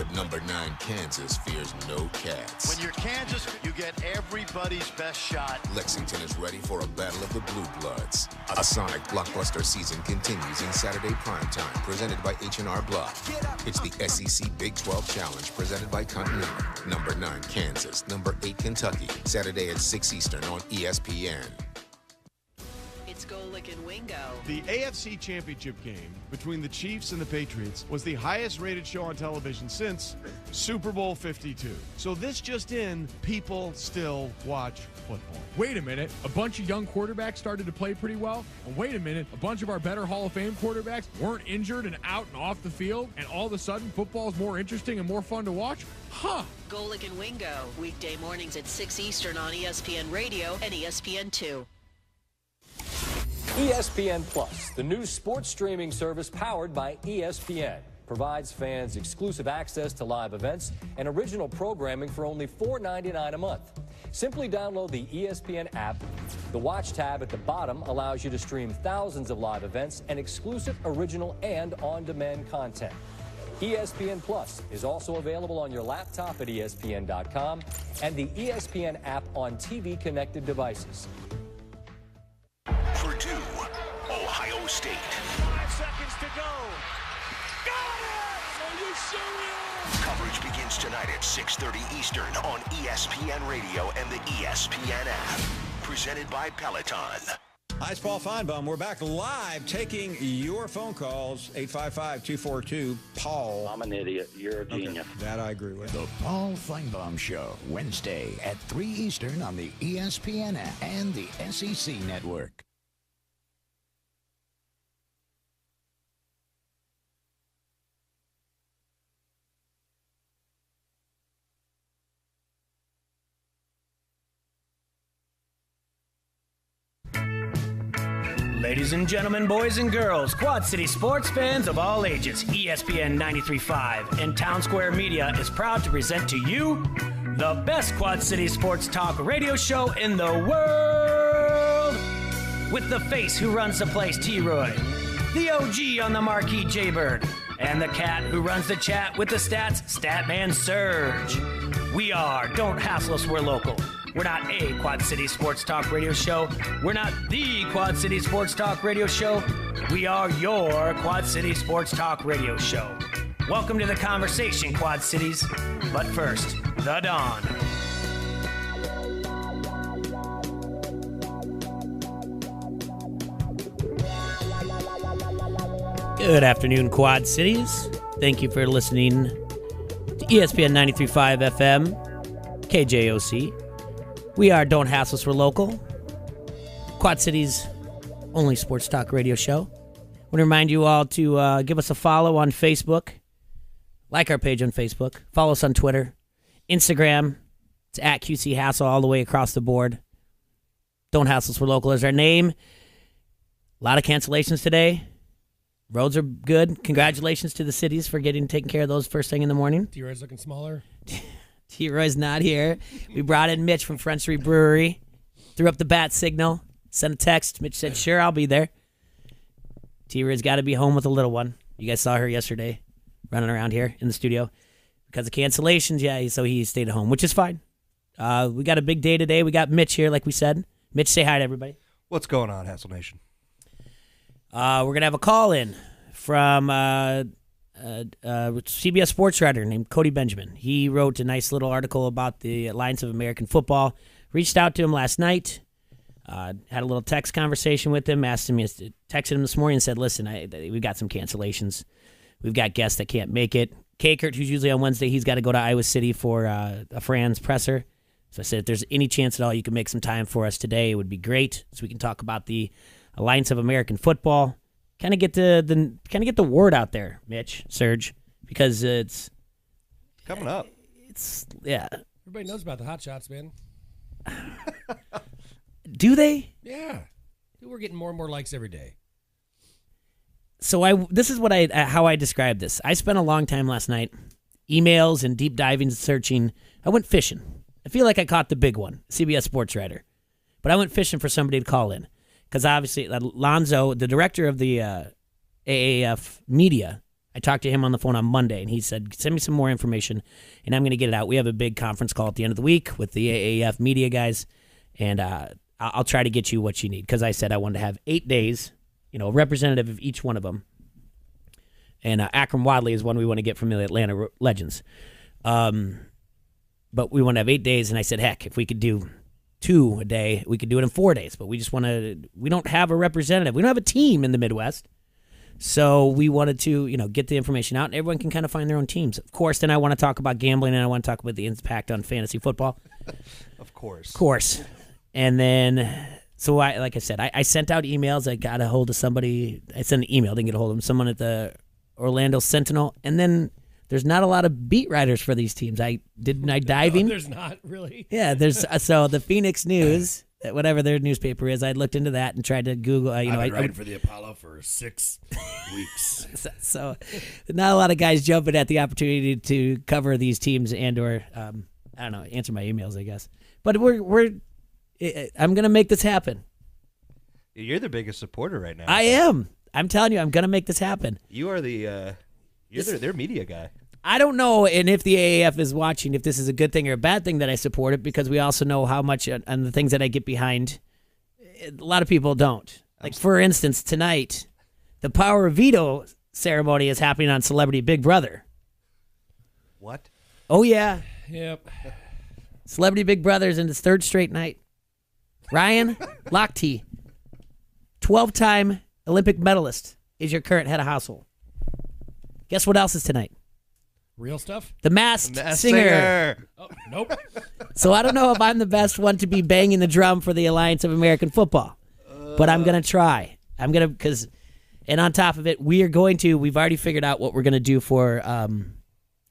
but number 9 Kansas fears no cats. When you're Kansas, you get everybody's best shot. Lexington is ready for a battle of the Blue Bloods. A Sonic blockbuster season continues in Saturday primetime, presented by H&R Block. It's the SEC Big 12 Challenge, presented by Continental. Number 9 Kansas, number 8 Kentucky. Saturday at 6 Eastern on ESPN. It's Golick and Wingo. The AFC Championship game between the Chiefs and the Patriots was the highest-rated show on television since Super Bowl 52. So this just in, people still watch football. Wait a minute, a bunch of young quarterbacks started to play pretty well? And wait a minute, a bunch of our better Hall of Fame quarterbacks weren't injured and out and off the field, and all of a sudden football is more interesting and more fun to watch? Huh. Golick and Wingo, weekday mornings at 6 Eastern on ESPN Radio and ESPN2. ESPN Plus, the new sports streaming service powered by ESPN, provides fans exclusive access to live events and original programming for only $4.99 a month. Simply download the ESPN app. The Watch tab at the bottom allows you to stream thousands of live events and exclusive original and on-demand content. ESPN Plus is also available on your laptop at ESPN.com and the ESPN app on TV-connected devices. Purdue, Ohio State. 5 seconds to go. Got it! Are you serious? Coverage begins tonight at 6:30 Eastern on ESPN Radio and the ESPN app. Presented by Peloton. Hi, it's Paul Feinbaum. We're back live taking your phone calls, 855-242-PAUL. I'm an idiot. You're a genius. Okay, that I agree with. The Paul Feinbaum Show, Wednesday at 3 Eastern on the ESPN app and the SEC Network. Ladies and gentlemen, boys and girls, Quad City sports fans of all ages, ESPN 93.5 and Town Square Media is proud to present to you the best Quad City sports talk radio show in the world. With the face who runs the place, T-Roy, the OG on the marquee, Jaybird, and the cat who runs the chat with the stats, Statman Surge. We are Don't Hassle Us, We're Local. We're not a Quad City Sports Talk radio show. We're not the Quad City Sports Talk radio show. We are your Quad City Sports Talk radio show. Welcome to the conversation, Quad Cities. But first, the Dawn. Good afternoon, Quad Cities. Thank you for listening to ESPN 93.5 FM, KJOC. We are Don't Hassle Us, We're Local, Quad City's only sports talk radio show. I want to remind you all to give us a follow on Facebook, like our page on Facebook, follow us on Twitter, Instagram. It's at QC Hassle all the way across the board. Don't Hassle Us, We're Local is our name. A lot of cancellations today. Roads are good. Congratulations to the cities for taking care of those first thing in the morning. T-Roy's looking smaller. T-Roy's not here. We brought in Mitch from French Street Brewery. Threw up the bat signal. Sent a text. Mitch said, sure, I'll be there. T-Roy's got to be home with a little one. You guys saw her yesterday running around here in the studio. Because of cancellations, yeah, so he stayed at home, which is fine. We got a big day today. We got Mitch here, like we said. Mitch, say hi to everybody. What's going on, Hassle Nation? We're going to have a call-in from CBS sports writer named Cody Benjamin. He wrote a nice little article about the Alliance of American Football. Reached out to him last night, had a little text conversation with him, texted him this morning and said, listen, we've got some cancellations. We've got guests that can't make it. Kakert, who's usually on Wednesday, he's got to go to Iowa City for a Franz presser. So I said, if there's any chance at all you can make some time for us today, it would be great, so we can talk about the Alliance of American Football. Kind of get the word out there, Mitch, Serge, because it's coming up. Yeah. Everybody knows about the hot shots, man. Do they? Yeah. We're getting more and more likes every day. So this is what how I describe this. I spent a long time last night, emails and deep diving, searching. I went fishing. I feel like I caught the big one, CBS sports writer, but I went fishing for somebody to call in. Because obviously, Lonzo, the director of the AAF media, I talked to him on the phone on Monday, and he said, send me some more information, and I'm going to get it out. We have a big conference call at the end of the week with the AAF media guys, and I'll try to get you what you need, because I said I wanted to have 8 days, a representative of each one of them. And Akram Wadley is one we want to get from the Atlanta Legends. But we want to have 8 days, and I said, heck, if we could do 2 a day, we could do it in 4 days. But we just we don't have a representative. We don't have a team in the Midwest. So we wanted to, get the information out, and everyone can kind of find their own teams. Of course, then I want to talk about gambling, and I want to talk about the impact on fantasy football. Of course. Of course. And then, so like I said, I sent out emails. I got a hold of somebody. I sent an email, didn't get a hold of them. Someone at the Orlando Sentinel. And then there's not a lot of beat writers for these teams. I diving. No, there's not really. Yeah, there's so the Phoenix News, whatever their newspaper is, I looked into that and tried to Google. I've been writing for the Apollo for 6 weeks. So not a lot of guys jumping at the opportunity to cover these teams and/or I don't know, answer my emails, I guess. But I'm gonna make this happen. You're the biggest supporter right now. I am. I'm telling you, I'm gonna make this happen. You are you're their media guy. I don't know, and if the AAF is watching, if this is a good thing or a bad thing that I support it, because we also know how much on the things that I get behind, a lot of people don't. Like, for instance, tonight, the Power of Veto ceremony is happening on Celebrity Big Brother. What? Oh, yeah. Yep. Celebrity Big Brother's in its 3rd straight night. Ryan Lochte, 12-time Olympic medalist, is your current head of household. Guess what else is tonight? Real stuff? The Masked Singer. Oh, nope. So I don't know if I'm the best one to be banging the drum for the Alliance of American Football, but I'm going to try. And on top of it, we've already figured out what we're going to do for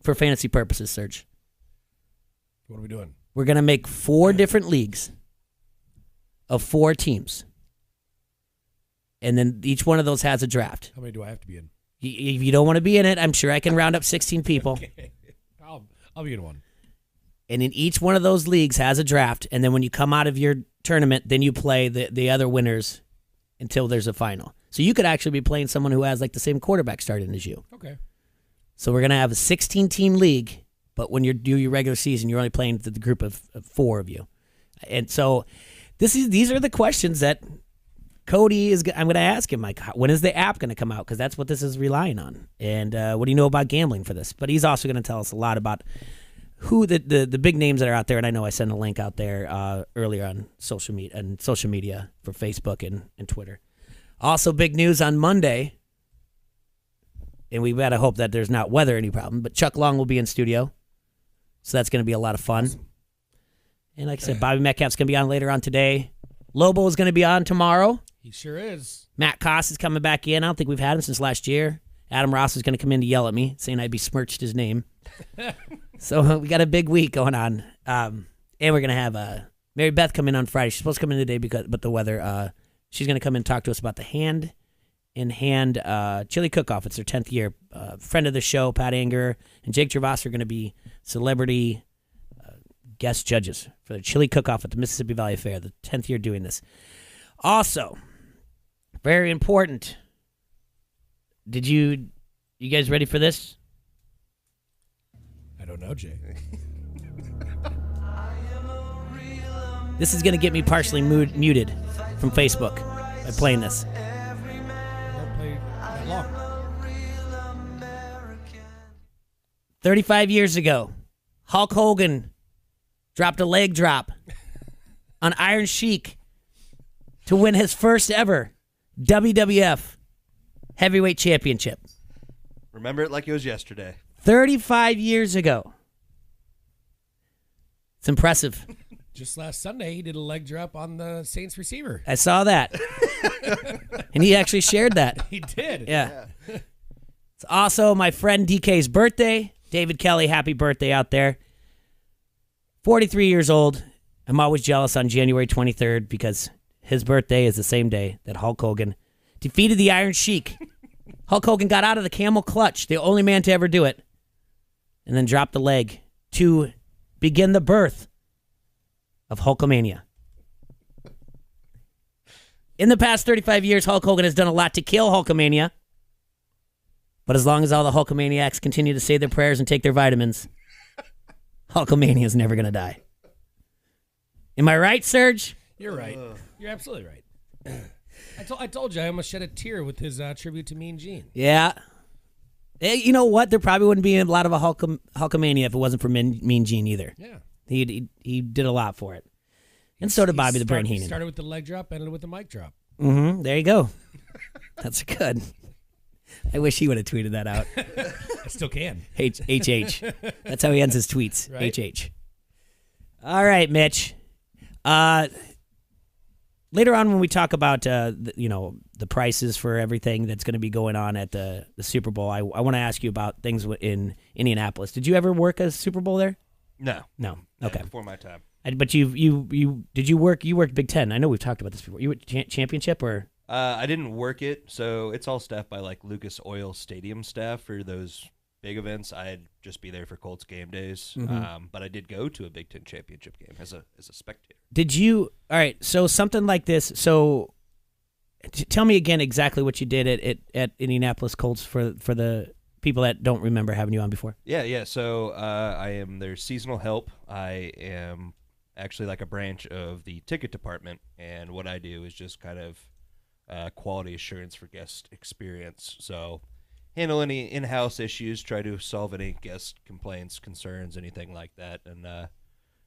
fantasy purposes, Serge. What are we doing? We're going to make 4 different leagues of 4 teams. And then each one of those has a draft. How many do I have to be in? If you don't want to be in it, I'm sure I can round up 16 people. Okay. I'll be in one. And in each one of those leagues has a draft. And then when you come out of your tournament, then you play the other winners until there's a final. So you could actually be playing someone who has like the same quarterback starting as you. Okay. So we're going to have a 16-team league, but when you do your regular season, you're only playing the group of 4 of you. And so these are the questions that Cody I'm going to ask him, like, when is the app going to come out? Because that's what this is relying on. And what do you know about gambling for this? But he's also going to tell us a lot about who the big names that are out there. And I know I sent a link out there earlier on social media for Facebook and Twitter. Also, big news on Monday, and we've got to hope that there's not weather any problem, but Chuck Long will be in studio. So that's going to be a lot of fun. And like I said, Bobby Metcalf's going to be on later on today. Lobo is going to be on tomorrow. He sure is. Matt Koss is coming back in. I don't think we've had him since last year. Adam Ross is going to come in to yell at me, saying I besmirched his name. So we got a big week going on. And we're going to have Mary Beth come in on Friday. She's supposed to come in today, but the weather. She's going to come in and talk to us about the Hand in Hand Chili Cook-Off. It's their 10th year. Friend of the show, Pat Anger, and Jake Gervais are going to be celebrity guest judges for the Chili Cook-Off at the Mississippi Valley Fair, the 10th year doing this. Also, very important. You guys ready for this? I don't know, Jay. This is going to get me partially muted from Facebook by playing this. Don't play that long. 35 years ago, Hulk Hogan dropped a leg drop on Iron Sheik to win his first ever WWF Heavyweight Championship. Remember it like it was yesterday. 35 years ago. It's impressive. Just last Sunday, he did a leg drop on the Saints receiver. I saw that. And he actually shared that. He did. Yeah. It's also my friend DK's birthday. David Kelly, happy birthday out there. 43 years old. I'm always jealous on January 23rd because his birthday is the same day that Hulk Hogan defeated the Iron Sheik. Hulk Hogan got out of the camel clutch, the only man to ever do it, and then dropped the leg to begin the birth of Hulkamania. In the past 35 years, Hulk Hogan has done a lot to kill Hulkamania. But as long as all the Hulkamaniacs continue to say their prayers and take their vitamins, Hulkamania is never going to die. Am I right, Serge? You're right. You're absolutely right. I told you I almost shed a tear with his tribute to Mean Gene. Yeah. Hey, you know what? There probably wouldn't be a lot of a Hulkamania if it wasn't for Mean Gene either. Yeah. He did a lot for it. And so did Bobby the Brain Heenan. Started with the leg drop, ended with the mic drop. Mm-hmm. There you go. That's good. I wish he would have tweeted that out. I still can. HH. That's how he ends his tweets. Right? HH. All right, Mitch. Later on when we talk about the prices for everything that's going to be going on at the Super Bowl, I want to ask you about things in Indianapolis. Did you ever work a Super Bowl there? No. Okay. Before my time. But you worked Big Ten? I know we've talked about this before. You were championship or? I didn't work it, so it's all staffed by like Lucas Oil Stadium staff for those big events. I'd just be there for Colts game days. Mm-hmm. But I did go to a Big Ten championship game as a spectator. Did you? All right. So something like this. So tell me again exactly what you did at Indianapolis Colts for the people that don't remember having you on before. Yeah. So I am their seasonal help. I am actually like a branch of the ticket department, and what I do is just kind of quality assurance for guest experience. So handle any in-house issues, try to solve any guest complaints, concerns, anything like that, and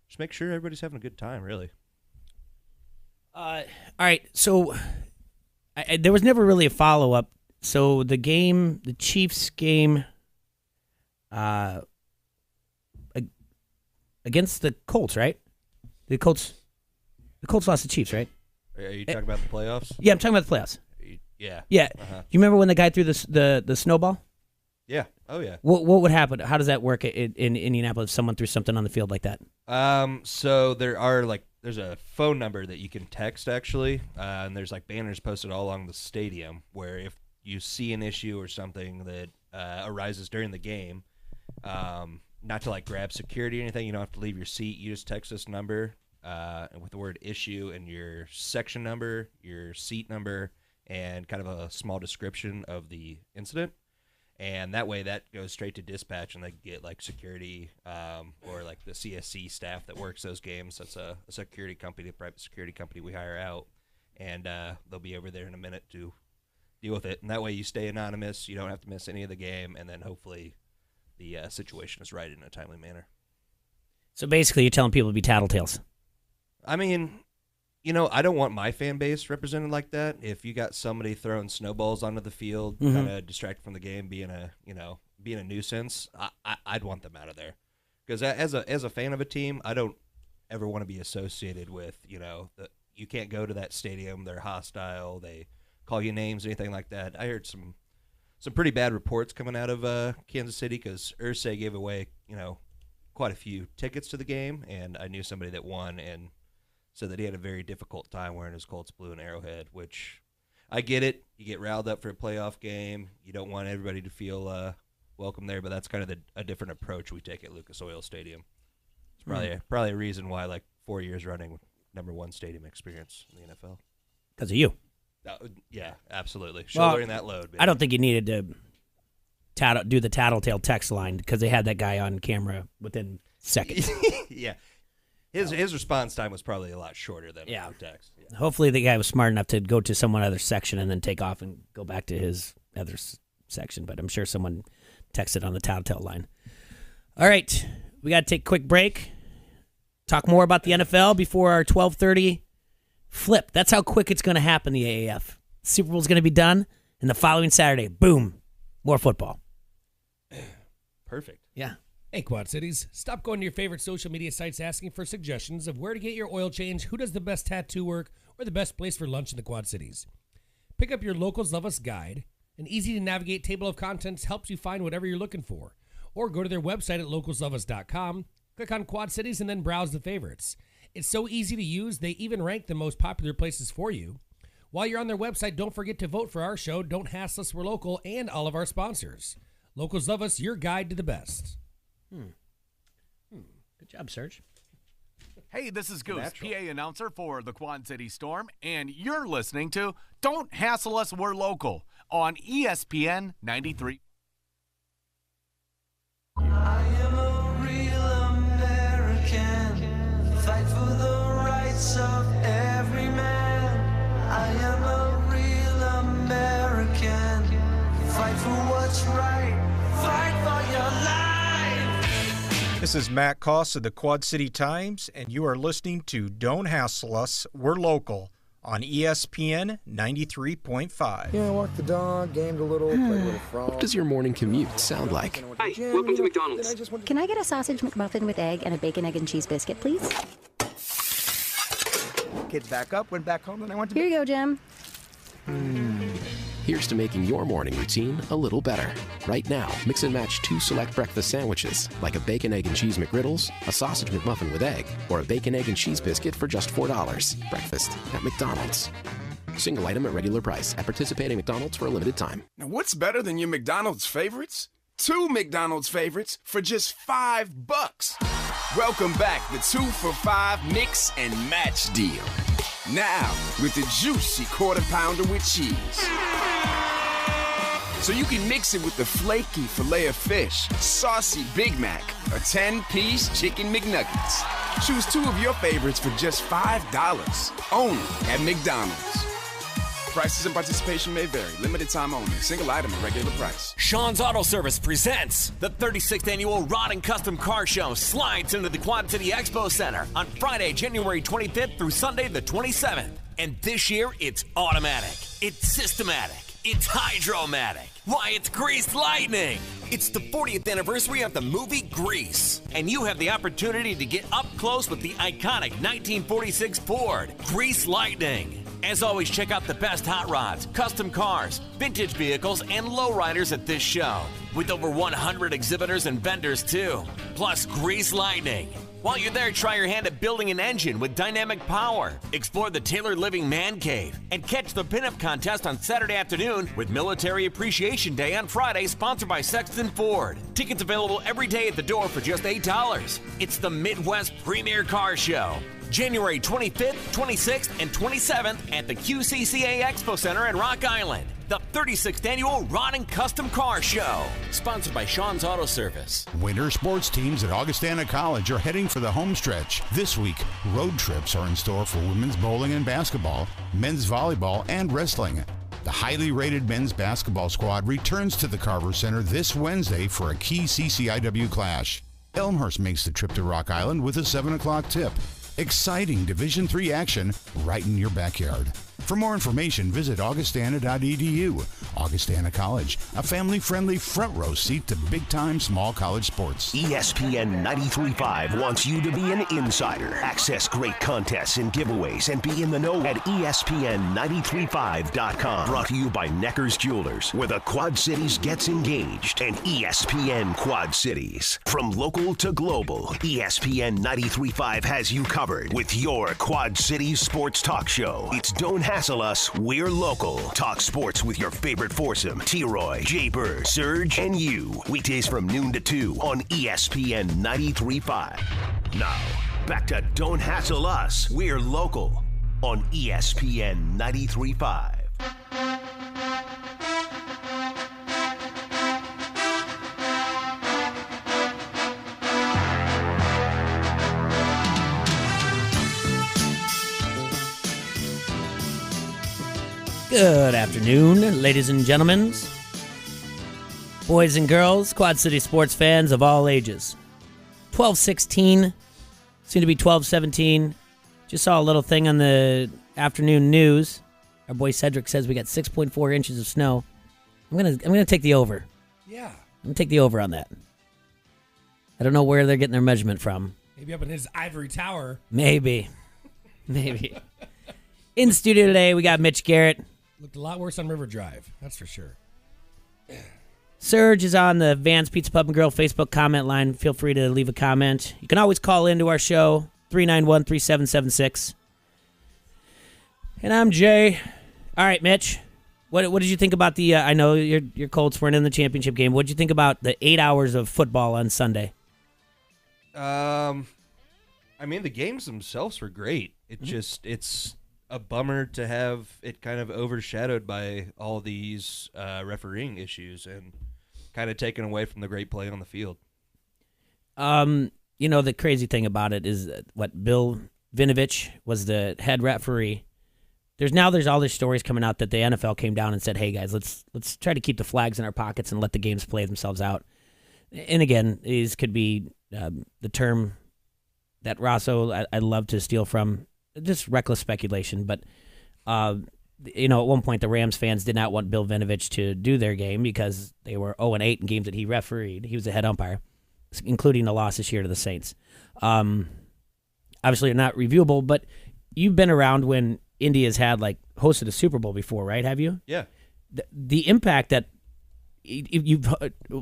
just make sure everybody's having a good time, really. All right, so there was never really a follow-up. So the Chiefs game against the Colts, right? The Colts lost the Chiefs, right? Are you talking about the playoffs? Yeah, I'm talking about the playoffs. Yeah. Yeah. Uh-huh. You remember when the guy threw the snowball? Yeah. Oh, yeah. What would happen? How does that work in Indianapolis if someone threw something on the field like that? So there's a phone number that you can text, actually, and there's like banners posted all along the stadium where if you see an issue or something that arises during the game, not to like grab security or anything, you don't have to leave your seat. You just text this number with the word issue and your section number, your seat number, and kind of a small description of the incident. And that way that goes straight to dispatch, and they get like security or like the CSC staff that works those games. That's a security company, a private security company we hire out, and they'll be over there in a minute to deal with it. And that way you stay anonymous, you don't have to miss any of the game, and then hopefully the situation is righted in a timely manner. So basically you're telling people to be tattletales. I mean, I don't want my fan base represented like that. If you got somebody throwing snowballs onto the field, Mm-hmm. kind of distracted from the game, being a nuisance, I'd want them out of there. Because as a fan of a team, I don't ever want to be associated with, you can't go to that stadium. They're hostile. They call you names, anything like that. I heard some pretty bad reports coming out of Kansas City because Irsay gave away, quite a few tickets to the game, and I knew somebody that won and said that he had a very difficult time wearing his Colts blue and Arrowhead, which I get it. You get riled up for a playoff game. You don't want everybody to feel welcome there, but that's kind of a different approach we take at Lucas Oil Stadium. It's probably a reason why, like 4 years running, #1 stadium experience in the NFL. Because of you. Yeah, absolutely. Shouldering that load. Baby. I don't think you needed to do the tattletale text line because they had that guy on camera within seconds. Yeah. His response time was probably a lot shorter than text. Yeah. Hopefully the guy was smart enough to go to some other section and then take off and go back to his other section, but I'm sure someone texted on the tattletale line. All right, we got to take a quick break. Talk more about the NFL before our 12:30 flip. That's how quick it's going to happen, the AAF. Super Bowl's going to be done, and the following Saturday, boom, more football. Perfect. Yeah. Hey, Quad Cities, stop going to your favorite social media sites asking for suggestions of where to get your oil change, who does the best tattoo work, or the best place for lunch in the Quad Cities. Pick up your Locals Love Us guide. An easy-to-navigate table of contents helps you find whatever you're looking for. Or go to their website at localsloveus.com, click on Quad Cities, and then browse the favorites. It's so easy to use, they even rank the most popular places for you. While you're on their website, don't forget to vote for our show, Don't Hassle Us, We're Local, and all of our sponsors. Locals Love Us, your guide to the best. Good job, Serge. Hey, this is Goose, PA announcer for the Quad City Storm, and you're listening to Don't Hassle Us, We're Local on ESPN 93. This is Matt Koss of the Quad City Times, and you are listening to Don't Hassle Us, We're Local on ESPN 93.5. Yeah, I walked the dog, gamed a little, played a little frog. What does your morning commute sound like? Hi, welcome to McDonald's. Can I get a sausage McMuffin with egg and a bacon, egg, and cheese biscuit, please? Kids back up, went back home, and I went to Here you go, Jim. Here's to making your morning routine a little better. Right now, mix and match 2 select breakfast sandwiches, like a bacon, egg, and cheese McGriddles, a sausage McMuffin with egg, or a bacon, egg, and cheese biscuit for just $4. Breakfast at McDonald's. Single item at regular price at participating McDonald's for a limited time. Now, what's better than your McDonald's favorites? 2 McDonald's favorites for just $5. Welcome back, the 2 for $5 mix and match deal. Now, with the juicy quarter pounder with cheese. So you can mix it with the flaky filet of fish, saucy Big Mac, or 10-piece chicken McNuggets. Choose 2 of your favorites for just $5, only at McDonald's. Prices and participation may vary. Limited time only. Single item at regular price. Sean's Auto Service presents the 36th annual Rod and Custom Car Show slides into the Quad City Expo Center on Friday, January 25th through Sunday the 27th. And this year, it's automatic. It's systematic. It's hydromatic. Why, it's Grease Lightning. It's the 40th anniversary of the movie Grease. And you have the opportunity to get up close with the iconic 1946 Ford Grease Lightning. As always, check out the best hot rods, custom cars, vintage vehicles, and lowriders at this show. With over 100 exhibitors and vendors, too. Plus Grease Lightning. While you're there, try your hand at building an engine with dynamic power. Explore the Taylor Living Man Cave. And catch the pinup contest on Saturday afternoon with Military Appreciation Day on Friday, sponsored by Sexton Ford. Tickets available every day at the door for just $8. It's the Midwest Premier Car Show. January 25th, 26th, and 27th at the QCCA Expo Center in Rock Island. The 36th annual Rod and Custom Car Show. Sponsored by Sean's Auto Service. Winter sports teams at Augustana College are heading for the home stretch. This week, road trips are in store for women's bowling and basketball, men's volleyball, and wrestling. The highly rated men's basketball squad returns to the Carver Center this Wednesday for a key CCIW clash. Elmhurst makes the trip to Rock Island with a 7 o'clock tip. Exciting Division III action right in your backyard. For more information, visit augustana.edu. Augustana College, a family-friendly front row seat to big-time small college sports. ESPN 93.5 wants you to be an insider. Access great contests and giveaways and be in the know at ESPN935.com. Brought to you by Necker's Jewelers, where the Quad Cities gets engaged, and ESPN Quad Cities. From local to global, ESPN 93.5 has you covered with your Quad Cities sports talk show. It's Don't Hassle Us, We're Local. Talk sports with your favorite foursome, T-Roy, Jay Bird, Serge, and you. Weekdays from noon to 2 on ESPN 93.5. Now, back to Don't Hassle Us, We're Local on ESPN 93.5. Good afternoon, ladies and gentlemen, boys and girls, Quad City sports fans of all ages. 12:16, soon to be 12:17. Just saw a little thing on the afternoon news. Our boy Cedric says we got 6.4 inches of snow. I'm gonna take the over. Yeah. I'm gonna take the over on that. I don't know where they're getting their measurement from. Maybe up in his ivory tower. Maybe. In the studio today, we got Mitch Garrett. Looked a lot worse on River Drive, that's for sure. Serge is on the Vans Pizza Pub and Grill Facebook comment line. Feel free to leave a comment. You can always call into our show, 391-3776. And I'm Jay. All right, Mitch. What did you think about the, I know your Colts weren't in the championship game. What did you think about the 8 hours of football on Sunday? I mean, the games themselves were great. It's a bummer to have it kind of overshadowed by all these refereeing issues and kind of taken away from the great play on the field. You know, the crazy thing about it is what Bill Vinovich was the head referee. There's all these stories coming out that the NFL came down and said, "Hey guys, let's try to keep the flags in our pockets and let the games play themselves out." And again, these could be the term that Rosso I love to steal from, just reckless speculation. But at one point the Rams fans did not want Bill Vinovich to do their game because they were 0-8 in games that he refereed. He was the head umpire, including the loss this year to the Saints. Obviously, not reviewable, but you've been around when Indy has had hosted a Super Bowl before, right? Have you? Yeah. The impact that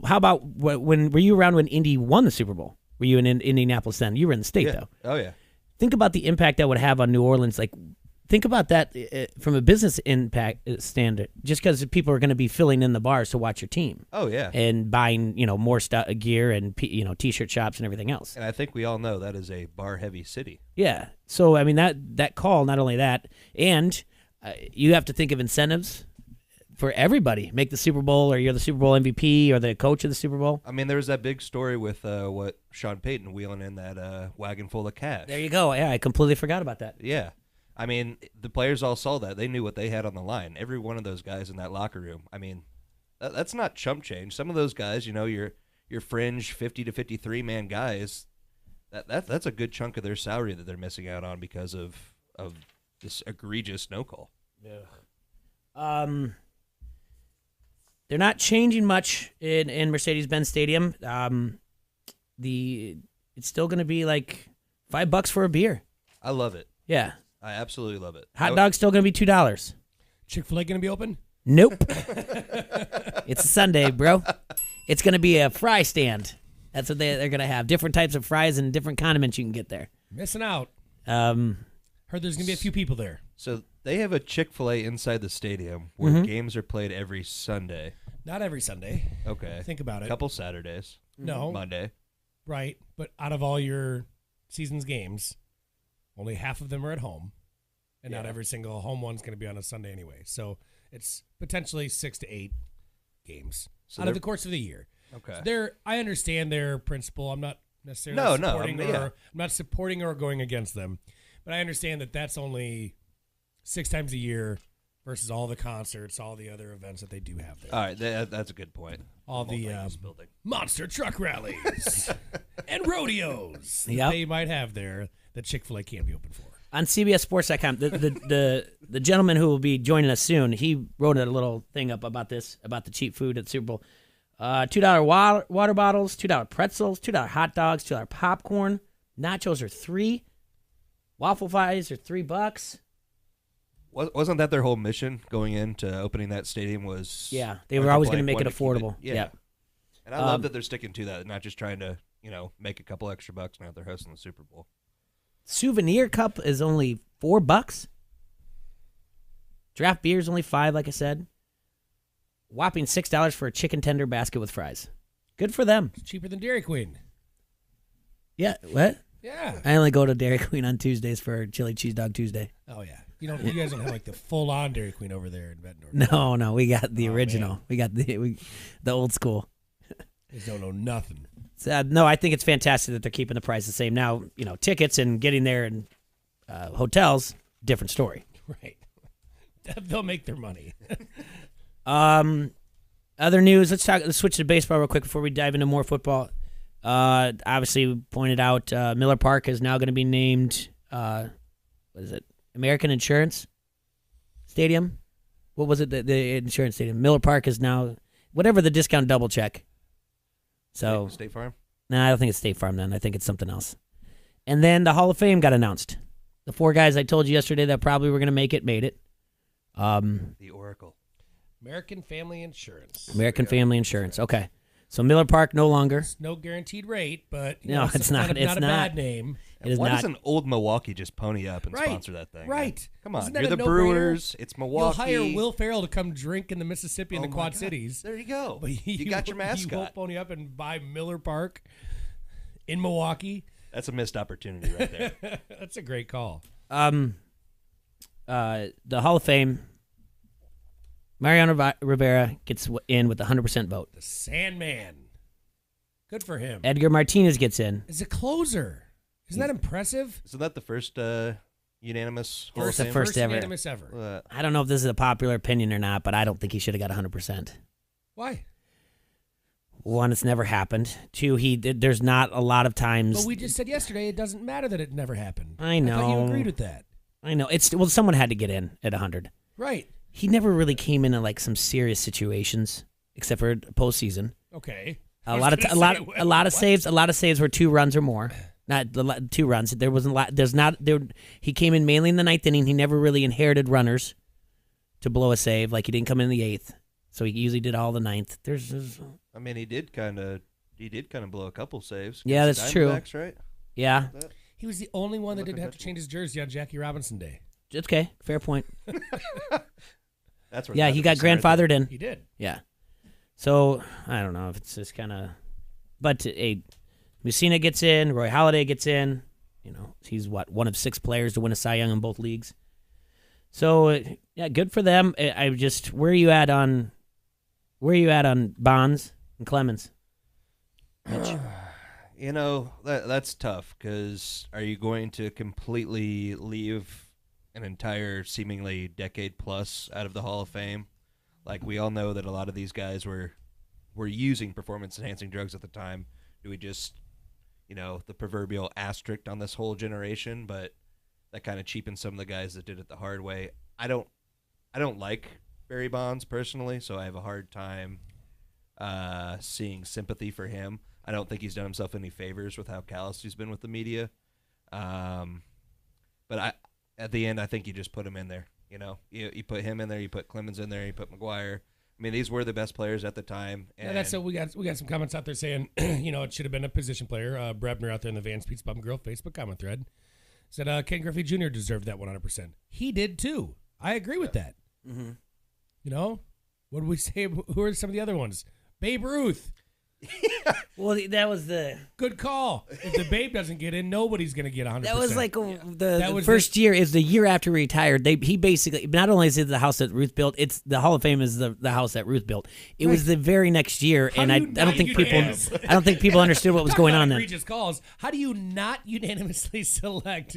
how about when were you around when Indy won the Super Bowl? Were you in Indianapolis then? You were in the state though. Oh yeah. Think about the impact that would have on New Orleans. Think about that from a business impact standard. Just because people are going to be filling in the bars to watch your team. Oh yeah. And buying more gear and t-shirt shops and everything else. And I think we all know that is a bar-heavy city. Yeah. So I mean that call, not only that, and you have to think of incentives for everybody. Make the Super Bowl, or you're the Super Bowl MVP, or the coach of the Super Bowl. I mean, there was that big story with what Sean Payton wheeling in that wagon full of cash. There you go. Yeah, I completely forgot about that. Yeah. I mean, the players all saw that. They knew what they had on the line. Every one of those guys in that locker room. I mean, that's not chump change. Some of those guys, your fringe 50 to 53 man guys, that's a good chunk of their salary that they're missing out on because of this egregious no call. Yeah. They're not changing much in Mercedes-Benz Stadium. It's still going to be like $5 for a beer. I love it. Yeah. I absolutely love it. Hot dog's still going to be $2. Chick-fil-A going to be open? Nope. It's a Sunday, bro. It's going to be a fry stand. That's what they're going to have. Different types of fries and different condiments you can get there. Missing out. Heard there's going to be a few people there. So they have a Chick-fil-A inside the stadium where Mhm. games are played every Sunday. Not every Sunday. Okay. Think about it. A couple Saturdays. No. Monday. Right. But out of all your season's games, only half of them are at home. And not Yeah. every single home one's going to be on a Sunday anyway. So it's potentially 6 to 8 games So out of they're- the course of the year. Okay. So I understand their principle. I'm not necessarily No, supporting yeah. I'm not supporting or going against them. But I understand that that's only 6 times a year versus all the concerts, all the other events that they do have there. All right, that's a good point. All the building. monster truck rallies and rodeos that Yep. they might have there that Chick-fil-A can't be open for. On CBSSports.com, the gentleman who will be joining us soon, he wrote a little thing up about this, about the cheap food at the Super Bowl. $2 water bottles, $2 pretzels, $2 hot dogs, $2 popcorn. Nachos are $3. Waffle fries are $3. Wasn't that their whole mission going into opening that stadium? Was Yeah, they were always going to make it affordable. Yeah. And I love that they're sticking to that, not just trying to make a couple extra bucks now that they're hosting the Super Bowl. Souvenir cup is only $4. Draft beer is only $5, like I said. Whopping $6 for a chicken tender basket with fries. Good for them. It's cheaper than Dairy Queen. Yeah, what? Yeah. I only go to Dairy Queen on Tuesdays for Chili Cheese Dog Tuesday. Oh, yeah. You guys don't have like the full-on Dairy Queen over there in Bettendorf. No, we got the original. Man. We got the old school. You guys don't know nothing. No, I think it's fantastic that they're keeping the price the same. Now, tickets and getting there and hotels, different story. Right. They'll make their money. Other news. Let's switch to baseball real quick before we dive into more football. Obviously, we pointed out Miller Park is now going to be named. What is it? American Insurance Stadium. What was it? The insurance stadium. Miller Park is now whatever the discount double check. So State Farm? No, I don't think it's State Farm then. I think it's something else. And then the Hall of Fame got announced. The 4 guys I told you yesterday that probably were going to make it made it. The Oracle. American Family Insurance. American Family Insurance. Okay. So Miller Park no longer. It's no guaranteed rate, but No, it's not. It's not a bad name. It is Why not. doesn't Old Milwaukee just pony up and Right, sponsor that thing? right. Come on. Isn't that You're a the no-brainer? Brewers. It's Milwaukee. You'll hire Will Ferrell to come drink in the Mississippi and Oh the my Quad God. Cities. There you go. But You got your mascot. You won't pony up and buy Miller Park in Milwaukee. That's a missed opportunity right there. That's a great call. The Hall of Fame, Mariano Rivera gets in with 100% vote. The Sandman. Good for him. Edgar Martinez gets in. Is a closer. Isn't that impressive? Isn't that the first unanimous? Hall of It's the Fame? first ever. unanimous ever. I don't know if this is a popular opinion or not, but I don't think he should have got 100%. Why? One, it's never happened. Two, there's not a lot of times. But we just said yesterday it doesn't matter that it never happened. I know. I thought you agreed with that. I know. Someone had to get in at 100. Right. He never really came into like some serious situations, except for postseason. Okay. A lot of saves. A lot of saves were 2 runs or more. Not 2 runs. There wasn't a lot. There's not there. He came in mainly in the 9th inning. He never really inherited runners to blow a save. Like he didn't come in the 8th, so he usually did all the 9th. I mean, he did kind of blow a couple saves. Yeah, that's true. Right? Yeah. He was the only one that didn't have to change his jersey on Jackie Robinson Day. Okay, fair point. That's what. Yeah, he got grandfathered in. He did. Yeah. So I don't know if it's just kind of, but Messina gets in, Roy Halladay gets in. You know, he's one of 6 players to win a Cy Young in both leagues. So yeah, good for them. I just where are you at on Bonds and Clemens? You know, that's tough because are you going to completely leave an entire seemingly decade plus out of the Hall of Fame? Like, we all know that a lot of these guys were using performance-enhancing drugs at the time. Do we just, the proverbial asterisk on this whole generation? But that kind of cheapens some of the guys that did it the hard way. I don't like Barry Bonds personally, so I have a hard time seeing sympathy for him. I don't think he's done himself any favors with how callous he's been with the media. But at the end, I think you just put him in there. You put him in there, you put Clemens in there, you put McGuire. I mean, these were the best players at the time. And yeah, that's so we got some comments out there saying, it should have been a position player. Brebner out there in the Vans Pizza Pub and Grill Facebook comment thread said Ken Griffey Jr. deserved that 100%. He did too. I agree with that. Mm-hmm. What did we say? Who are some of the other ones? Babe Ruth. Well, that was the good call. If the Babe doesn't get in, nobody's going to get 100%. That was like the first year is the year after he retired. He basically, not only is it the house that Ruth built, it's the Hall of Fame is the house that Ruth built. It was the very next year, and I don't think people understood what was going on then. Egregious calls. How do you not unanimously select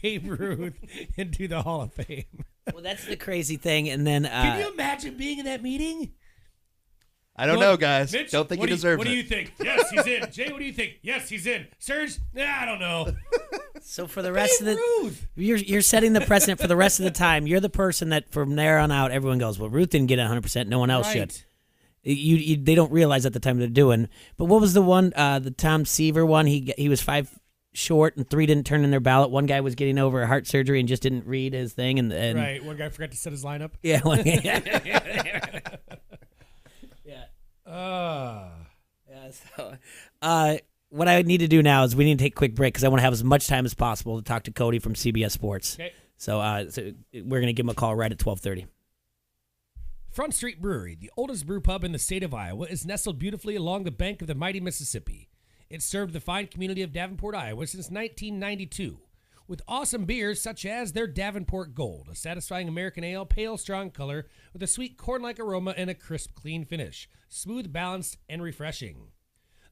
Babe Ruth into the Hall of Fame? Well, that's the crazy thing. And then can you imagine being in that meeting? I don't know, guys. Mitch, don't think he deserves it. What do you think? Yes, he's in. Jay, what do you think? Yes, he's in. Serge? I don't know. So for the rest of the you're setting the precedent for the rest of the time. You're the person that from there on out everyone goes, well, Ruth didn't get 100%. No one else should. They don't realize at the time they're doing. But what was the one? The Tom Seaver one. He was 5 short and 3 didn't turn in their ballot. One guy was getting over heart surgery and just didn't read his thing. And right. One guy forgot to set his lineup. Yeah. What I need to do now is we need to take a quick break because I want to have as much time as possible to talk to Cody from CBS Sports. Okay. So we're going to give him a call right at 12:30. Front Street Brewery, the oldest brew pub in the state of Iowa, is nestled beautifully along the bank of the mighty Mississippi. It's served the fine community of Davenport, Iowa since 1992. With awesome beers such as their Davenport Gold, a satisfying American ale, pale, strong color, with a sweet corn-like aroma and a crisp, clean finish. Smooth, balanced, and refreshing.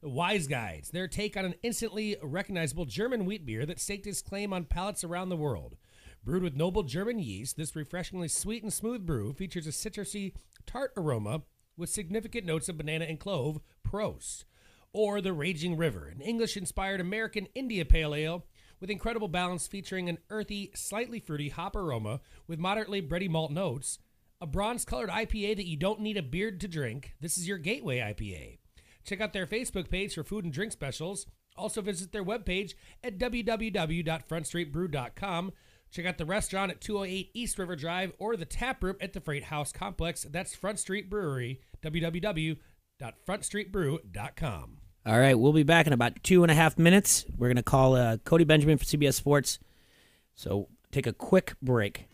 The Wise Guides, their take on an instantly recognizable German wheat beer that staked its claim on palates around the world. Brewed with noble German yeast, this refreshingly sweet and smooth brew features a citrusy, tart aroma with significant notes of banana and clove. Prost. Or the Raging River, an English-inspired American India Pale Ale, with incredible balance featuring an earthy, slightly fruity hop aroma with moderately bready malt notes, a bronze-colored IPA that you don't need a beard to drink. This is your gateway IPA. Check out their Facebook page for food and drink specials. Also visit their webpage at www.frontstreetbrew.com. Check out the restaurant at 208 East River Drive or the tap room at the Freight House Complex. That's Front Street Brewery, www.frontstreetbrew.com. All right, we'll be back in about 2.5 minutes. We're going to call Cody Benjamin for CBS Sports. So take a quick break.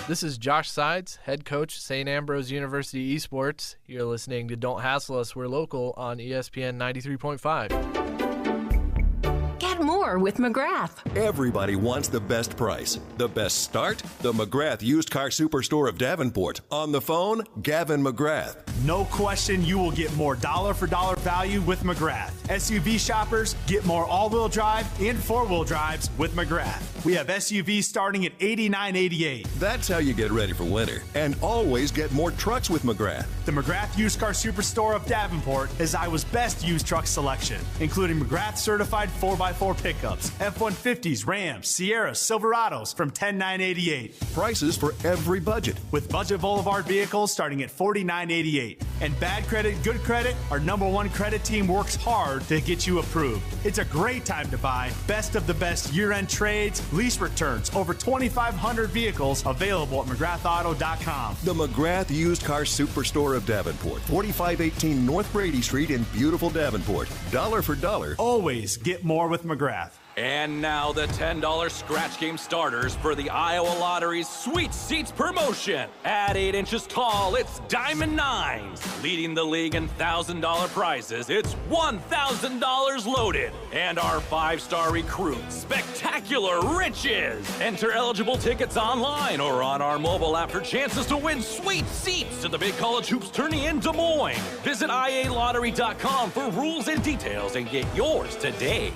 This is Josh Sides, head coach, St. Ambrose University Esports. You're listening to Don't Hassle Us, We're Local on ESPN 93.5. Get more more with McGrath. Everybody wants the best price. The best start? The McGrath Used Car Superstore of Davenport. On the phone, Gavin McGrath. No question, you will get more dollar-for-dollar value with McGrath. SUV shoppers get more all-wheel drive and four-wheel drives with McGrath. We have SUVs starting at $89.88. That's how you get ready for winter. And always get more trucks with McGrath. The McGrath Used Car Superstore of Davenport is Iowa's best used truck selection, including McGrath certified 4x4 pickups, F-150s, Rams, Sierras, Silverados from $10,988. Prices for every budget. With Budget Boulevard vehicles starting at $49.88. And bad credit, good credit, our #1 credit team works hard to get you approved. It's a great time to buy best of the best year-end trades, lease returns, over 2,500 vehicles available at McGrathAuto.com. The McGrath Used Car Superstore of Davenport, 4518 North Brady Street in beautiful Davenport. Dollar for dollar. Always get more with McGrath. And now the $10 scratch game starters for the Iowa Lottery's Sweet Seats promotion. At 8 inches tall, it's Diamond Nines. Leading the league in $1,000 prizes, it's $1,000 loaded. And our 5-star recruit, Spectacular Riches. Enter eligible tickets online or on our mobile app for chances to win sweet seats to the big college hoops tourney in Des Moines. Visit ialottery.com for rules and details and get yours today.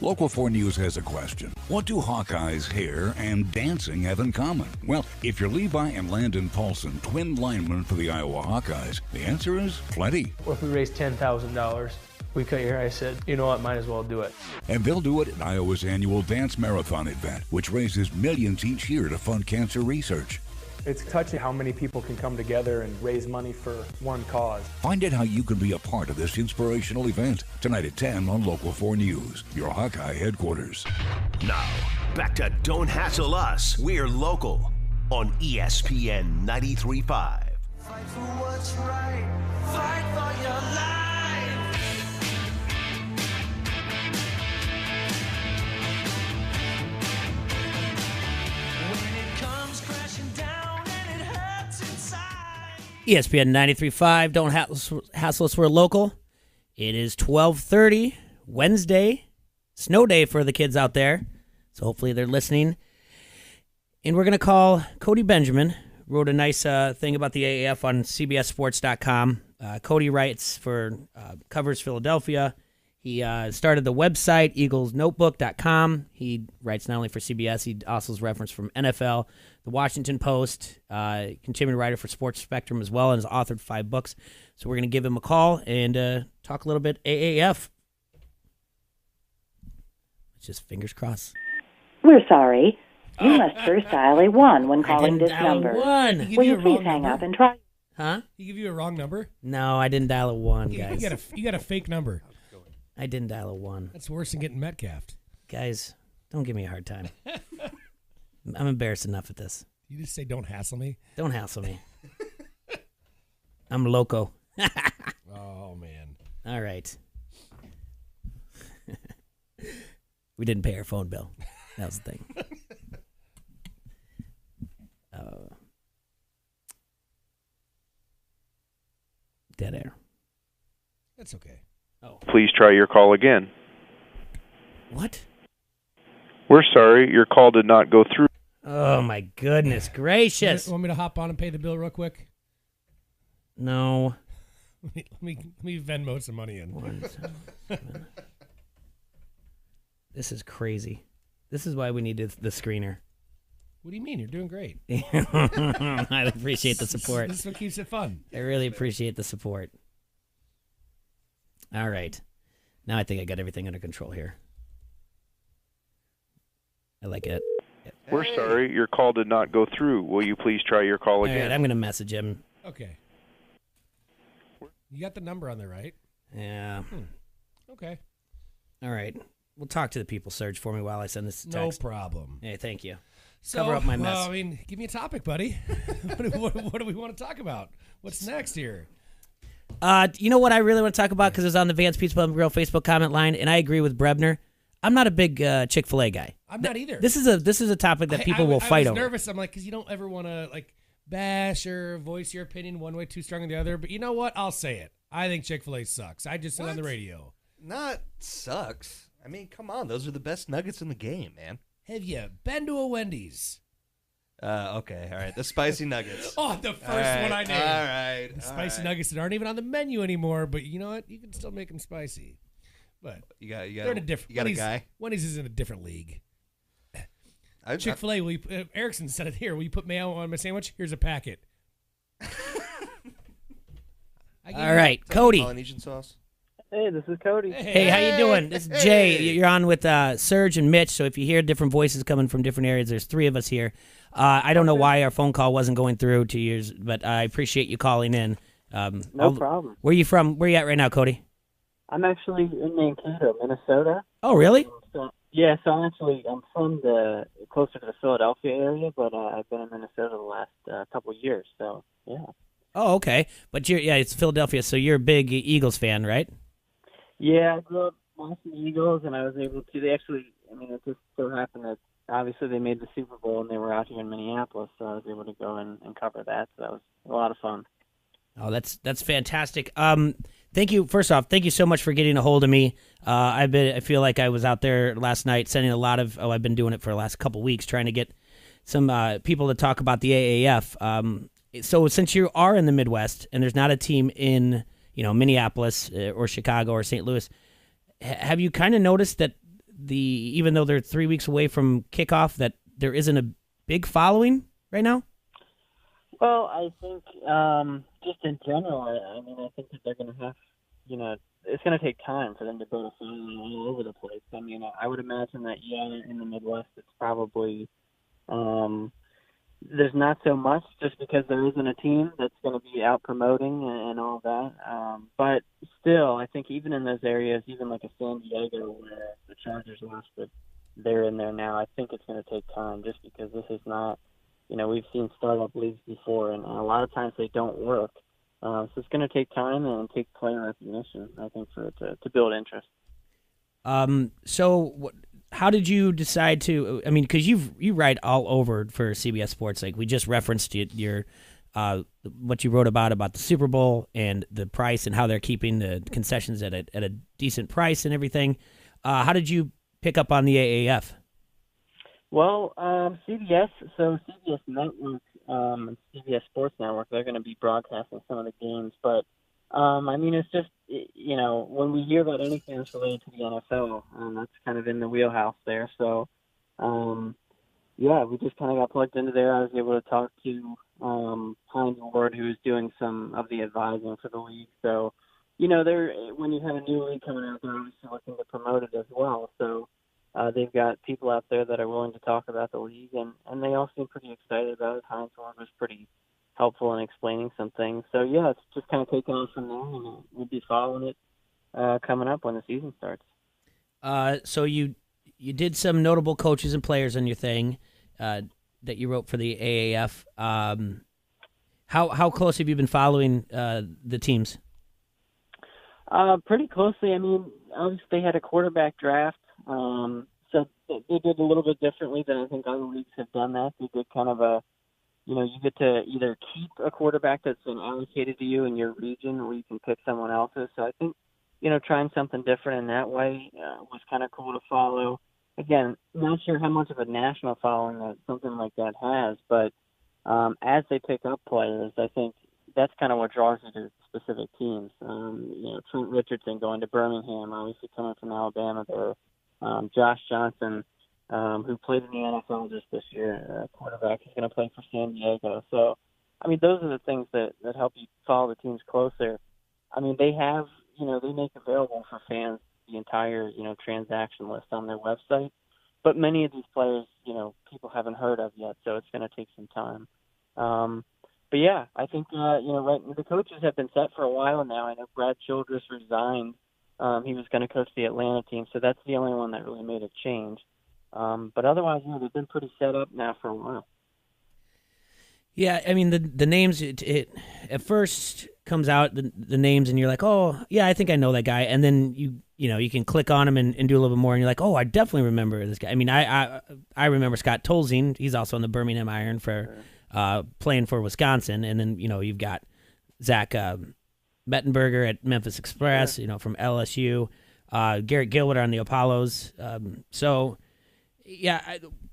Local 4 News has a question. What do Hawkeyes, hair, and dancing have in common? Well, if you're Levi and Landon Paulson, twin linemen for the Iowa Hawkeyes, the answer is plenty. Well, if we raise $10,000, we cut your hair. I said, you know what, might as well do it. And they'll do it at Iowa's annual Dance Marathon event, which raises millions each year to fund cancer research. It's touching how many people can come together and raise money for one cause. Find out how you can be a part of this inspirational event tonight at 10 on Local 4 News, your Hawkeye headquarters. Now, back to Don't Hassle Us. We're local on ESPN 93.5. Fight for what's right. Fight for your life. ESPN 93.5, Don't Hassle Us, we're local. It is 12:30, Wednesday, snow day for the kids out there, so hopefully they're listening. And we're going to call Cody Benjamin, wrote a nice thing about the AAF on CBSSports.com. Cody writes for covers Philadelphia. He started the website, EaglesNotebook.com. He writes not only for CBS, he also has reference from NFL, The Washington Post, contributing writer for Sports Spectrum as well, and has authored 5 books. So we're going to give him a call and talk a little bit AAF. It's just fingers crossed. We're sorry. You must first dial a 1 when calling this number. 1. Will you please hang up and try? Huh? He give you a wrong number? No, I didn't dial a 1, guys. You got a fake number. I didn't dial a 1. That's worse than getting Metcalfed. Guys, don't give me a hard time. I'm embarrassed enough at this. You just say, don't hassle me? Don't hassle me. I'm loco. Oh, man. All right. We didn't pay our phone bill. That was the thing. Dead air. That's okay. Oh. Please try your call again. What? We're sorry, your call did not go through. Oh, my goodness gracious. Want me to hop on and pay the bill real quick? No. Let me Venmo some money in. 1, 7. This is crazy. This is why we needed the screener. What do you mean? You're doing great. I appreciate the support. This is what keeps it fun. I really appreciate the support. All right. Now I think I got everything under control here. I like it. We're sorry, your call did not go through. Will you please try your call again? All right, I'm going to message him. Okay. You got the number on there, right? Yeah. Okay. All right. We'll talk to the people, Serge, for me while I send this text. No problem. Hey, thank you. So, cover up my mess. Well, I mean, give me a topic, buddy. what do we want to talk about? What's next here? You know what I really want to talk about, because it was on the Vance Pizza Pub and Grill Facebook comment line, and I agree with Brebner. I'm not a big Chick-fil-A guy. I'm not either. This is a topic that people will fight over. I was nervous. I'm like, because you don't ever want to bash or voice your opinion one way too strong than the other. But you know what? I'll say it. I think Chick-fil-A sucks. I just said on the radio. Not sucks. I mean, come on. Those are the best nuggets in the game, man. Have you been to a Wendy's? Okay, all right. The spicy nuggets. Oh, the first one I named. All right. The spicy nuggets that aren't even on the menu anymore, but you know what? You can still make them spicy. But they're in a different. You got a guy. Wendy's is in a different league. Chick-fil-A, Erickson said it here. Will you put mayo on my sandwich? Here's a packet. All right, Cody. Polynesian sauce. Hey, this is Cody. Hey, how you doing? This is Jay. You're on with Serge and Mitch, so if you hear different voices coming from different areas, there's 3 of us here. I don't know why our phone call wasn't going through to yours, but I appreciate you calling in. No problem. Where are you from? Where are you at right now, Cody? I'm actually in Mankato, Minnesota. Oh, really? So I'm from the closer to the Philadelphia area, but I've been in Minnesota the last couple of years. So yeah. Oh, okay. But it's Philadelphia, so you're a big Eagles fan, right? Yeah, I grew up watching the Eagles, and I was able to. It just so happened that obviously they made the Super Bowl, and they were out here in Minneapolis, so I was able to go and cover that. So that was a lot of fun. Oh, that's fantastic. Thank you. First off, thank you so much for getting a hold of me. I feel like I was out there last night sending a lot of. I've been doing it for the last couple weeks, trying to get some people to talk about the AAF. So since you are in the Midwest and there's not a team in Minneapolis or Chicago or St. Louis, have you kind of noticed that even though they're 3 weeks away from kickoff, that there isn't a big following right now? Well, I think just in general, I think that they're going to have, it's going to take time for them to build a following all over the place. I would imagine that, in the Midwest, it's probably there's not so much just because there isn't a team that's going to be out promoting and all that. But still, I think even in those areas, even like a San Diego where the Chargers lost, but they're in there now, I think it's going to take time just because this is not, we've seen startup leagues before, and a lot of times they don't work. So it's going to take time and take player recognition, I think, for it to build interest. How did you decide to? Because you write all over for CBS Sports. Like we just referenced your what you wrote about the Super Bowl and the price and how they're keeping the concessions at a decent price and everything. How did you pick up on the AAF? Well, CBS Network and CBS Sports Network, they're going to be broadcasting some of the games, but it's just, when we hear about anything that's related to the NFL, that's kind of in the wheelhouse there. So, we just kind of got plugged into there. I was able to talk to Hines Ward, who is doing some of the advising for the league. So, when you have a new league coming out, they're obviously looking to promote it as well. So they've got people out there that are willing to talk about the league, and they all seem pretty excited about it. Hines Ward was pretty helpful in explaining some things. So, it's just kind of taking off from there, and we'll be following it coming up when the season starts. So you did some notable coaches and players on your thing that you wrote for the AAF. How close have you been following the teams? Pretty closely. Obviously they had a quarterback draft, so they did a little bit differently than I think other leagues have done that. They did kind of you get to either keep a quarterback that's been allocated to you in your region, or you can pick someone else's. So I think, trying something different in that way was kind of cool to follow. Again, not sure how much of a national following that something like that has, but as they pick up players, I think that's kind of what draws you to specific teams. Trent Richardson going to Birmingham, obviously coming from Alabama there. Josh Johnson, who played in the NFL just this year, quarterback, is going to play for San Diego. So, those are the things that help you follow the teams closer. They have, they make available for fans the entire, transaction list on their website. But many of these players, people haven't heard of yet, so it's going to take some time. But yeah, I think, the coaches have been set for a while now. I know Brad Childress resigned. He was going to coach the Atlanta team, so that's the only one that really made a change. But otherwise, they've been pretty set up now for a while. Yeah, the names, it at first comes out, the names, and you're like, oh, yeah, I think I know that guy. And then you can click on him and do a little bit more, and you're like, oh, I definitely remember this guy. I remember Scott Tolzien. He's also in the Birmingham Iron for playing for Wisconsin. And then, you've got Zach Mettenberger at Memphis Express, from LSU. Garrett Gilbert on the Apollos.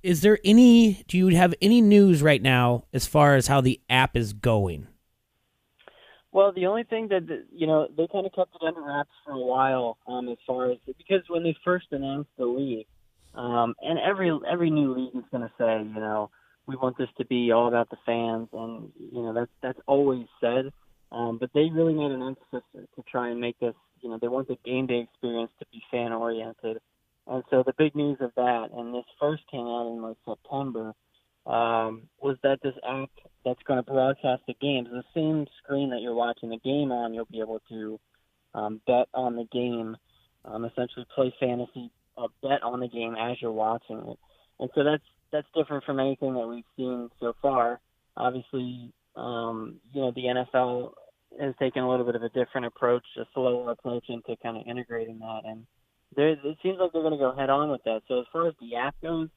Is there any? Do you have any news right now as far as how the app is going? Well, the only thing that they kind of kept it under wraps for a while, as far as because when they first announced the league, and every new league is going to say, we want this to be all about the fans, and that's always said. But they really made an emphasis to try and make this, they want the game day experience to be fan oriented. And so the big news of that, and this first came out in September, was that this app that's going to broadcast the games, the same screen that you're watching the game on, you'll be able to bet on the game, essentially play fantasy, bet on the game as you're watching it. And so that's different from anything that we've seen so far. Obviously, the NFL has taken a little bit of a different approach, a slower approach into kind of integrating that. And it seems like they're going to go head on with that. So as far as the app goes,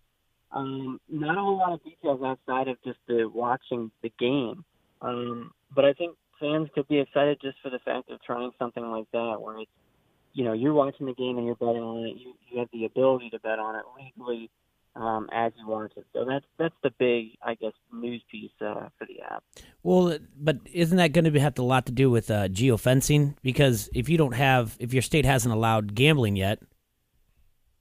not a whole lot of details outside of just watching the game. But I think fans could be excited just for the fact of trying something like that, where it's, you're watching the game and you're betting on it. You have the ability to bet on it legally as you watch it. So that's the big, I guess, news piece for the app. Well, but isn't that going to have a lot to do with geofencing? Because if your state hasn't allowed gambling yet,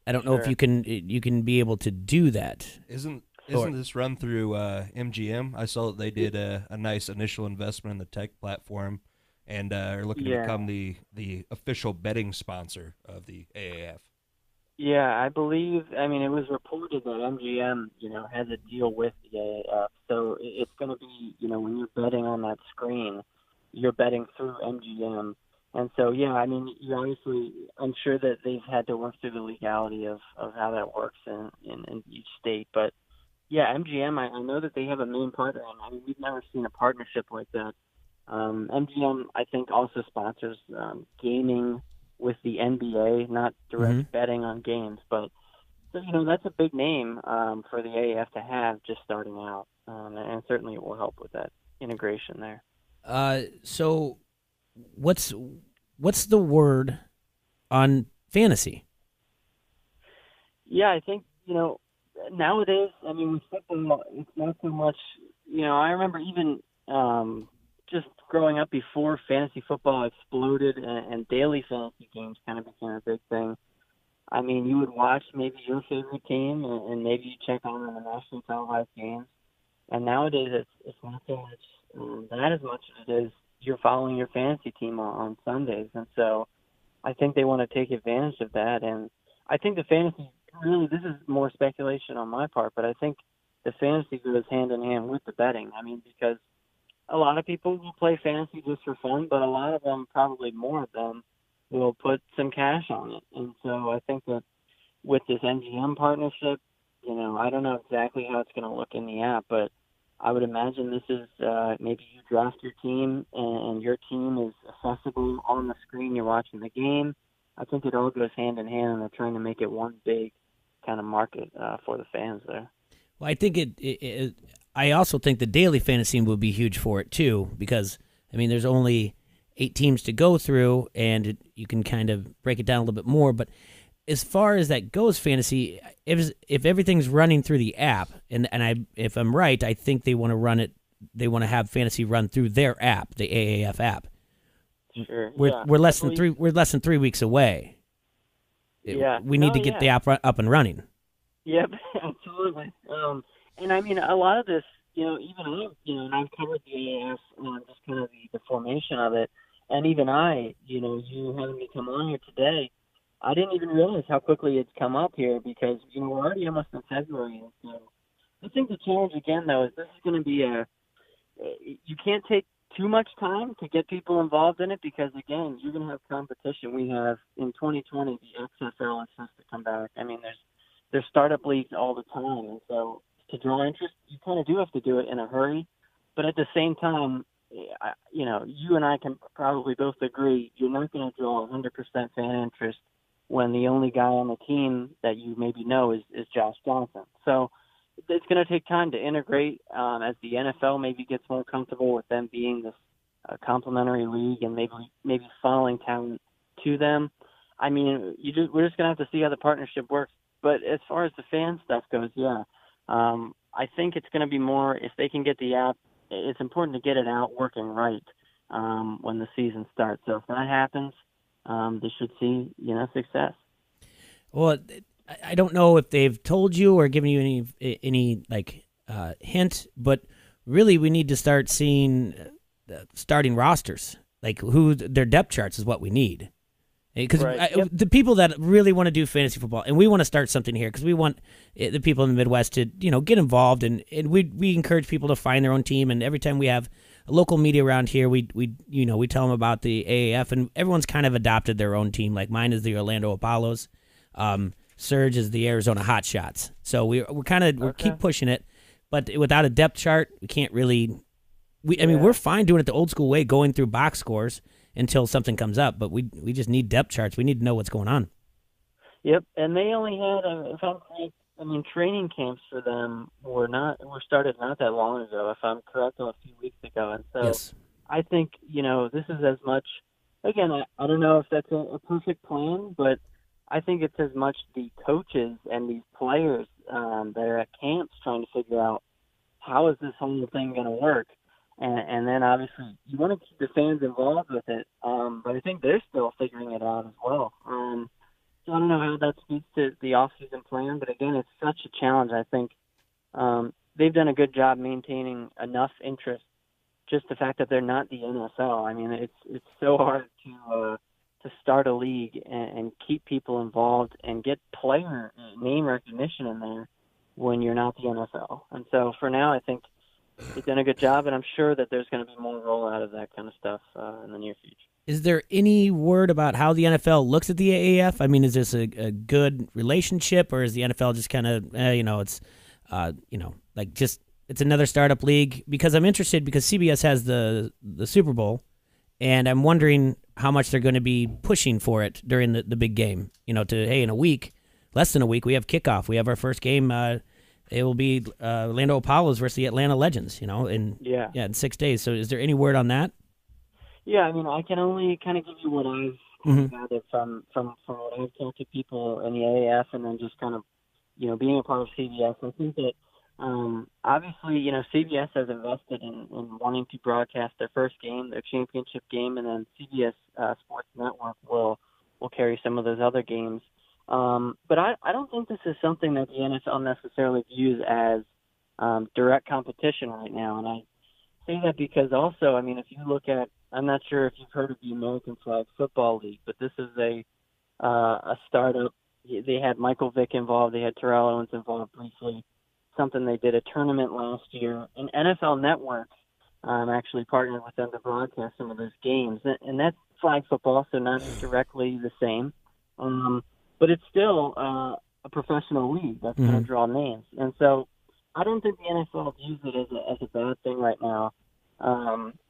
I don't know if you can be able to do that. Isn't this run through MGM? I saw that they did a nice initial investment in the tech platform and are looking to become the official betting sponsor of the AAF. Yeah, I believe. I mean, it was reported that MGM, has a deal with the AAF, so it's going to be, when you're betting on that screen, you're betting through MGM. And so, I mean, I'm sure that they've had to work through the legality of how that works in each state. But, MGM, I know that they have a main partner. I mean, we've never seen a partnership like that. MGM, I think, also sponsors gaming with the NBA, not direct betting on games. But, so, that's a big name for the AAF to have just starting out. And certainly it will help with that integration there. So what's the word on fantasy? Yeah, I think, nowadays, I mean, with football, it's not so much, I remember even just growing up before fantasy football exploded and daily fantasy games kind of became a big thing. I mean, you would watch maybe your favorite team and maybe you check on the national televised games. And nowadays it's not so much that as much as it is you're following your fantasy team on Sundays. And so I think they want to take advantage of that. And I think the fantasy, really, this is more speculation on my part, but I think the fantasy goes hand in hand with the betting. I mean, because a lot of people will play fantasy just for fun, but a lot of them, probably more of them, will put some cash on it. And so I think that with this MGM partnership, I don't know exactly how it's going to look in the app, but I would imagine this is maybe you draft your team and your team is accessible on the screen. You're watching the game. I think it all goes hand in hand, and they're trying to make it one big kind of market for the fans there. Well, I think I also think the daily fantasy would be huge for it too, because I mean, there's only 8 teams to go through, and you can kind of break it down a little bit more. But as far as that goes, fantasy, if everything's running through the app, and if I'm right, I think they want to run it. They want to have fantasy run through their app, the AAF app. Sure. We're less than 3 weeks away. We need to get the app up and running. Yep, absolutely. And I mean, a lot of this, even and I've covered the AAF on just kind of the formation of it, and even you having me come on here today, I didn't even realize how quickly it's come up here because, we're already almost in February. And so I think the challenge again, though, is this is going to be you can't take too much time to get people involved in it because, again, you're going to have competition. We have, in 2020, the XFL is supposed to come back. I mean, there's startup leagues all the time. And so to draw interest, you kind of do have to do it in a hurry. But at the same time, you and I can probably both agree you're not going to draw 100% fan interest when the only guy on the team that you maybe know is Josh Johnson. So it's going to take time to integrate as the NFL maybe gets more comfortable with them being this complementary league and maybe funneling talent to them. I mean, we're just going to have to see how the partnership works. But as far as the fan stuff goes, yeah, I think it's going to be more if they can get the app. It's important to get it out working right when the season starts. So if that happens, they should see success. Well, I don't know if they've told you or given you any hint, but really we need to start seeing starting rosters, like who their depth charts is what we need. Because the people that really want to do fantasy football, and we want to start something here because we want the people in the Midwest to get involved, and we encourage people to find their own team. And every time we have a local media around here, we tell them about the AAF, and everyone's kind of adopted their own team. Like mine is the Orlando Apollos, Surge is the Arizona Hotshots. So we keep pushing it, but without a depth chart, we can't really. We're fine doing it the old school way, going through box scores until something comes up, but we just need depth charts. We need to know what's going on. Yep, and they only had, if I'm correct, training camps for them were started not that long ago, if I'm correct, a few weeks ago. And so yes. I think, this is as much, again, I don't know if that's a perfect plan, but I think it's as much the coaches and these players that are at camps trying to figure out how is this whole thing going to work. And then obviously you want to keep the fans involved with it, but I think they're still figuring it out as well. So I don't know how that speaks to the off-season plan, but again, it's such a challenge. I think they've done a good job maintaining enough interest. Just the fact that they're not the NFL. I mean, it's so hard to start a league and keep people involved and get player name recognition in there when you're not the NFL. And so for now, I think they've done a good job, and I'm sure that there's going to be more rollout of that kind of stuff in the near future. Is there any word about how the NFL looks at the AAF? I mean, is this a good relationship, or is the NFL just kind of, it's another startup league? Because I'm interested because CBS has the Super Bowl, and I'm wondering how much they're going to be pushing for it during the big game. In a week, less than a week, we have kickoff. We have our first game. It will be Orlando Apollos versus the Atlanta Legends, in 6 days. So is there any word on that? Yeah, I can only kind of give you what I've gathered from what I've talked to people in the AAF, and then just kind of, being a part of CBS. I think that obviously, CBS has invested in wanting to broadcast their first game, their championship game, and then CBS Sports Network will carry some of those other games. But I don't think this is something that the NFL necessarily views as direct competition right now. And I say that because also, if you look at, I'm not sure if you've heard of the American Flag Football League, but this is a startup. They had Michael Vick involved. They had Terrell Owens involved briefly. Something they did a tournament last year. And NFL Network actually partnered with them to broadcast some of those games. And that's flag football, so not directly the same. But it's still a professional league that's going to draw names. And so I don't think the NFL views it as a bad thing right now,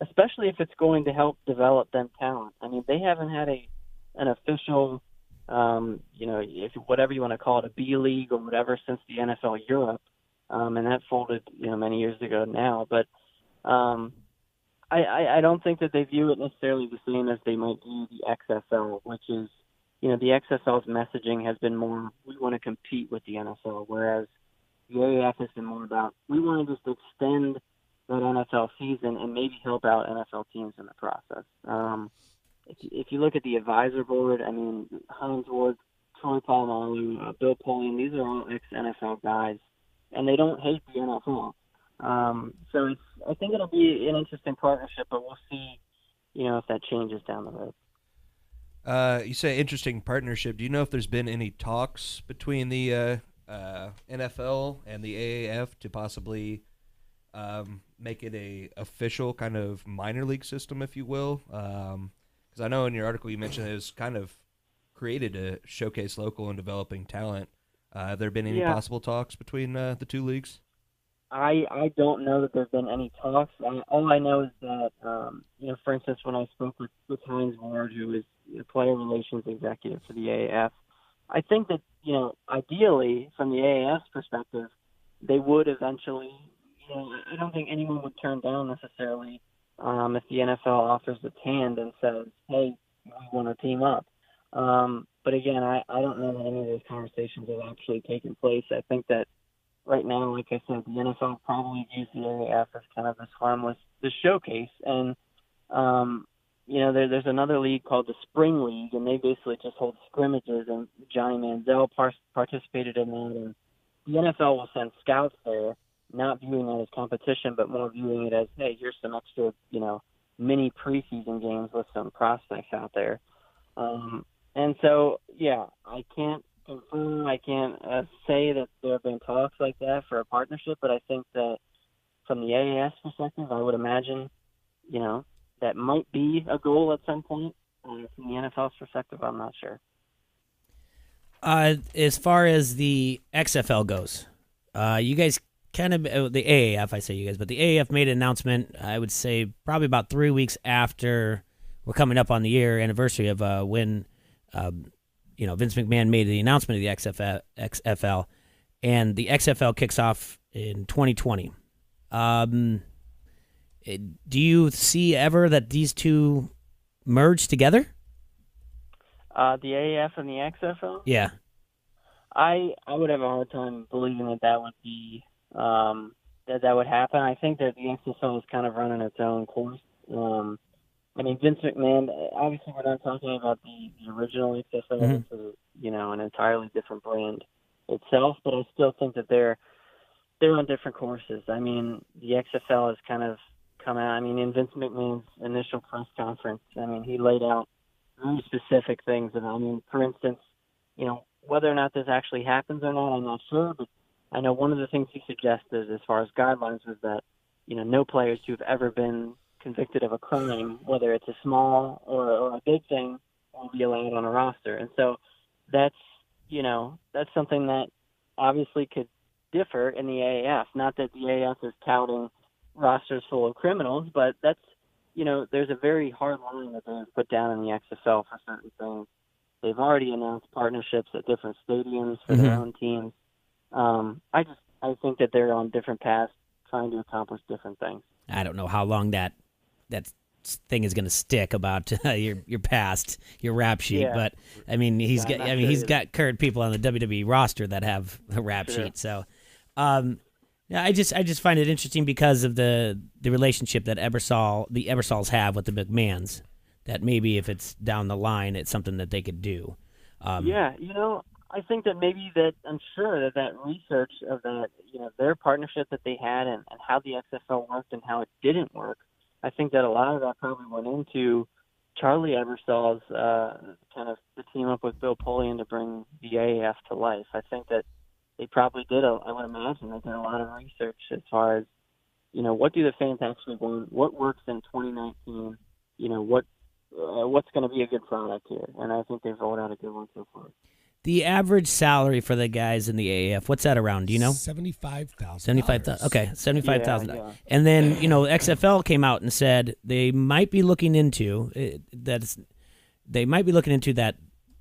especially if it's going to help develop them talent. They haven't had an official, if whatever you want to call it, a B League or whatever, since the NFL Europe, and that folded, many years ago now. But I don't think that they view it necessarily the same as they might view the XFL, which is, the XFL's messaging has been more, we want to compete with the NFL, whereas the AAF has been more about, we want to just extend that NFL season and maybe help out NFL teams in the process. If you look at the advisor board, Hines Ward, Troy Polamalu, Bill Polian, these are all ex-NFL guys, and they don't hate the NFL. So I think it'll be an interesting partnership, but we'll see, if that changes down the road. You say interesting partnership. Do you know if there's been any talks between the NFL and the AAF to possibly make it a official kind of minor league system, if you will? Because I know in your article you mentioned it was kind of created to showcase local and developing talent. Have there been any possible talks between the two leagues? I don't know that there have been any talks. All I know is that, for instance, when I spoke with Hines Ward, who is the player relations executive for the AAF, I think that, ideally, from the AAF's perspective, they would eventually, I don't think anyone would turn down necessarily if the NFL offers its hand and says, hey, we want to team up. But again, I don't know that any of those conversations have actually taken place. I think that right now, like I said, the NFL probably views the AAF as kind of this harmless, this showcase. And, there's another league called the Spring League, and they basically just hold scrimmages, and Johnny Manziel participated in that. And the NFL will send scouts there, not viewing it as competition, but more viewing it as, hey, here's some extra, mini preseason games with some prospects out there. And so, yeah, I can't confirm, I can't say that there have been talks like that for a partnership, but I think that from the AAS perspective, I would imagine, that might be a goal at some point. From the NFL's perspective, I'm not sure. As far as the XFL goes, you guys kind of, the AAF, I say you guys, but the AAF made an announcement, I would say probably about 3 weeks after we're coming up on the year anniversary of when Vince McMahon made the announcement of the XFL, and the XFL kicks off in 2020. Do you see ever that these two merge together? The AAF and the XFL? Yeah. I would have a hard time believing that would be that would happen. I think that the XFL is kind of running its own course. Vince McMahon, obviously we're not talking about the original XFL, which is, an entirely different brand itself, but I still think that they're on different courses. The XFL has kind of come out. In Vince McMahon's initial press conference, he laid out very specific things. And for instance, whether or not this actually happens or not, I'm not sure, but I know one of the things he suggested as far as guidelines was that, no players who've ever been convicted of a crime, whether it's a small or a big thing, will be allowed on a roster. And so that's something that obviously could differ in the AAF. Not that the AAF is touting rosters full of criminals, but that's, there's a very hard line that they've put down in the XFL for certain things. They've already announced partnerships at different stadiums for their own teams. I think that they're on different paths trying to accomplish different things. I don't know how long that thing is going to stick about your past, your rap sheet, but he's got current people on the WWE roster that have a rap sheet. So, I just find it interesting because of the relationship that the Ebersols have with the McMahons. That maybe if it's down the line, it's something that they could do. I think that maybe that I'm sure that research of that, their partnership that they had and how the XFL worked and how it didn't work, I think that a lot of that probably went into Charlie Ebersol's kind of the team up with Bill Polian to bring the AAF to life. I think that they probably did, I would imagine, they did a lot of research as far as, what do the fans actually want? What works in 2019? What's going to be a good product here? And I think they've rolled out a good one so far. The average salary for the guys in the AAF, what's that around? Do you know? $75,000. $75,000. Okay, $75,000. Yeah. And then XFL came out and said they might be looking into that.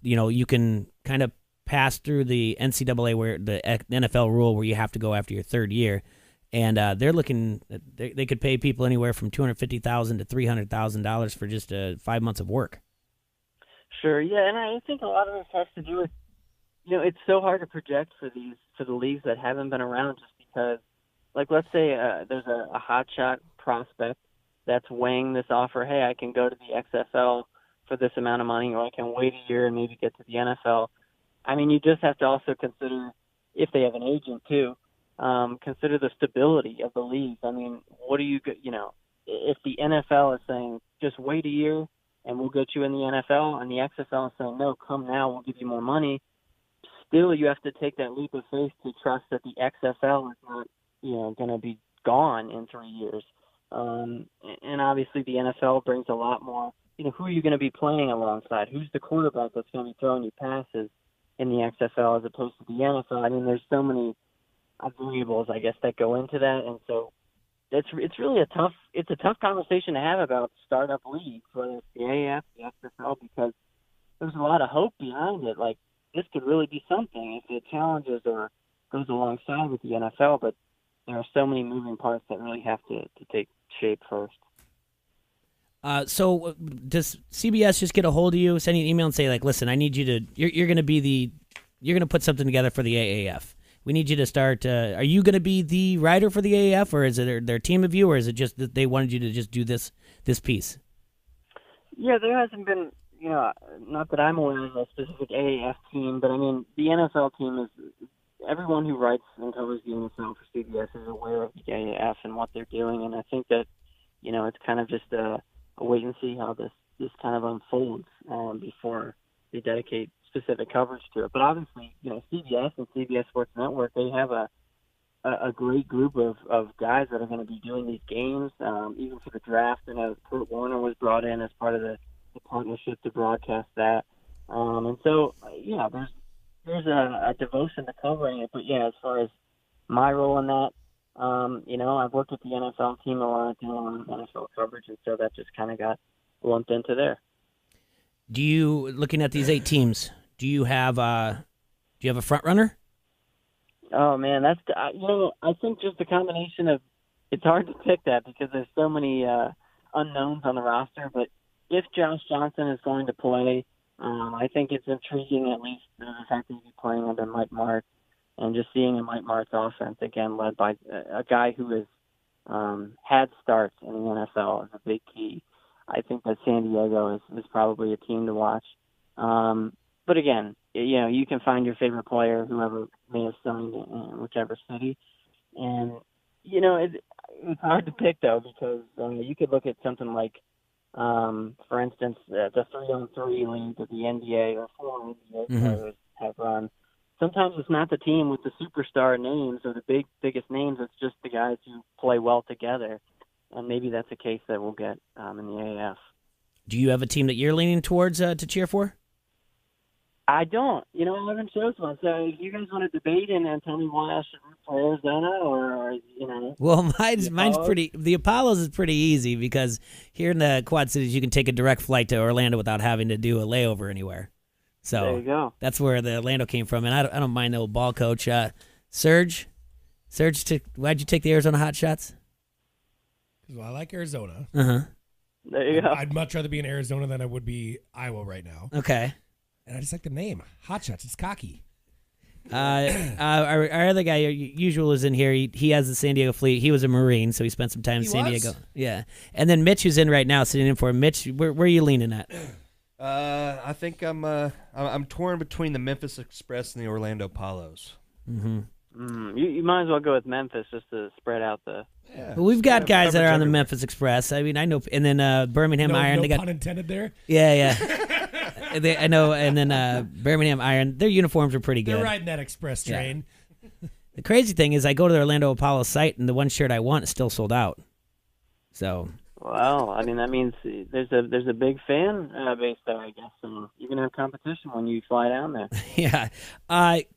You can kind of pass through the NCAA where the NFL rule where you have to go after your third year, and they're looking. They could pay people anywhere from $250,000 to $300,000 for just 5 months of work. Sure, yeah, and I think a lot of this has to do with. It's so hard to project for the leagues that haven't been around just because, let's say there's a hotshot prospect that's weighing this offer. Hey, I can go to the XFL for this amount of money, or I can wait a year and maybe get to the NFL. You just have to also consider, if they have an agent too, consider the stability of the league. What do you, if the NFL is saying, just wait a year and we'll get you in the NFL, and the XFL is saying, no, come now, we'll give you more money, still you have to take that leap of faith to trust that the XFL is not, going to be gone in 3 years. And obviously the NFL brings a lot more, who are you going to be playing alongside? Who's the quarterback that's going to be throwing you passes in the XFL as opposed to the NFL? There's so many variables, I guess, that go into that. And so it's really a tough conversation to have about startup leagues, whether it's the AAF, the XFL, because there's a lot of hope behind it. Like, this could really be something if it challenges or goes alongside with the NFL, but there are so many moving parts that really have to take shape first. So does CBS just get a hold of you, send you an email and say, like, listen, I need you to, you're going to put something together for the AAF. We need you to start, are you going to be the writer for the AAF, or is it their team of you, or is it just that they wanted you to just do this piece? Yeah, there hasn't been, not that I'm aware of a specific AAF team, but I mean, the NFL team is, everyone who writes and covers the NFL for CBS is aware of the AAF and what they're doing, and I think that, it's kind of just a wait and see how this kind of unfolds before they dedicate specific coverage to it. But obviously, CBS and CBS Sports Network, they have a great group of guys that are going to be doing these games, even for the draft. I know Kurt Warner was brought in as part of the partnership to broadcast that. And so, there's a devotion to covering it. But, as far as my role in that, I've worked with the NFL team a lot, doing a lot of NFL coverage, and so that just kind of got lumped into there. Do you, looking at these 8 teams, do you have a front runner? Oh man, that's I think just the combination of, it's hard to pick that because there's so many unknowns on the roster. But if Josh Johnson is going to play, I think it's intriguing, at least the fact that he's playing under Mike Martz, and just seeing a Mike Martz offense again led by a guy who has had starts in the NFL is a big key. I think that San Diego is probably a team to watch. But again, you can find your favorite player, whoever may have signed in whichever city. And, it's hard to pick, though, because you could look at something like, for instance, the 3-on-3 league that the NBA or former NBA players have run. Sometimes it's not the team with the superstar names or the biggest names. It's just the guys who play well together. And maybe that's a case that we'll get in the AAF. Do you have a team that you're leaning towards to cheer for? I don't. I haven't chosen one. So if you guys want to debate and tell me why I should root for Arizona or. Well, mine's pretty. The Apollos is pretty easy because here in the Quad Cities, you can take a direct flight to Orlando without having to do a layover anywhere. So there you go. That's where the Orlando came from, and I don't mind the old ball coach. Serge, why'd you take the Arizona Hot Shots? Well, I like Arizona. There you go. I'd much rather be in Arizona than I would be Iowa right now. Okay. And I just like the name. Hot Shots. It's cocky. Our other guy, Usual, is in here. He has the San Diego Fleet. He was a Marine, so he spent some time in San Diego. Yeah. And then Mitch is in right now, sitting in for Mitch. Where are you leaning at? I think I'm torn between the Memphis Express and the Orlando Apollos. You might as well go with Memphis just to spread out the. Yeah. Well, we've got guys that are on the Memphis Express. I mean, I know, and then Birmingham Iron. No they got pun intended there. Yeah. I know, and then Birmingham Iron. Their uniforms are pretty good. They're riding that express train. Yeah. The crazy thing is, I go to the Orlando Apollo site, and the one shirt I want is still sold out. So. Well, I mean, that means there's a big fan base there, I guess, and you're gonna have competition when you fly down there. Yeah,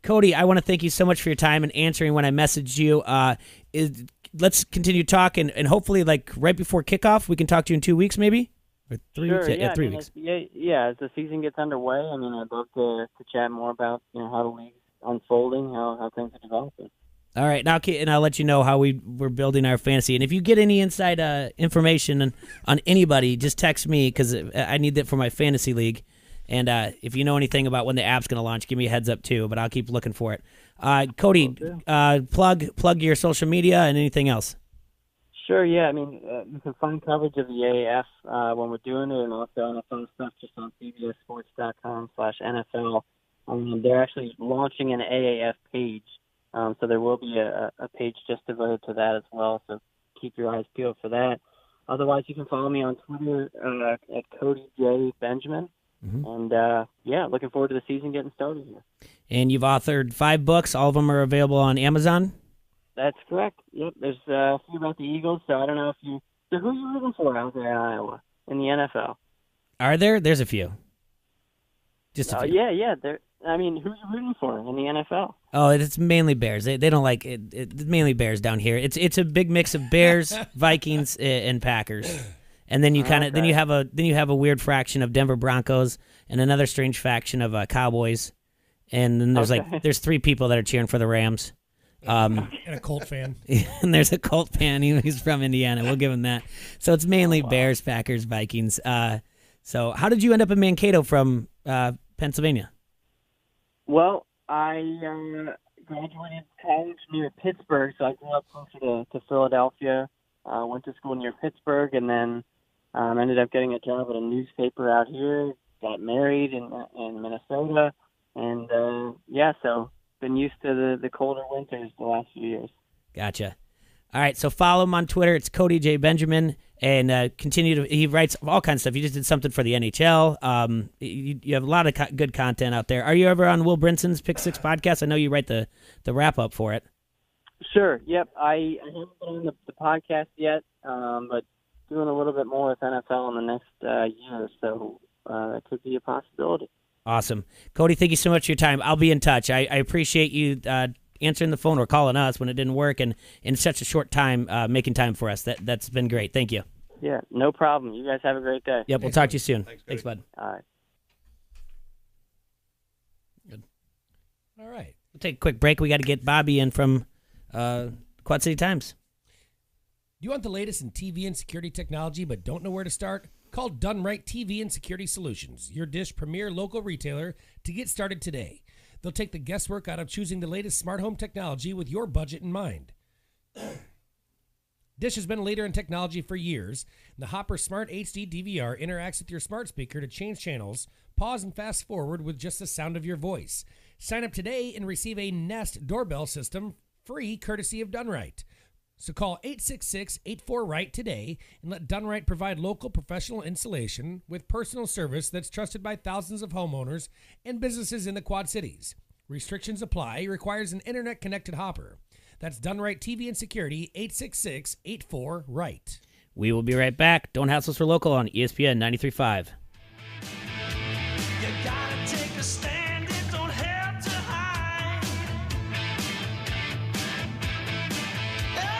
Cody, I want to thank you so much for your time and answering when I messaged you. Let's continue talking, and hopefully, like right before kickoff, we can talk to you in 2 weeks, maybe. Or 3 sure, weeks? Yeah, 3 weeks. As the season gets underway, I mean, I'd love to chat more about how the league's unfolding, how things are developing. All right, now and I'll let you know how we're building our fantasy. And if you get any inside information on anybody, just text me because I need that for my fantasy league. And if you know anything about when the app's going to launch, give me a heads up too. But I'll keep looking for it. Cody, plug your social media and anything else. Sure. Yeah. I mean, you can find coverage of the AAF when we're doing it, and also NFL stuff just on CBSSports.com/NFL. They're actually launching an AAF page. So there will be a page just devoted to that as well, so keep your eyes peeled for that. Otherwise, you can follow me on Twitter at Cody J. Benjamin. And, looking forward to the season getting started here. And you've authored 5 books. All of them are available on Amazon? That's correct. Yep, there's a few about the Eagles, so I don't know if you – so who are you rooting for out there in Iowa in the NFL? Are there? There's a few. Just a few. Yeah. I mean, who are you rooting for in the NFL? Oh, it's mainly Bears. They don't like it. It's mainly Bears down here. It's a big mix of Bears, Vikings, and Packers. And then you then you have a weird fraction of Denver Broncos and another strange faction of Cowboys. And then there's there's 3 people that are cheering for the Rams. And a Colt fan. And there's a Colt fan. He's from Indiana. We'll give him that. So it's mainly Bears, Packers, Vikings. So how did you end up in Mankato from Pennsylvania? Well, I graduated college near Pittsburgh, so I grew up closer to Philadelphia. Went to school near Pittsburgh, and then ended up getting a job at a newspaper out here. Got married in Minnesota, and so been used to the colder winters the last few years. Gotcha. All right, so follow him on Twitter. It's Cody J. Benjamin, and he writes all kinds of stuff. He just did something for the NHL. You have a lot of good content out there. Are you ever on Will Brinson's Pick Six podcast? I know you write the wrap-up for it. Sure, yep. I haven't been on the podcast yet, but doing a little bit more with NFL in the next year, so that could be a possibility. Awesome. Cody, thank you so much for your time. I'll be in touch. I appreciate you answering the phone or calling us when it didn't work, and in such a short time, making time for us. That's been great. Thank you. Yeah, no problem. You guys have a great day. Yep, we'll talk to you soon. Thanks, bud. All right. Good. All right. We'll take a quick break. We got to get Bobby in from Quad City Times. Do you want the latest in TV and security technology but don't know where to start? Call Done Right TV and Security Solutions, your Dish premier local retailer, to get started today. They'll take the guesswork out of choosing the latest smart home technology with your budget in mind. Dish has been a leader in technology for years. The Hopper Smart HD DVR interacts with your smart speaker to change channels, pause, and fast forward with just the sound of your voice. Sign up today and receive a Nest doorbell system free courtesy of Done Right. So call 866-84-RIGHT today and let Done Right provide local professional installation with personal service that's trusted by thousands of homeowners and businesses in the Quad Cities. Restrictions apply. Requires an internet-connected Hopper. That's Done Right TV and Security, 866-84-RIGHT. We will be right back. Don't Hassle Us for Local on ESPN 93.5. You gotta take a stand, it don't have to hide.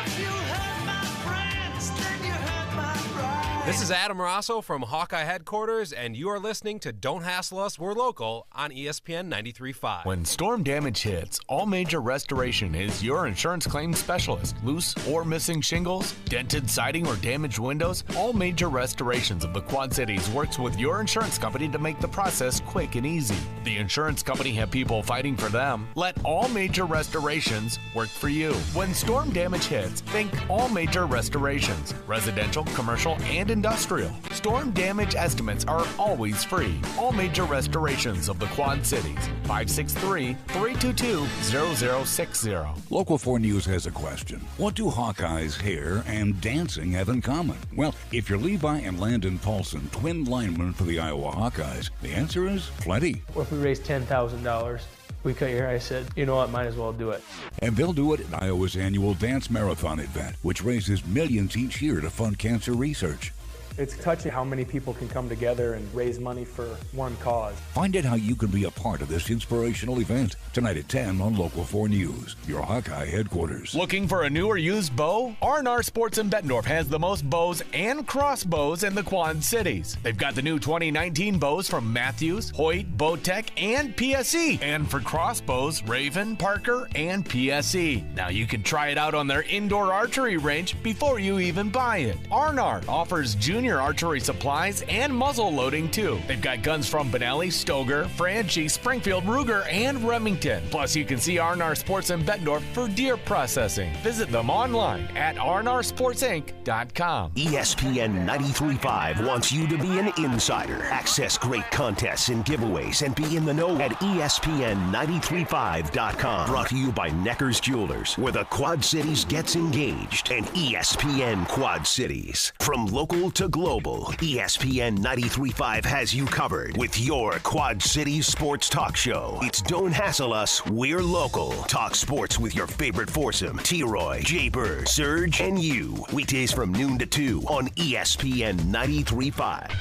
If you hurt my friends, then you hurt my pride. This is Adam Rosso from Hawkeye Headquarters, and you are listening to Don't Hassle Us, We're Local on ESPN 93.5. When storm damage hits, All Major Restoration is your insurance claim specialist. Loose or missing shingles, dented siding, or damaged windows, All Major Restorations of the Quad Cities works with your insurance company to make the process quick and easy. The insurance company have people fighting for them. Let All Major Restorations work for you. When storm damage hits, think All Major Restorations. Residential, commercial, and industrial. Storm damage estimates are always free. All Major Restorations of the Quad Cities. 563-322-0060. Local 4 News has a question. What do Hawkeyes, hair, and dancing have in common? Well, if you're Levi and Landon Paulson, twin linemen for the Iowa Hawkeyes, the answer is plenty. Well, if we raised $10,000, we cut your hair. I said, you know what, might as well do it. And they'll do it at Iowa's annual Dance Marathon event, which raises millions each year to fund cancer research. It's touching how many people can come together and raise money for one cause. Find out how you can be a part of this inspirational event tonight at 10 on Local 4 News, your Hawkeye headquarters. Looking for a new or used bow? R&R Sports in Bettendorf has the most bows and crossbows in the Quad Cities. They've got the new 2019 bows from Matthews, Hoyt, Bowtech, and PSE. And for crossbows, Raven, Parker, and PSE. Now you can try it out on their indoor archery range before you even buy it. R&R offers junior archery supplies and muzzle loading too. They've got guns from Benelli, Stoger, Franchi, Springfield, Ruger, and Remington. Plus you can see R&R Sports in Bettendorf for deer processing. Visit them online at rnrsportsinc.com. ESPN 93.5 wants you to be an insider. Access great contests and giveaways and be in the know at ESPN935.com. Brought to you by Necker's Jewelers, where the Quad Cities gets engaged, and ESPN Quad Cities. From local to global, ESPN 93.5 has you covered with your Quad Cities sports talk show. It's Don't Hassle Us, We're Local. Talk sports with your favorite foursome, T-Roy, Jay-Bird, Serge, and you. Weekdays from noon to 2 on ESPN 93.5.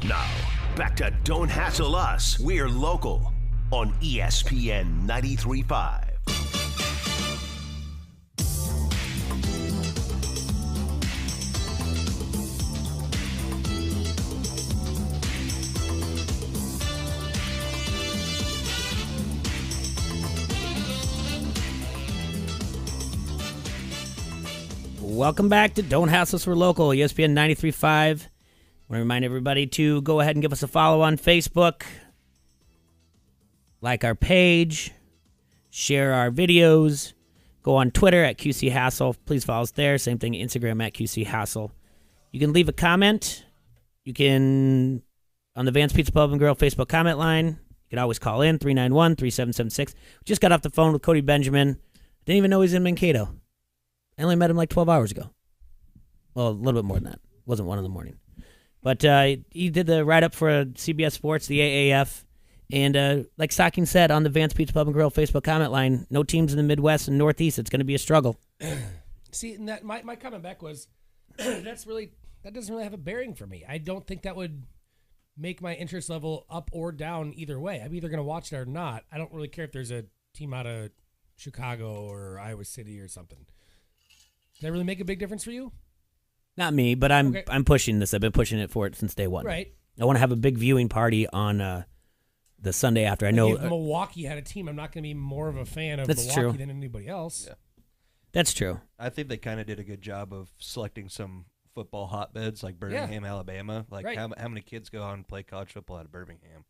Now, back to Don't Hassle Us, We're Local on ESPN 93.5. Welcome back to Don't Hassle Us, We're Local, ESPN 93.5. I want to remind everybody to go ahead and give us a follow on Facebook, like our page, share our videos, go on Twitter at QC Hassle. Please follow us there. Same thing, Instagram at QC Hassle. You can leave a comment. You can, on the Vance Pizza Pub and Grill Facebook comment line, you can always call in, 391-3776. Just got off the phone with Cody Benjamin. Didn't even know he's in Mankato. I only met him like 12 hours ago. Well, a little bit more than that. It wasn't 1 in the morning. But he did the write-up for CBS Sports, the AAF. And like Stocking said on the Vance Pizza Pub and Grill Facebook comment line, no teams in the Midwest and Northeast. It's going to be a struggle. See, and that my comment back was, that doesn't really have a bearing for me. I don't think that would make my interest level up or down either way. I'm either going to watch it or not. I don't really care if there's a team out of Chicago or Iowa City or something. Does that really make a big difference for you? Not me, but I'm pushing this. I've been pushing it since day one. Right. I want to have a big viewing party on the Sunday after. I know if Milwaukee had a team, I'm not going to be more of a fan of That's Milwaukee true. than anybody else. Yeah. That's true. I think they kind of did a good job of selecting some football hotbeds like Birmingham, Alabama. Like how many kids go out and play college football out of Birmingham?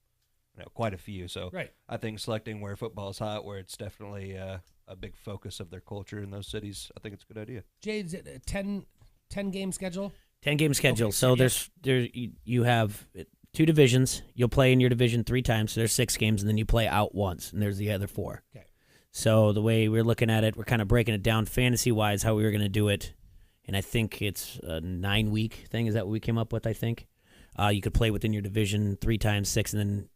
Quite a few. So I think selecting where football is hot, where it's definitely a big focus of their culture in those cities, I think it's a good idea. Jay, is it a 10-game schedule? 10-game schedule. Okay, so you have 2 divisions. You'll play in your division 3 times. So there's 6 games, and then you play out once, and there's the other 4. Okay. So the way we're looking at it, we're kind of breaking it down fantasy-wise, how we were going to do it. And I think it's a 9-week thing. Is that what we came up with, I think? You could play within your division 3 times 6, and then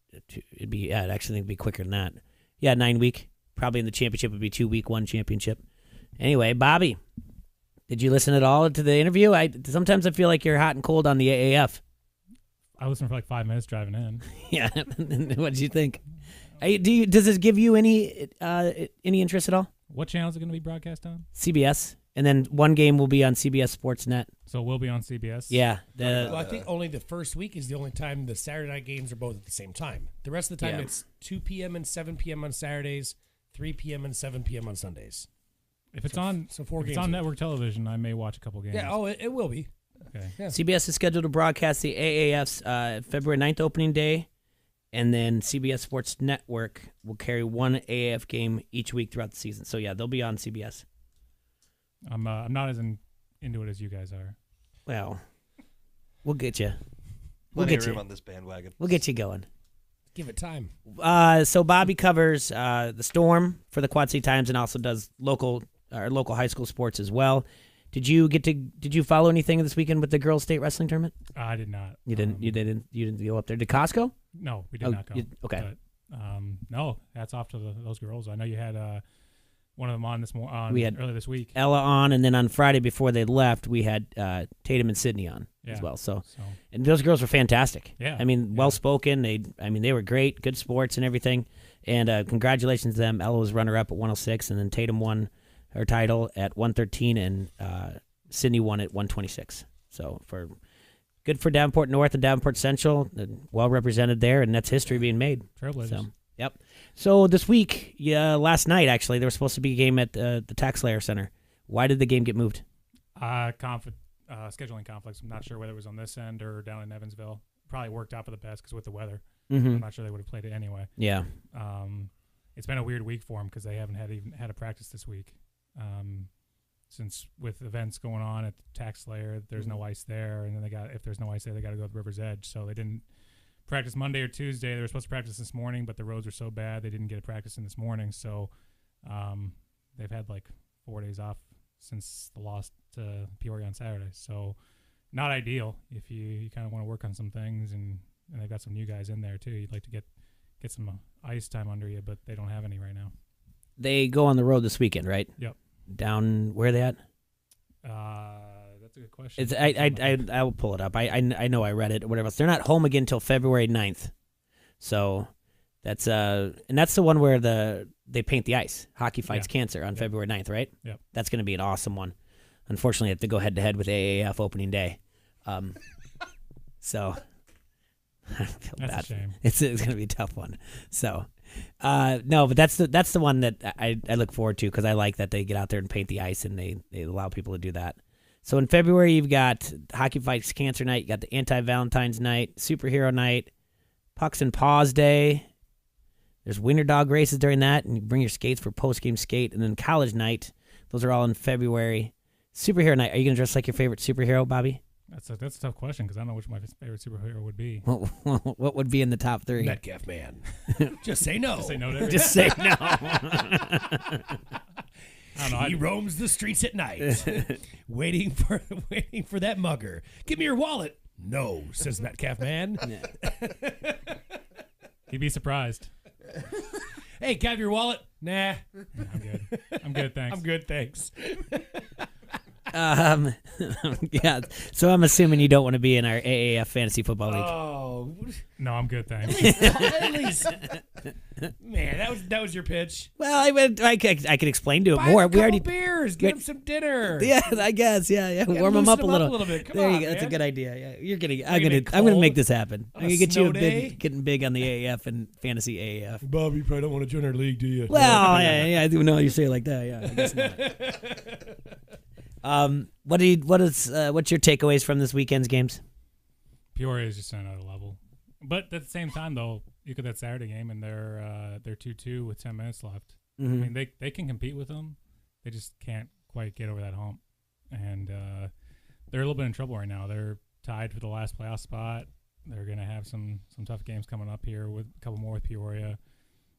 it'd actually be quicker than that. Yeah, 9-week. Probably in the championship would be 2-week, 1 championship. Anyway, Bobby, did you listen at all to the interview? Sometimes I feel like you're hot and cold on the AAF. I listened for like 5 minutes driving in. Yeah. What did you think? Does this give you any interest at all? What channel is it going to be broadcast on? CBS. And then 1 game will be on CBS Sports Net. So it will be on CBS? Yeah. Well, I think only the first week is the only time the Saturday night games are both at the same time. The rest of the time it's 2 p.m. and 7 p.m. on Saturdays, 3 p.m. and 7 p.m. on Sundays. If it's on network television, I may watch a couple games. Yeah, it will be. Okay. Yeah. CBS is scheduled to broadcast the AAF's February 9th opening day, and then CBS Sports Network will carry 1 AAF game each week throughout the season. So, yeah, they'll be on CBS. I'm not as into it as you guys are. Well, we'll get you. Plenty of room on this bandwagon. We'll get you going. Give it time. So Bobby covers the Storm for the Quad City Times and also does local high school sports as well. Did you follow anything this weekend with the girls' state wrestling tournament? I did not. You didn't. You didn't go up there. Did Costco? No, we did not go. Okay. But, no, hats off to those girls. I know you had one of them on We had earlier this week. Ella on, and then on Friday before they left, we had Tatum and Sydney on as well. So, and those girls were fantastic. Yeah. I mean, well spoken. They were great, good sports and everything. And congratulations to them. Ella was runner up at 106, and then Tatum won her title at 113, and Sydney won at 126. So good for Davenport North and Davenport Central, well represented there, and that's history being made. Trailblazers. So, yep. So this week, last night actually, there was supposed to be a game at the Tax Slayer Center. Why did the game get moved? Scheduling conflicts. I'm not sure whether it was on this end or down in Evansville. Probably worked out for the best because with the weather, I'm not sure they would have played it anyway. Yeah. It's been a weird week for them because they haven't had a practice this week. Since with events going on at the Tax Slayer, there's no ice there, and then if there's no ice there, they got to go to the River's Edge. So they didn't practice Monday or Tuesday. They were supposed to practice this morning, but the roads were so bad they didn't get a practice in this morning. So they've had like 4 days off since the loss to Peoria on Saturday. So not ideal if you kind of want to work on some things, and they've got some new guys in there too. You'd like to get some ice time under you, but they don't have any right now. They go on the road this weekend, right? Yep. Down where are they at? That's a good question. I'll pull it up. I know I read it or whatever else. They're not home again until February 9th. So that's and that's the one where they paint the ice. Hockey Fights Cancer on February 9th, right? Yep. That's going to be an awesome one. Unfortunately, I have to go head to head with AAF opening day. So I feel that's bad. A shame. It's going to be a tough one. So no, but that's the one that I look forward to because I like that they get out there and paint the ice and they allow people to do that. So in February, you've got Hockey Fights Cancer Night. You got the Anti-Valentine's Night, Superhero Night, Pucks and Paws Day. There's winter dog races during that, and you bring your skates for post-game skate. And then College Night. Those are all in February. Superhero Night. Are you going to dress like your favorite superhero, Bobby? That's a tough question because I don't know which my favorite superhero would be. What would be in the top 3? Metcalf Man. Just say no. Just say no to everything. Just say no. I don't know. He roams the streets at night, waiting for that mugger. Give me your wallet. No, says Metcalf Man. He'd be surprised. Hey, can I have your wallet? Nah. I'm good. I'm good, thanks. I'm good, thanks. Yeah. So I'm assuming you don't want to be in our AAF Fantasy Football League. Oh. No, I'm good, thanks. At least. Man, that was your pitch. Well, I could explain to it Buy more. him a We already couple beers. Get him some dinner. Yeah, I guess. Yeah. Warm them loosen up a him little. bit. Come there you on, go. That's a man. good idea. Yeah, you're getting. Are I'm you gonna. gonna I'm gonna cold make this happen. on I'm a gonna get you snow day? getting big on the AAF and Fantasy AAF. Bobby, you probably don't want to join our league, do you? Well, yeah, I do know you say it like that. Yeah, I guess not. What's your takeaways from this weekend's games? Peoria is just on another level. But at the same time, though, you look at that Saturday game, and they're 2-2 with 10 minutes left. Mm-hmm. I mean, they can compete with them. They just can't quite get over that hump. And they're a little bit in trouble right now. They're tied for the last playoff spot. They're going to have some tough games coming up here with a couple more with Peoria.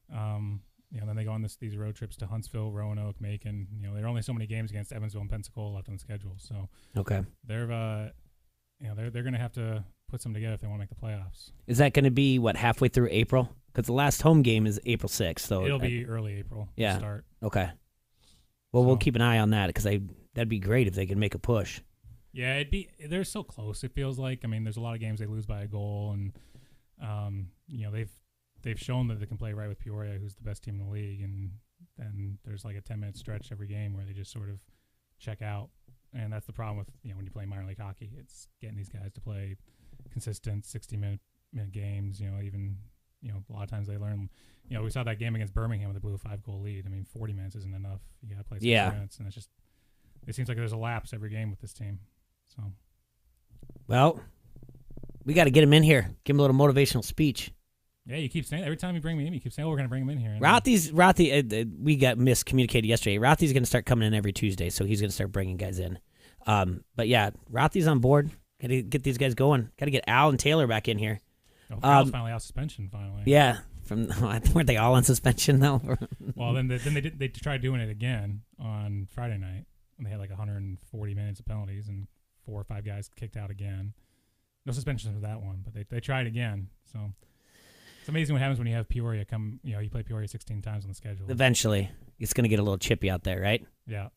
Then they go on these road trips to Huntsville, Roanoke, Macon. There are only so many games against Evansville and Pensacola left on the schedule. So okay, they're going to have to put some together if they want to make the playoffs. Is that going to be halfway through April? Because the last home game is April 6th. So it'll be early April. Yeah. To start. Okay. Well, we'll keep an eye on that because that'd be great if they could make a push. Yeah, they're so close. It feels like. I mean, there's a lot of games they lose by a goal, and they've shown that they can play right with Peoria, who's the best team in the league, and then there's like a 10-minute stretch every game where they just sort of check out, and that's the problem with when you play minor league hockey. It's getting these guys to play consistent 60-minute games. A lot of times they learn. We saw that game against Birmingham where they blew a 5-goal lead. I mean, 40 minutes isn't enough. You got to play 60 minutes, and it seems like there's a lapse every game with this team. So, well, we got to get him in here. Give him a little motivational speech. Yeah, you keep saying every time you bring me in, you keep saying, "Oh, we're going to bring him in here." Rothy, we got miscommunicated yesterday. Rothy's going to start coming in every Tuesday, so he's going to start bringing guys in. But yeah, Rothy's on board. Got to get these guys going. Got to get Al and Taylor back in here. Al's finally out suspension. Finally, yeah. Weren't they all on suspension though? Well, then they tried doing it again on Friday night, and they had like 140 minutes of penalties, and 4 or 5 guys kicked out again. No suspensions for that one, but they tried again. So it's amazing what happens when you have Peoria come. You play Peoria 16 times on the schedule. Eventually, it's going to get a little chippy out there, right? Yeah.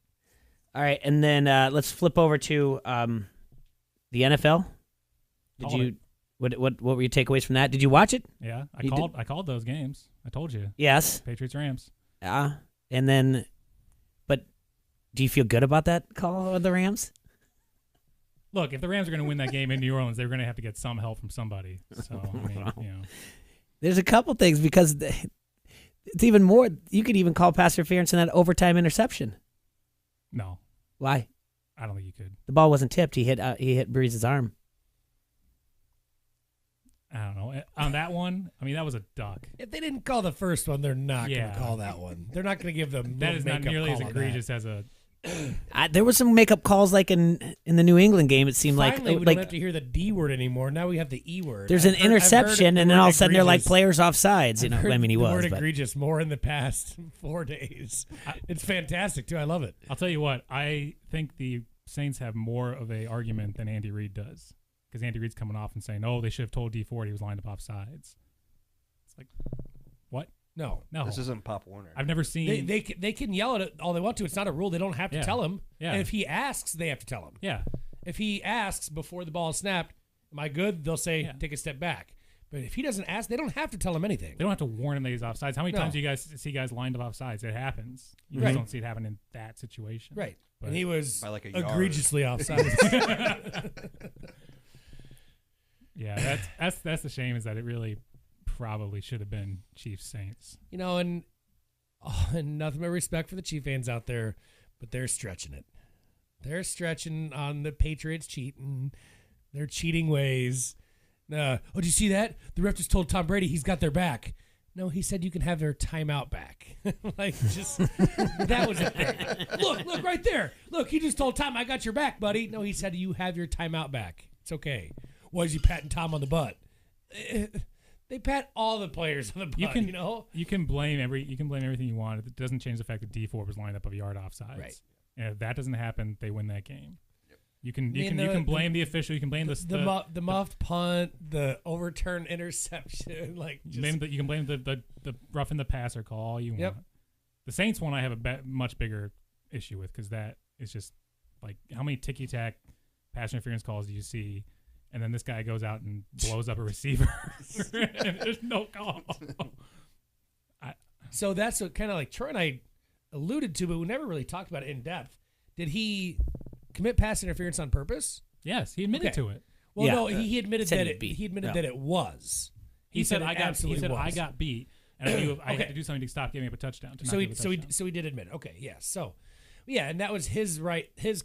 All right, and then let's flip over to the NFL. What were your takeaways from that? Did you watch it? Yeah, I called those games. I told you. Yes. Patriots Rams. Yeah, and then, but do you feel good about that call of the Rams? Look, if the Rams are going to win that game in New Orleans, they're going to have to get some help from somebody. So I mean, There's a couple things because it's even more. You could even call pass interference in that overtime interception. No. Why? I don't think you could. The ball wasn't tipped. He hit Breeze's arm. I don't know. On that one, I mean, that was a duck. If they didn't call the first one, they're not going to call that one. They're not going to give them that is not nearly as egregious as a. There were some makeup calls like in the New England game. It seemed Finally, like we don't have to hear the D word anymore. Now we have the E word. There's an interception, and then all of a sudden they're like players offsides. I mean, he was. The word egregious more in the past 4 days. It's fantastic too. I love it. I'll tell you what. I think the Saints have more of a argument than Andy Reid does, because Andy Reid's coming off and saying, "Oh, they should have told D Ford he was lined up off sides." It's like, what? No. This isn't Pop Warner. I've never seen. They can yell at it all they want to. It's not a rule. They don't have to tell him. Yeah. And if he asks, they have to tell him. Yeah. If he asks before the ball is snapped, "Am I good?" They'll say, "Take a step back." But if he doesn't ask, they don't have to tell him anything. They don't have to warn him that he's offsides. How many times do you guys see guys lined up offsides? It happens. You just don't see it happen in that situation. Right. But And he was by like a yard. egregiously offside. Yeah, that's the shame, is that it really probably should have been Chiefs Saints. And nothing but respect for the Chief fans out there, but they're stretching it. They're stretching on the Patriots cheating. Their cheating ways. Oh, did you see that? The ref just told Tom Brady he's got their back. No, he said you can have their timeout back. That was a thing. Look right there. Look, he just told Tom, I got your back, buddy. No, he said you have your timeout back. It's okay. Why is he patting Tom on the butt? They pat all the players on the butt. You can blame everything you want. It doesn't change the fact that D4 was lined up a yard offsides. Right. And if that doesn't happen, they win that game. You can blame the official. You can blame the muffed punt, the overturned interception. You can blame the roughing the passer call all you want. The Saints one I have a much bigger issue with because that is just like how many ticky tack pass interference calls do you see, and then this guy goes out and blows up a receiver and there's no call. So that's what kind of like Troy and I alluded to, but we never really talked about it in depth. Did he commit pass interference on purpose? Yes, he admitted to it. Well, no, he admitted that it was. He said I got beat, and I had to do something to stop giving up a touchdown. So he did admit it. Okay, yeah. So, yeah, and that was his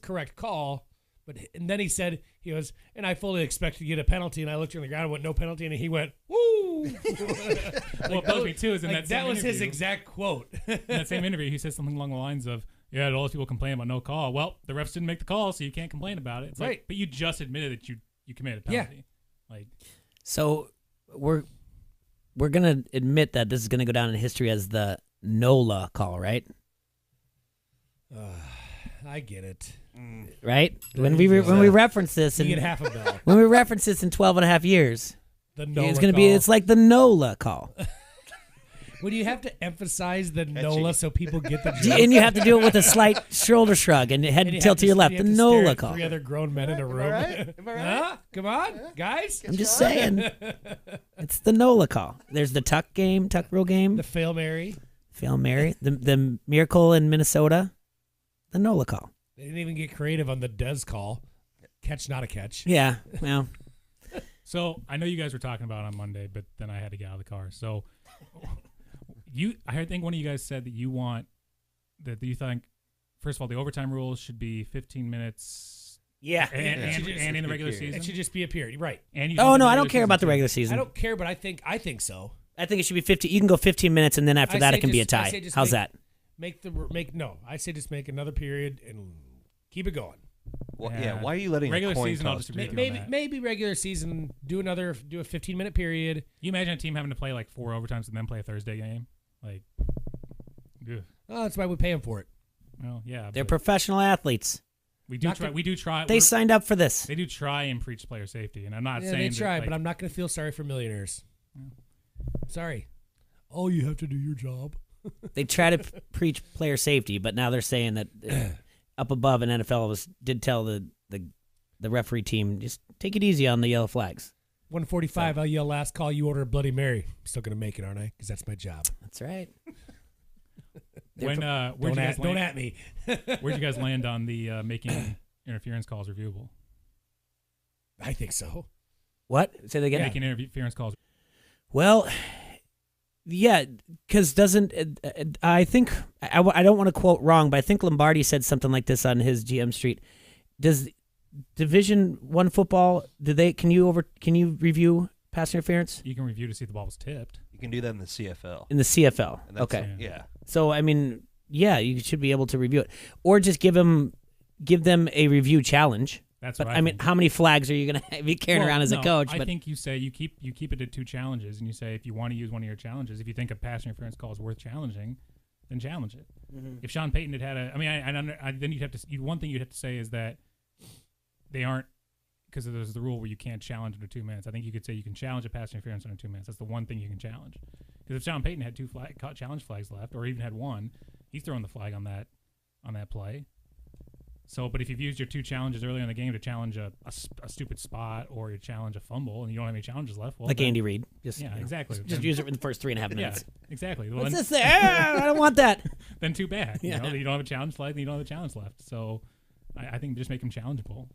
correct call. And then he said, and I fully expected to get a penalty, and I looked on the ground and went, no penalty, and he went, woo! What bugs me too is that was his exact quote. In that same interview, he said something along the lines of, yeah, all those people complain about no call. Well, the refs didn't make the call, so you can't complain about it. It's right. Like, but you just admitted that you committed a penalty. Yeah. So we're gonna admit that this is gonna go down in history as the NOLA call, right? I get it. Right? When we reference this, you get half a bell. When we reference this in 12 and a half years, the NOLA it's gonna be. It's like the NOLA call. Would you have to emphasize the NOLA so people get the joke? And you have to do it with a slight shoulder shrug and head tilt to your left. The NOLA call. 3 other grown men in a room. Am I right? Huh? Come on, guys. I'm just saying. It's the NOLA call. There's the tuck rule game. The Fail Mary. The Miracle in Minnesota. The NOLA call. They didn't even get creative on the Dez call. Catch, not a catch. Yeah, well. So I know you guys were talking about it on Monday, but then I had to get out of the car. So I think one of you guys said that you think, first of all, the overtime rules should be 15 minutes. Yeah. And in the regular season. It should just be a period, right? And I don't care about the regular season. I don't care, but I think so. I think it should be 15. You can go 15 minutes, and then after that, it can be a tie. How's that? I say just make another period and keep it going. Well, yeah. Why are you letting regular a coin season? I'll toss disagree. Maybe regular season. Do a 15-minute period. You imagine a team having to play like 4 overtimes and then play a Thursday game? That's why we pay them for it. Well, yeah. They're professional athletes. We do try. They signed up for this. They do try and preach player safety, and I'm not saying they try, that, but I'm not going to feel sorry for millionaires. Sorry. Oh, you have to do your job. They try to preach player safety, but now they're saying that up above in NFL did tell the referee team, just take it easy on the yellow flags. 1:45, I'll yell last call, you order a Bloody Mary. I'm still going to make it, aren't I? Because that's my job. That's right. Don't at me. Where'd you guys land on the making interference calls reviewable? I think so. What? Say that again? Making interference calls. Well, yeah, because I think I don't want to quote wrong, but I think Lombardi said something like this on his GM Street. Does Division I football can you review pass interference? You can review to see if the ball was tipped. You can do that in the CFL. In the CFL, okay, yeah. So I mean, yeah, you should be able to review it, or just give them a review challenge. That's but what I mean, how many flags are you going to be carrying around as a coach? I think you say you keep it at 2 challenges, and you say if you want to use one of your challenges, if you think a pass interference call is worth challenging, then challenge it. Mm-hmm. If Sean Payton then you'd have to. One thing you'd have to say is that they aren't, because there's the rule where you can't challenge under 2 minutes. I think you could say you can challenge a pass interference under 2 minutes. That's the one thing you can challenge. Because if Sean Payton had 2 challenge flags left, or even had 1, he's throwing the flag on that play. So, but if you've used your 2 challenges earlier in the game to challenge a stupid spot or you challenge a fumble and you don't have any challenges left, well, like Andy Reid, exactly. Just use it in the first 3.5 minutes. Yeah, exactly. What's this there? I don't want that. Then too bad. You know, you don't have a challenge flag, and you don't have a challenge left. So, I think just make them challengeable.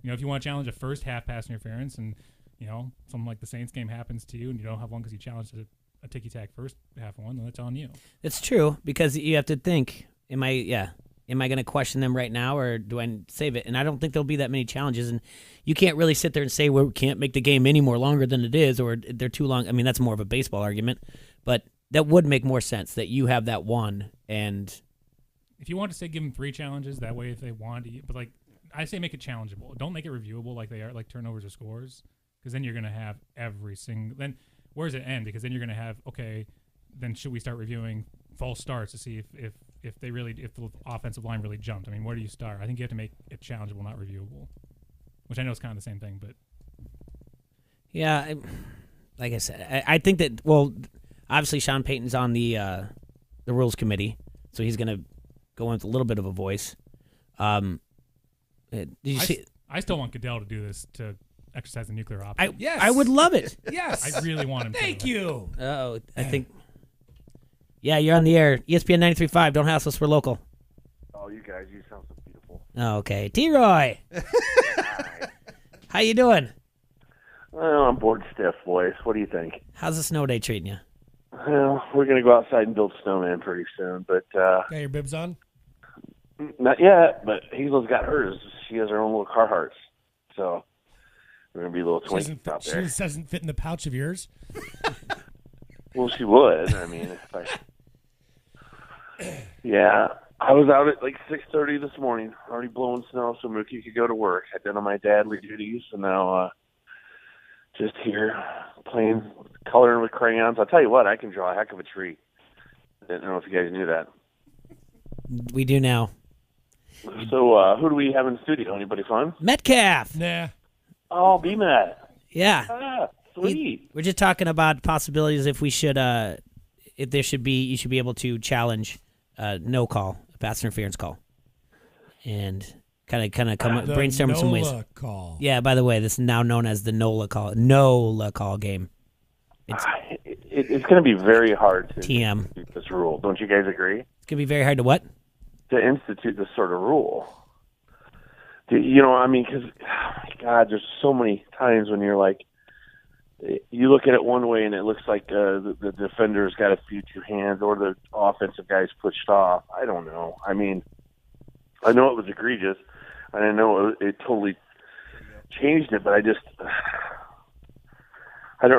If you want to challenge a first half pass interference, and something like the Saints game happens to you, and you don't have one because you challenged a ticky tack first half one, then that's on you. It's true, because you have to think. Am Am I going to question them right now, or do I save it? And I don't think there'll be that many challenges. And you can't really sit there and say, well, we can't make the game any more longer than it is, or they're too long. I mean, that's more of a baseball argument. But that would make more sense that you have that one. And if you want to say give them 3 challenges, that way if they want to, but like I say make it challengeable. Don't make it reviewable like they are, like turnovers or scores, because then you're going to have every single – then where does it end? Because then you're going to have, okay, then should we start reviewing false starts to see if the offensive line really jumped? I mean, where do you start? I think you have to make it challengeable, not reviewable, which I know is kind of the same thing, but yeah, like I said, I think that, well, obviously Sean Payton's on the rules committee, so he's going to go in with a little bit of a voice. Did you see? I still want Goodell to do this, to exercise the nuclear option. Yes. I would love it. Yes. I really want him to. Thank you. Oh, I think. Yeah, you're on the air. ESPN 93.5. Don't hassle us. We're local. Oh, you guys, you sound so beautiful. Oh, okay. T-Roy. How you doing? Well, I'm bored stiff, boys. What do you think? How's the snow day treating you? Well, we're going to go outside and build snowman pretty soon, but... Got your bibs on? Not yet, but Hazel's got hers. She has her own little Carhartts, so we're going to be a little twinkies out there. She doesn't fit in the pouch of yours? Well, she would. I mean, yeah. I was out at like 6:30 this morning, already blowing snow so Mookie could go to work. I'd done my dadly duties, and now just here playing, coloring with crayons. I'll tell you what, I can draw a heck of a tree. I didn't know if you guys knew that. We do now. So who do we have in the studio? Anybody fun? Metcalf. Nah. Oh, B-Met. Yeah. Ah, sweet. We're just talking about possibilities if we should, if there should be, you should be able to challenge no call, a pass interference call, and kind of come up, brainstorm some ways. NOLA call. Yeah. By the way, this is now known as the NOLA call game. It's going to be very hard to TM. institute this rule. Don't you guys agree? It's going to be very hard to what? To institute this sort of rule. You know, I mean, because, God, there's so many times when you're like, you look at it one way and it looks like the defender's got a few two hands or the offensive guy's pushed off. I don't know. I mean, I know it was egregious, and I know it totally changed it, but I don't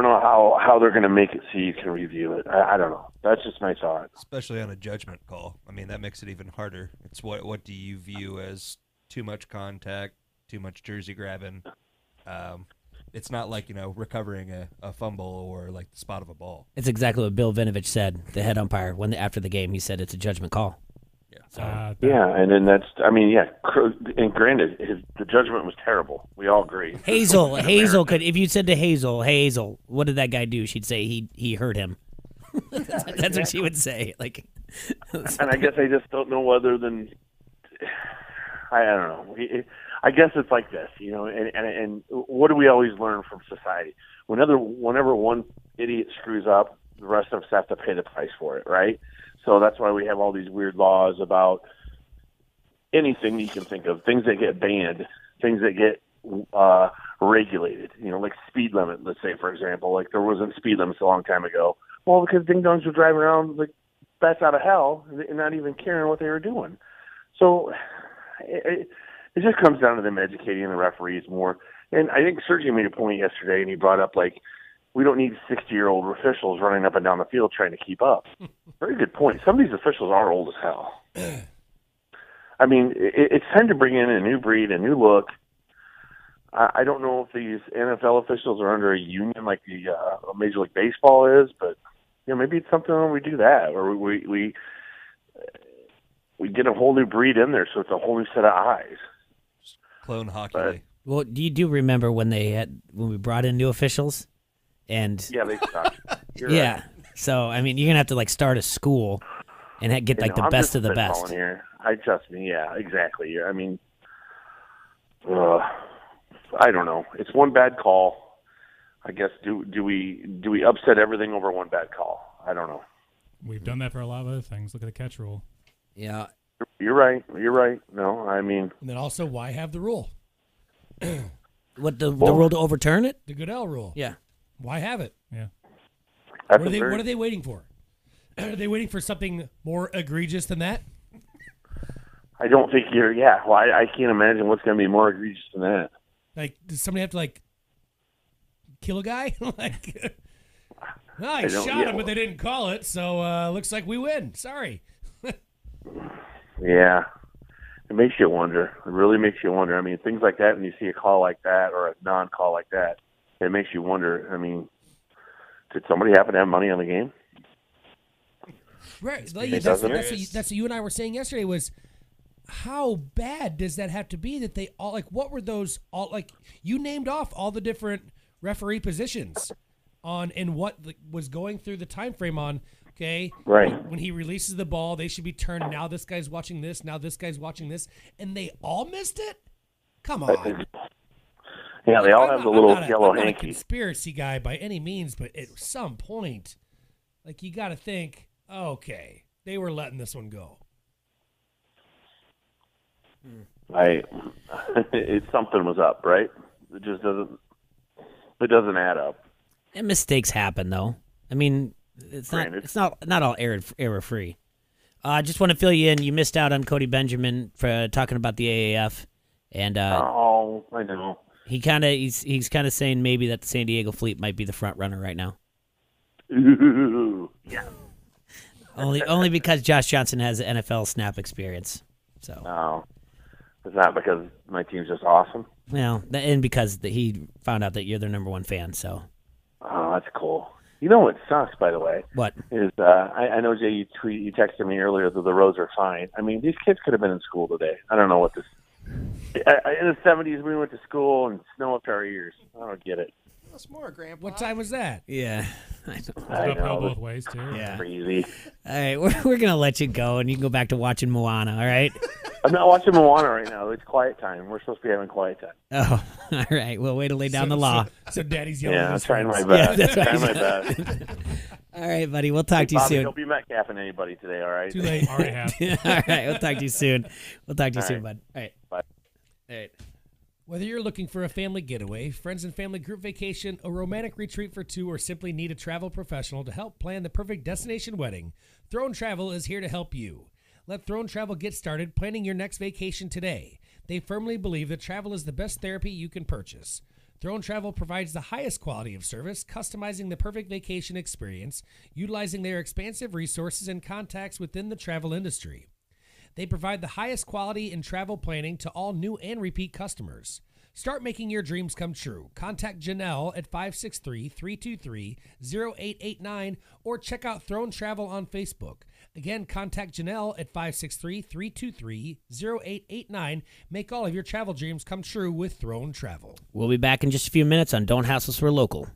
know how they're going to make it so you can review it. I don't know. That's just my thought. Especially on a judgment call. I mean, that makes it even harder. It's what do you view as too much contact, too much jersey grabbing? It's not like, recovering a fumble or like the spot of a ball. It's exactly what Bill Vinovich said, the head umpire, after the game. He said it's a judgment call. Yeah. So, and then and granted, the judgment was terrible. We all agree. Hazel could, if you said to Hazel, what did that guy do? She'd say he hurt him. That's what she would say. Like, and I guess I just don't know whether than I don't know. I guess it's like this, and what do we always learn from society? Whenever one idiot screws up, the rest of us have to pay the price for it, right? So that's why we have all these weird laws about anything you can think of, things that get banned, things that get regulated, like speed limit, let's say, for example. Like there wasn't speed limits a long time ago. Well, because ding-dongs were driving around like bats out of hell and not even caring what they were doing. So it just comes down to them educating the referees more. And I think Sergio made a point yesterday, and he brought up, like, we don't need 60-year-old officials running up and down the field trying to keep up. Very good point. Some of these officials are old as hell. I mean, it's time to bring in a new breed, a new look. I don't know if these NFL officials are under a union like the Major League Baseball is, but maybe it's something where we do that, or we get a whole new breed in there, so it's a whole new set of eyes. Clone hockey. Well, do you remember when we brought in new officials? And yeah, they suck. Yeah. Right. So I mean, you're gonna have to start a school and get the best of the best. Here. Trust me. Yeah, exactly. I mean, I don't know. It's one bad call. I guess do we upset everything over one bad call? I don't know. We've done that for a lot of other things. Look at the catch rule. Yeah. You're right. No, I mean. And then also, why have the rule? What the rule to overturn it? The Goodell rule. Yeah. Why have it? Yeah. What are they waiting for? Are they waiting for something more egregious than that? I don't think you're. Yeah, well, I can't imagine what's going to be more egregious than that. Like, does somebody have to kill a guy? I shot him, but they didn't call it, so looks like we win. Sorry. Yeah, it makes you wonder. It really makes you wonder. I mean, things like that, when you see a call like that or a non-call like that, it makes you wonder. I mean, did somebody happen to have money on the game? Right. That's what you and I were saying yesterday was, how bad does that have to be that they all, what were those, all, you named off all the different referee positions and what was going through the time frame on, okay? Right. When he releases the ball, they should be turned. Now this guy's watching this. Now this guy's watching this. And they all missed it? Come on. Yeah, they all have the little yellow I'm not a hanky. conspiracy guy by any means, but at some point, you got to think, okay, they were letting this one go. Something was up, right? It just doesn't add up. And mistakes happen, though. I mean, it's not all error free. I just want to fill you in. You missed out on Cody Benjamin for talking about the AAF, and I know. He's kind of saying maybe that the San Diego Fleet might be the front runner right now. Ooh, yeah. Only because Josh Johnson has NFL snap experience. So. Oh. Is that because my team's just awesome? Well, and because he found out that you're their number one fan, so. Oh, that's cool. You know what sucks, by the way? What? Is I know, Jay, you texted me earlier that the roads are fine. I mean, these kids could have been in school today. I don't know what this... In the 70s, we went to school and snow up to our ears. I don't get it. What's more, Grandpa? What time was that? Yeah. I know. Both ways, too. Yeah. Crazy. All right, we're going to let you go, and you can go back to watching Moana, all right? I'm not watching Moana right now. It's quiet time. We're supposed to be having quiet time. Oh, all right. Well, way to lay down the law. So Daddy's yelling. Yeah, I'm trying my best. Yeah, that's right. Trying my best. All right, buddy. We'll talk to you Bobby, soon. Don't be Metcalfing anybody today, all right? Too late. Already have. All right, we'll talk to you soon. We'll talk to you All soon, right. bud. All right. Bye. All right. Whether you're looking for a family getaway, friends and family group vacation, a romantic retreat for two, or simply need a travel professional to help plan the perfect destination wedding, Throne Travel is here to help you. Let Throne Travel get started planning your next vacation today. They firmly believe that travel is the best therapy you can purchase. Throne Travel provides the highest quality of service, customizing the perfect vacation experience, utilizing their expansive resources and contacts within the travel industry. They provide the highest quality in travel planning to all new and repeat customers. Start making your dreams come true. Contact Janelle at 563-323-0889 or check out Throne Travel on Facebook. Again, contact Janelle at 563-323-0889. Make all of your travel dreams come true with Throne Travel. We'll be back in just a few minutes on Don't Hassle Us, We're Local.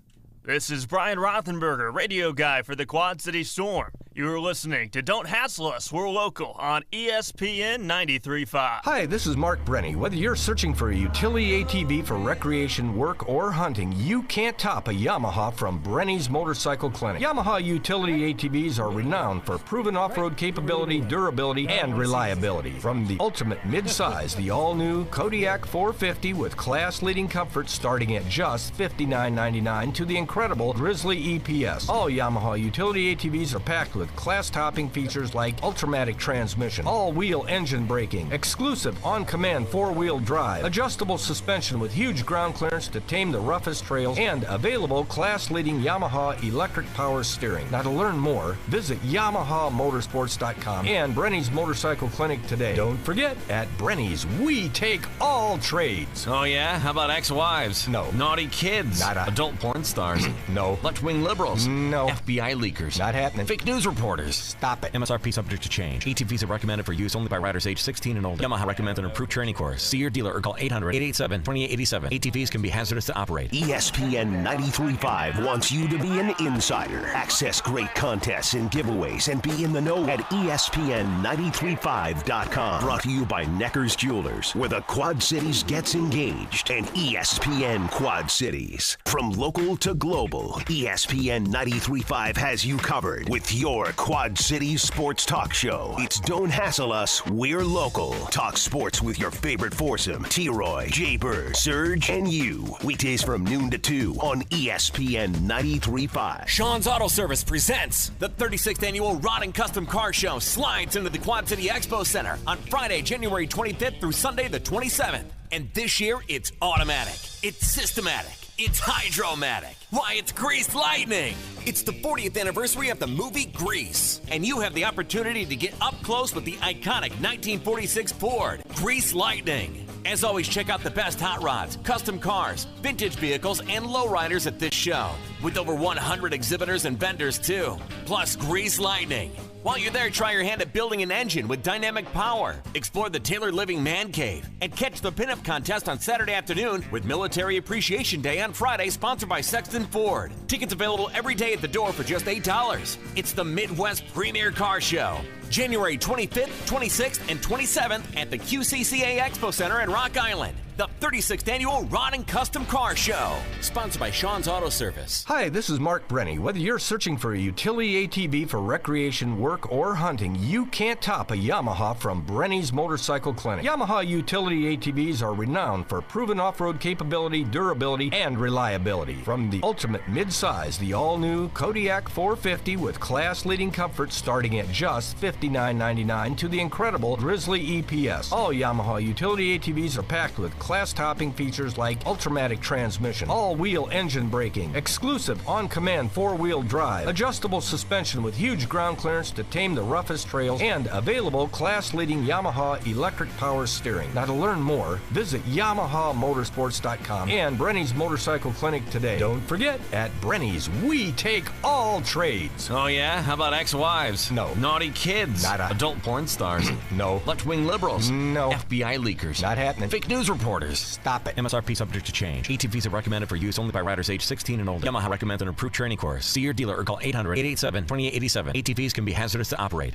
This is Brian Rothenberger, radio guy for the Quad City Storm. You are listening to Don't Hassle Us, We're Local on ESPN 93.5. Hi, this is Mark Brenny. Whether you're searching for a utility ATV for recreation, work, or hunting, you can't top a Yamaha from Brenny's Motorcycle Clinic. Yamaha utility ATVs are renowned for proven off-road capability, durability, and reliability. From the ultimate mid-size, the all-new Kodiak 450 with class-leading comfort starting at just $59.99 to the incredible Grizzly EPS. All Yamaha utility ATVs are packed with class-topping features like Ultramatic transmission, all-wheel engine braking, exclusive on-command four-wheel drive, adjustable suspension with huge ground clearance to tame the roughest trails, and available class-leading Yamaha electric power steering. Now to learn more, visit YamahaMotorsports.com and Brenny's Motorcycle Clinic today. Don't forget, at Brenny's, we take all trades. Oh yeah? How about ex-wives? No. Naughty kids? Nada. Adult porn stars? No. Left-wing liberals? No. FBI leakers? Not happening. Fake news reporters? Stop it. MSRP subject to change. ATVs are recommended for use only by riders age 16 and older. Yamaha recommends an approved training course. See your dealer or call 800-887-2887. ATVs can be hazardous to operate. ESPN 93.5 wants you to be an insider. Access great contests and giveaways and be in the know at ESPN935.com. Brought to you by Necker's Jewelers, where the Quad Cities gets engaged, and ESPN Quad Cities. From local to global. global, ESPN 93.5 has you covered with your Quad Cities sports talk show. It's Don't Hassle Us, We're Local. Talk sports with your favorite foursome, T-Roy, Jay Bird, Serge, and you. Weekdays from noon to 2 on ESPN 93.5. Sean's Auto Service presents the 36th annual Rod and Custom Car Show slides into the Quad City Expo Center on Friday, January 25th through Sunday the 27th. And this year, it's automatic, it's systematic, it's hydromatic. Why, it's Grease Lightning. It's the 40th anniversary of the movie Grease. And you have the opportunity to get up close with the iconic 1946 Ford Grease Lightning. As always, check out the best hot rods, custom cars, vintage vehicles, and lowriders at this show. With over 100 exhibitors and vendors, too. Plus Grease Lightning. While you're there, try your hand at building an engine with dynamic power. Explore the Taylor Living Man Cave. And catch the pinup contest on Saturday afternoon with Military Appreciation Day on Friday, sponsored by Sexton Ford. Tickets available every day at the door for just $8. It's the Midwest Premier Car Show. January 25th, 26th, and 27th at the QCCA Expo Center in Rock Island. The 36th annual Rod and Custom Car Show. Sponsored by Sean's Auto Service. Hi, this is Mark Brenny. Whether you're searching for a utility ATV for recreation, work, or hunting, you can't top a Yamaha from Brenny's Motorcycle Clinic. Yamaha utility ATVs are renowned for proven off-road capability, durability, and reliability. From the ultimate mid-size, the all-new Kodiak 450 with class-leading comfort starting at just $59.99 to the incredible Grizzly EPS. All Yamaha utility ATVs are packed with class-topping features like Ultramatic transmission, all-wheel engine braking, exclusive on-command four-wheel drive, adjustable suspension with huge ground clearance to tame the roughest trails, and available class-leading Yamaha electric power steering. Now to learn more, visit YamahaMotorsports.com and Brenny's Motorcycle Clinic today. Don't forget, at Brenny's, we take all trades. Oh yeah? How about ex-wives? No. Naughty kids? Nada. Adult porn stars? No. Left-wing liberals? No. FBI leakers? Not happening. Fake news reporters? Stop it. MSRP subject to change. ATVs are recommended for use only by riders age 16 and older. Yamaha recommends an approved training course. See your dealer or call 800-887-2887. ATVs can be hazardous to operate.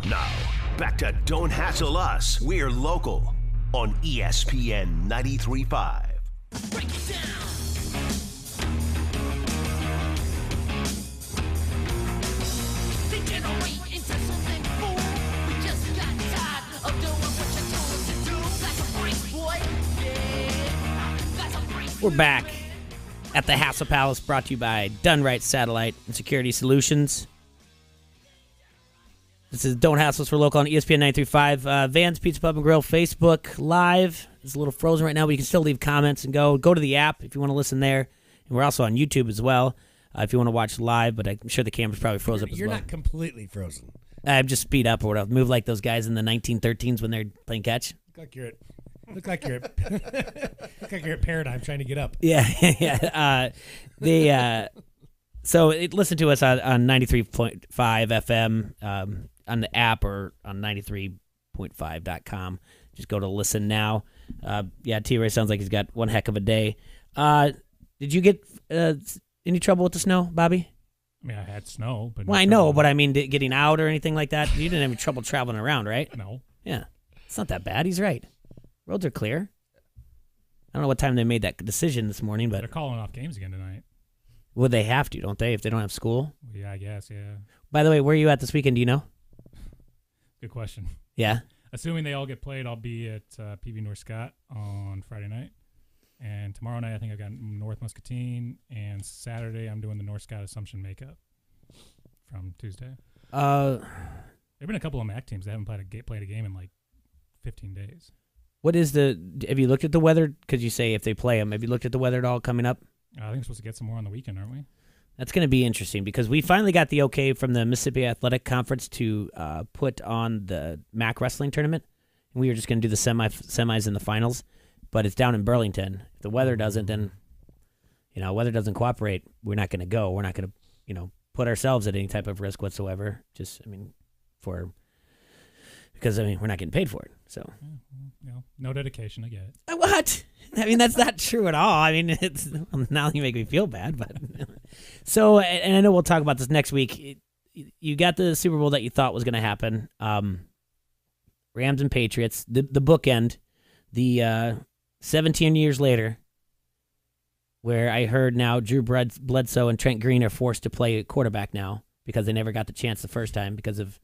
Now, back to Don't Hassle Us, We're Local on ESPN 93.5. Break it down. Degenerate into something fool. We just got tired of doing what you told us to do. That's a break, boy. Yeah. That's a break. We're back at the Hassle Palace, brought to you by Done Right Satellite and Security Solutions. This is Don't Hassle Us, We're Local on ESPN 93.5. Van's Pizza Pub and Grill Facebook Live. It's a little frozen right now, but you can still leave comments and go to the app if you want to listen there. And we're also on YouTube as well if you want to watch live, but I'm sure the camera's probably froze up as well. You're not completely frozen. I'm just speed up or whatever. Move like those guys in the 1913s when they're playing catch. Look like you're at Paradigm trying to get up. Yeah, yeah. So listen to us on 93.5 FM on the app or on 93.5.com. Just go to listen now. T-Ray sounds like he's got one heck of a day. Did you get any trouble with the snow, Bobby? I mean, I had snow, but I know, but I mean, getting out or anything like that. You didn't have any trouble traveling around, right? No. Yeah, it's not that bad. He's right. Roads are clear. I don't know what time they made that decision this morning, but they're calling off games again tonight. Well, they have to, don't they? If they don't have school. Yeah, I guess. Yeah. By the way, where are you at this weekend? Do you know? Good question. Yeah. Assuming they all get played, I'll be at PV North Scott on Friday night. And tomorrow night, I think I've got North Muscatine. And Saturday, I'm doing the North Scott Assumption makeup from Tuesday. There have been a couple of MAC teams that haven't played a game in like 15 days. Have you looked at the weather? Because you say if they play them, have you looked at the weather at all coming up? I think we're supposed to get some more on the weekend, aren't we? That's going to be interesting because we finally got the okay from the Mississippi Athletic Conference to put on the MAC wrestling tournament. And we were just going to do the semis and the finals, but it's down in Burlington. If the weather doesn't, then, weather doesn't cooperate, we're not going to go. We're not going to, put ourselves at any type of risk whatsoever. Because we're not getting paid for it. So, no dedication. I get it. What? I mean, that's not true at all. I mean, now you make me feel bad, but so, and I know we'll talk about this next week. You got the Super Bowl that you thought was going to happen. Rams and Patriots, the bookend, the 17 years later. where I heard now Drew Bledsoe and Trent Green are forced to play quarterback now because they never got the chance the first time because of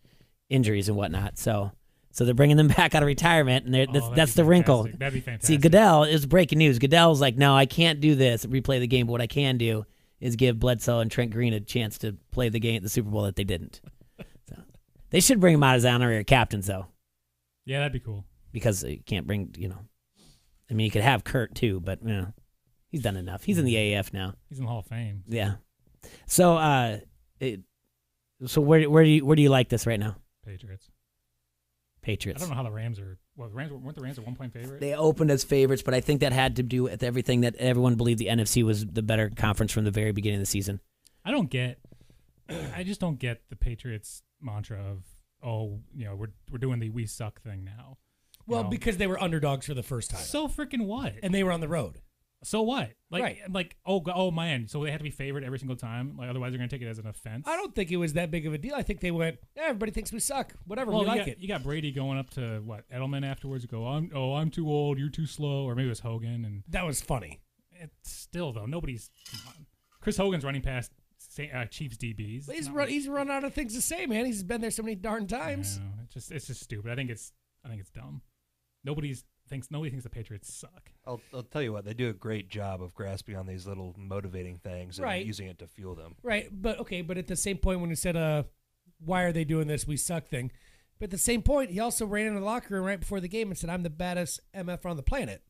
injuries and whatnot. So they're bringing them back out of retirement, and that's the wrinkle. That'd be fantastic. See, Goodell, it was breaking news. Goodell's like, no, I can't do this, replay the game, but what I can do is give Bledsoe and Trent Green a chance to play the game at the Super Bowl that they didn't. So they should bring him out as honorary captains, though. Yeah, that'd be cool. Because you can't bring, I mean, you could have Kurt, too, but, he's done enough. He's in the AAF now. He's in the Hall of Fame. Yeah. So, where do you like this right now? Patriots. I Patriots. don't know how the Rams are. Well, weren't the Rams a 1-point favorite? They opened as favorites, but I think that had to do with everything that everyone believed the NFC was the better conference from the very beginning of the season. I just don't get the Patriots mantra of, we're doing the we suck thing now. Well, because they were underdogs for the first time. So freaking what? And they were on the road. So what? Right. Oh man, so they had to be favored every single time? Like, otherwise they're going to take it as an offense? I don't think it was that big of a deal. I think they went, everybody thinks we suck. Whatever, we like it. You got Brady going up to, Edelman afterwards, go, I'm too old, you're too slow, or maybe it was Hogan. And that was funny. It's still, though, come on. Chris Hogan's running past Chiefs DBs. He's run out of things to say, man. He's been there so many darn times. It's just stupid. I think it's dumb. Nobody thinks the Patriots suck. I'll tell you what, they do a great job of grasping on these little motivating things and using it to fuel them. Right, but at the same point when he said, why are they doing this we suck thing, but at the same point, he also ran into the locker room right before the game and said, I'm the baddest MF on the planet.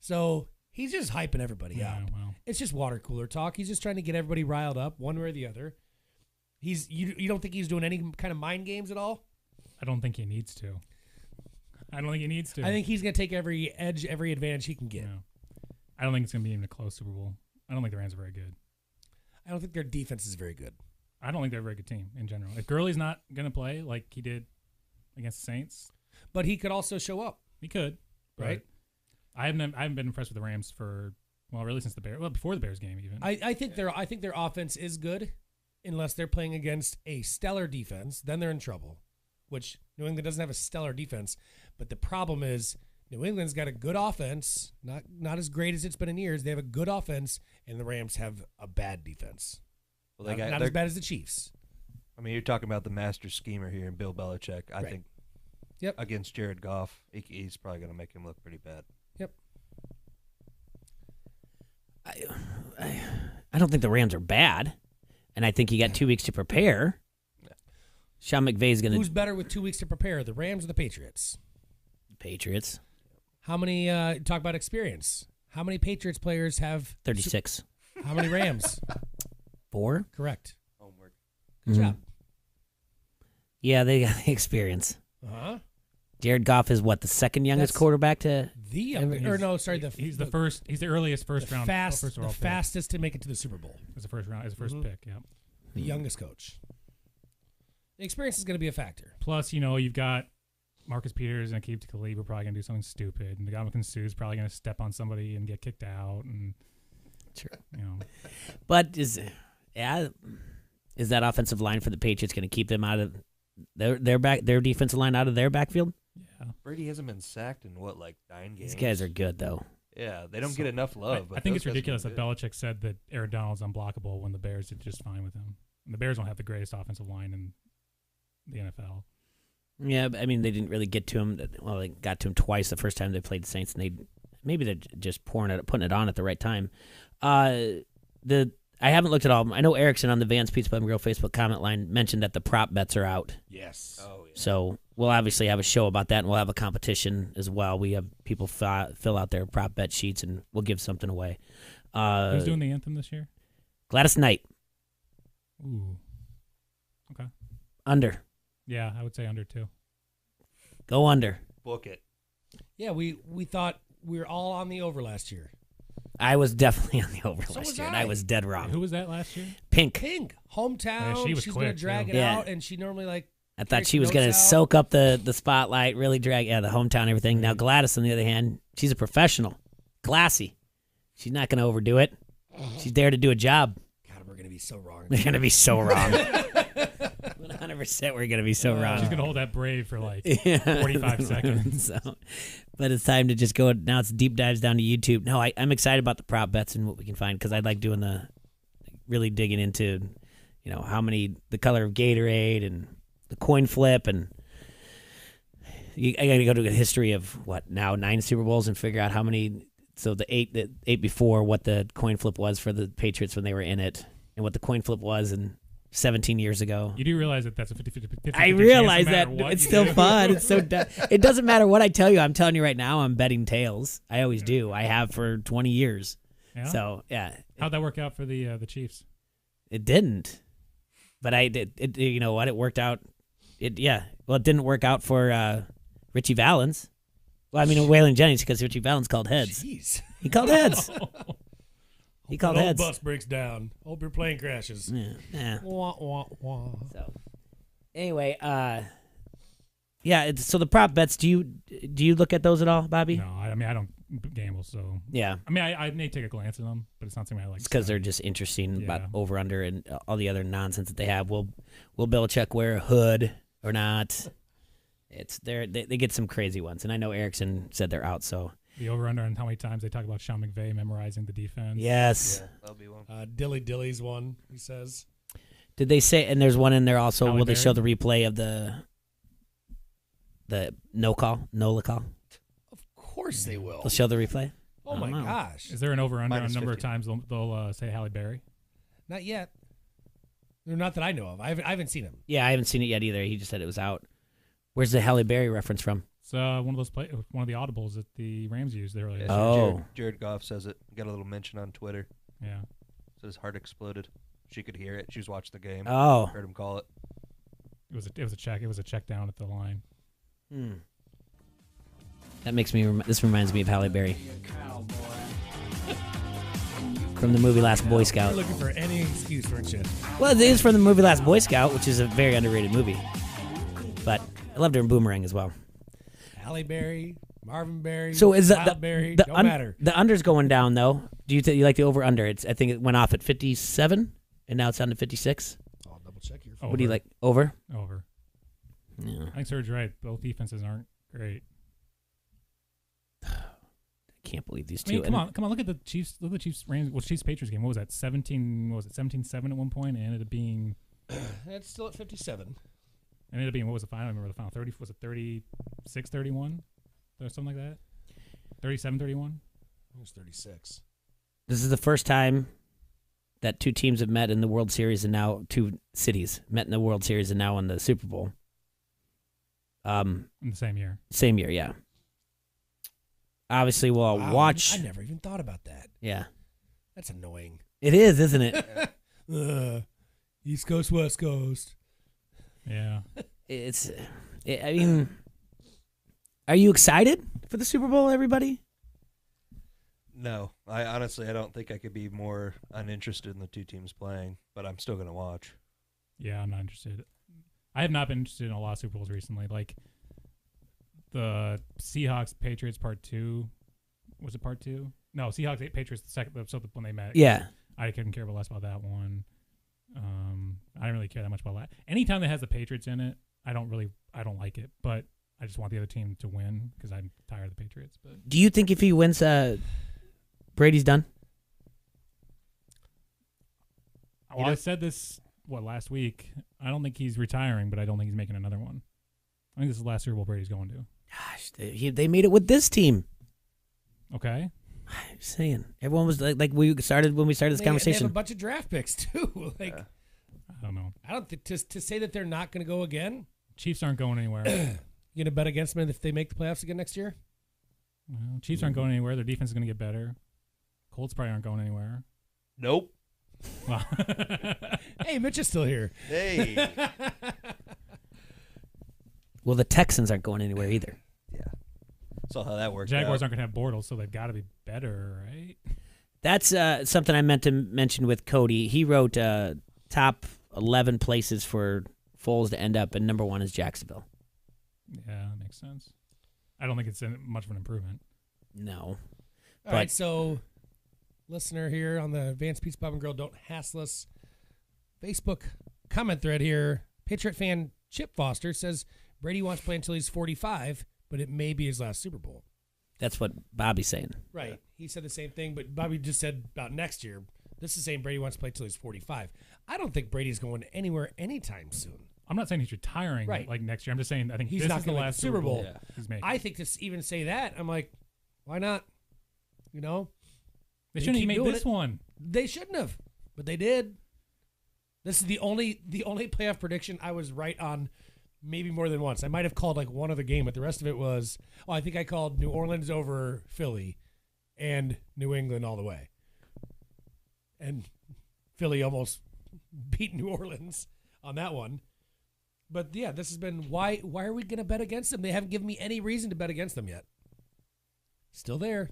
So he's just hyping everybody up. Well. It's just water cooler talk. He's just trying to get everybody riled up one way or the other. You don't think he's doing any kind of mind games at all? I don't think he needs to. I think he's going to take every edge, every advantage he can get. No. I don't think it's going to be even a close Super Bowl. I don't think the Rams are very good. I don't think their defense is very good. I don't think they're a very good team in general. If Gurley's not going to play like he did against the Saints. But he could also show up. He could. Right? I haven't been impressed with the Rams really since the Bears. Well, before the Bears game even. I think their offense is good unless they're playing against a stellar defense. Then they're in trouble, which New England doesn't have a stellar defense. But the problem is New England's got a good offense, not as great as it's been in years. They have a good offense, and the Rams have a bad defense. Well, not as bad as the Chiefs. I mean, you're talking about the master schemer here in Bill Belichick. I think against Jared Goff, he's probably going to make him look pretty bad. Yep. I don't think the Rams are bad, and I think you got 2 weeks to prepare. Sean McVay's going to... Who's better with 2 weeks to prepare, the Rams or the Patriots? Patriots. How many, talk about experience. How many Patriots players have... 36. How many Rams? 4. Correct. Homework. Good job. Yeah, they got the experience. Uh-huh. Jared Goff is the second youngest quarterback to... He's the earliest first round. The fastest to make it to the Super Bowl. As a first round, as a first pick, yeah. The youngest coach. The experience is going to be a factor. Plus, you've got Marcus Peters and Aqib Talib are probably going to do something stupid, and Ndamukong Suh's probably going to step on somebody and get kicked out, and But is that offensive line for the Patriots going to keep them out of their defensive line out of their backfield? Yeah. Brady hasn't been sacked in 9 games. These guys are good though. Yeah, they don't get enough love. I think it's ridiculous that Belichick said that Aaron Donald's unblockable when the Bears did just fine with him. And the Bears don't have the greatest offensive line in the NFL. Yeah, but, I mean, they didn't really get to him. Well, they got to him twice the first time they played the Saints, and maybe they're just putting it on at the right time. I haven't looked at all of them. I know Erickson on the Vans Pizza Pub and Grill Facebook comment line mentioned that the prop bets are out. Yes. Oh, yeah. So we'll obviously have a show about that, and we'll have a competition as well. We have people fill out their prop bet sheets, and we'll give something away. Who's doing the anthem this year? Gladys Knight. Ooh. Okay. Under. Yeah, I would say under 2. Go under. Book it. Yeah, we thought we were all on the over last year. I was definitely on the over So last was year, and I. I was dead wrong. Who was that last year? Pink. Hometown. Yeah, she was She's quick, going to drag too. it Yeah. out, and she normally I thought she was going to soak up the spotlight, really drag the hometown, everything. Now Gladys, on the other hand, she's a professional, classy. She's not going to overdo it. She's there to do a job. God, we're going to be so wrong. We're going to be so wrong. 100% we're gonna be so wrong. She's gonna hold that brave for like 45 seconds. So, but it's time to just go. Now it's deep dives down to YouTube. No, I'm excited about the prop bets and what we can find because I like doing really digging into, how many, the color of Gatorade and the coin flip, and I got to go to a history of 9 Super Bowls and figure out how many. So the eight before, what the coin flip was for the Patriots when they were in it, and what the coin flip was in 17 years ago. You do realize that that's a 50-50 I realize chance no that. It's still fun. It's so it doesn't matter what I tell you. I'm telling you right now, I'm betting tails. I always do. I have for 20 years. Yeah? So, yeah. How'd that work out for the Chiefs? It didn't. But I did. You know what? It worked out. It didn't work out for Richie Valens. Well, I mean, Waylon Jennings, because Richie Valens called heads. Jeez. He called heads. He called That heads. old bus breaks down. Hope your plane crashes. Yeah. Wah, wah, wah. So, anyway, so the prop bets. Do you look at those at all, Bobby? No, I mean I don't gamble, so yeah. I mean I may take a glance at them, but it's not something I like. Because they're just interesting about Yeah. over under and all the other nonsense that they have. Will Belichick wear a hood or not? They get some crazy ones, and I know Erickson said they're out. So the over under on how many times they talk about Sean McVay memorizing the defense. Yes, Yeah, that'll be one. Dilly's one. He says. Did they say? And there's one in there also. Halle Will they Berry? show the replay of the NOLA call? Of course they will. They'll show the replay. Oh I my don't know. gosh. Is there an over under on Minus the number of 50. times they'll say Halle Berry? Not yet. Or not that I know of. I haven't seen him. Yeah, I haven't seen it yet either. He just said it was out. Where's the Halle Berry reference from? It's one of the audibles that the Rams used earlier. Yeah, Oh. Jared Goff says it. Got a little mention on Twitter. Yeah. Says heart exploded. She could hear it. She was watching the game. Oh. Heard him call it. It was a check. It was a check down at the line. That makes me. This reminds me of Halle Berry from the movie Last Boy Scout. You're looking for any excuse, weren't you? Well, it is from the movie Last Boy Scout, which is a very underrated movie. But I loved her in Boomerang as well. Halle Berry, Marvin Berry, So is Wild the Berry, don't matter. The under's going down though. Do you like the over under? I think it went off at 57, and now it's down to 56. I'll double check here. What do you like? Over? Over. Yeah. I think Serge's right. Both defenses aren't great. I can't believe these I two. mean, come on. Look at the Chiefs. Look at the Chiefs Rams. Well, Chiefs Patriots game. What was that? 17-7 at one point, and ended up being. It's still at 57. Ended up being, what was the final? I remember the final. 30 was it 36-31 or something like that. 37-31. It was 36. This is the first time that two teams have met in the World Series, and now two cities met in the World Series, and now in the Super Bowl. In the same year. Same year, yeah. Obviously, we'll watch. I never even thought about that. Yeah. That's annoying. It is, isn't it? East Coast, West Coast. Yeah. I mean, are you excited for the Super Bowl, everybody? No, I don't think I could be more uninterested in the two teams playing, but I'm still gonna watch. Yeah, I'm not interested. I have not been interested in a lot of Super Bowls recently. Like the Seahawks Patriots Part 2. Was it Part 2? No, Seahawks Patriots the second. So when they met. Yeah. I couldn't care less about that one. I don't really care that much about that. Anytime that has the Patriots in it, I don't like it. But I just want the other team to win because I'm tired of the Patriots. But Do you think if he wins, Brady's done? well, I said this last week. I don't think he's retiring, but I don't think he's making another one. I think this is the last Super Bowl Brady's going to. Gosh, they made it with this team. Okay. I'm saying everyone was like we started when we started this They conversation. have a bunch of draft picks too. I don't know. I don't think to say that they're not going to go again. Chiefs aren't going anywhere. You gonna bet against them if they make the playoffs again next year? Well, Chiefs aren't going anywhere. Their defense is going to get better. Colts probably aren't going anywhere. Nope. Well, Hey, Mitch is still here. Hey. Well, the Texans aren't going anywhere either. Saw how that worked. Jaguars out. aren't going to have Bortles, so they've got to be better, right? That's something I meant to mention with Cody. He wrote top 11 places for Foles to end up, and number 1 is Jacksonville. Yeah, that makes sense. I don't think it's much of an improvement. No. All right, so listener here on the Advanced Pizza Pub and Grill, don't hassle us. Facebook comment thread here. Patriot fan Chip Foster says Brady wants to play until he's 45, but it may be his last Super Bowl. That's what Bobby's saying. Right. He said the same thing, but Bobby just said about next year. This is saying Brady wants to play until he's 45. I don't think Brady's going anywhere anytime soon. I'm not saying he's retiring like next year. I'm just saying I think He's this not is the going to last Super Bowl. he's making. I think to even say that, I'm like, why not? You know? They shouldn't have keep made doing this it. one. They shouldn't have, but they did. This is the only playoff prediction I was right on maybe more than once. I might have called like one other game, but the rest of it was, I think I called New Orleans over Philly and New England all the way. And Philly almost beat New Orleans on that one. But yeah, this has been, why are we going to bet against them? They haven't given me any reason to bet against them yet. Still there.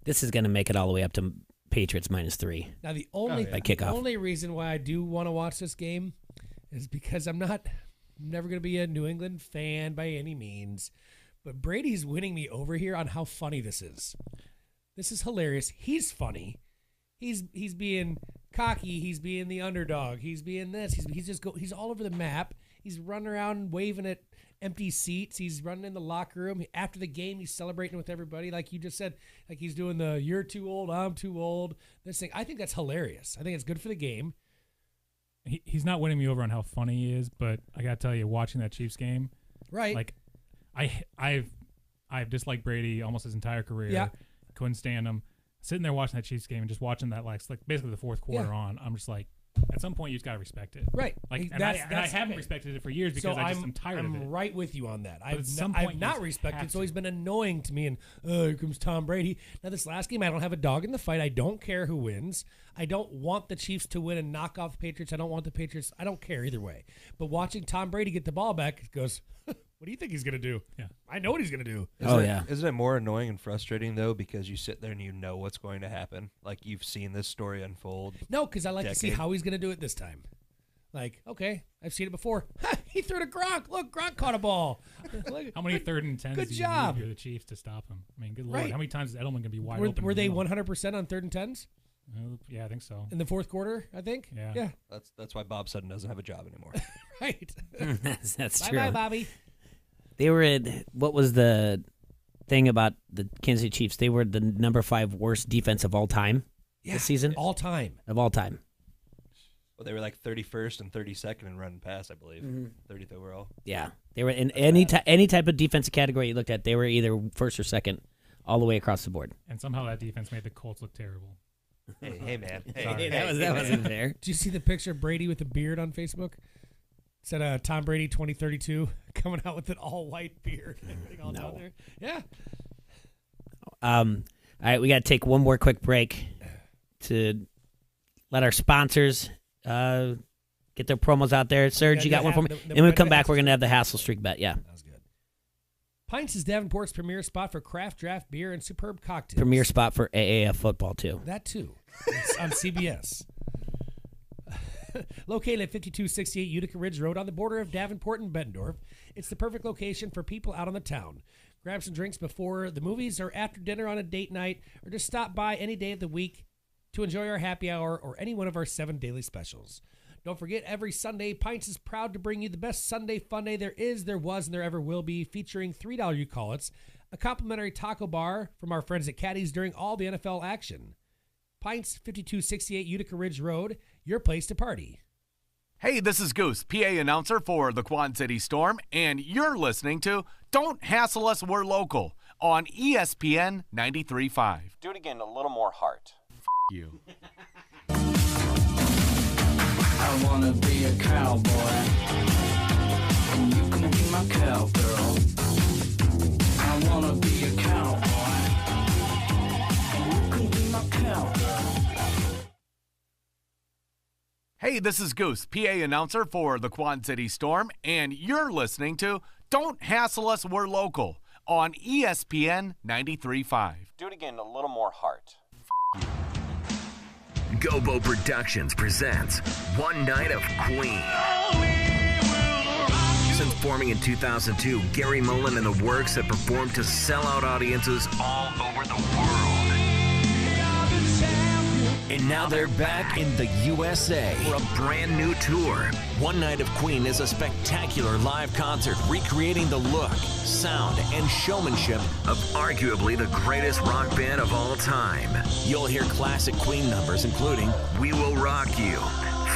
This is going to make it all the way up to Patriots -3. Now, the only by kickoff. The only reason why I do want to watch this game is because I'm never going to be a New England fan by any means. But Brady's winning me over here on how funny this is. This is hilarious. He's funny. He's being cocky. He's being the underdog. He's being this. He's all over the map. He's running around waving at empty seats. He's running in the locker room. After the game, he's celebrating with everybody, like you just said. Like he's doing the "you're too old, I'm too old" this thing. I think that's hilarious. I think it's good for the game. He's not winning me over on how funny he is, but I gotta tell you, watching that Chiefs game, right? Like, I've disliked Brady almost his entire career. Yeah. Couldn't stand him. Sitting there watching that Chiefs game and just watching that like basically the fourth quarter on, I'm just like, at some point you just gotta respect it, right? Like, and I haven't respected it for years because I'm tired of it. I'm right with you on that. But I've not respected, so he's been annoying to me. And here comes Tom Brady. Now this last game, I don't have a dog in the fight. I don't care who wins. I don't want the Chiefs to win and knock off the Patriots. I don't want the Patriots. I don't care either way. But watching Tom Brady get the ball back, it goes, what do you think he's going to do? Yeah. I know what he's going to do. Isn't it more annoying and frustrating, though, because you sit there and you know what's going to happen? Like, you've seen this story unfold. No, because I like to see how he's going to do it this time. Like, okay, I've seen it before. He threw to Gronk. Look, Gronk caught a ball. How many 3rd and 10s Good do you job. need if you're the Chiefs to stop him? I mean, good Lord. Right. How many times is Edelman going to be wide Were, open? were they 100% on 3rd and 10s? Yeah, I think so. In the fourth quarter, I think? Yeah. That's why Bob Sutton doesn't have a job anymore. Right. That's true. Bye-bye, Bobby. They were at, what was the thing about the Kansas City Chiefs? They were the number 5 worst defense of all time this season. All time. Of all time. Well, they were like 31st and 32nd in run and pass, I believe. 30th overall. Yeah. They were in any type of defensive category you looked at, they were either first or second all the way across the board. And somehow that defense made the Colts look terrible. Hey, man. Hey, that wasn't fair. Did you see the picture of Brady with a beard on Facebook? It said Tom Brady 2032 coming out with an all-white beard. All down there. Yeah. All right, we got to take one more quick break to let our sponsors get their promos out there. Serge, you got one for me? And when we come back, we're going to have the Hassle Streak bet. Yeah. That was good. Pints is Davenport's premier spot for craft draft beer and superb cocktails. Premier spot for AAF football, too. That, too. It's on CBS. Located at 5268 Utica Ridge Road on the border of Davenport and Bettendorf, it's the perfect location for people out on the town. Grab some drinks before the movies or after dinner on a date night, or just stop by any day of the week to enjoy our happy hour or any one of our 7 daily specials. Don't forget, every Sunday, Pints is proud to bring you the best Sunday fun day there is, there was, and there ever will be, featuring $3 you call it's, a complimentary taco bar from our friends at Caddy's during all the NFL action. Pints, 5268 Utica Ridge Road, your place to party. Hey, this is Goose, PA announcer for the Quad City Storm, and you're listening to Don't Hassle Us, We're Local on ESPN 93.5. Do it again, a little more heart. You. I wanna be a cowboy, and you can be my cowgirl. I wanna be a cowboy, and you can be my cowgirl. Hey, this is Goose, PA announcer for the Quad City Storm, and you're listening to Don't Hassle Us, We're Local on ESPN 93.5. Do it again, a little more heart. Gobo Productions presents One Night of Queen. Since forming in 2002, Gary Mullen and the Works have performed to sellout audiences all over the world. And now they're back in the USA for a brand new tour. One Night of Queen is a spectacular live concert recreating the look, sound, and showmanship of arguably the greatest rock band of all time. You'll hear classic Queen numbers including We Will Rock You,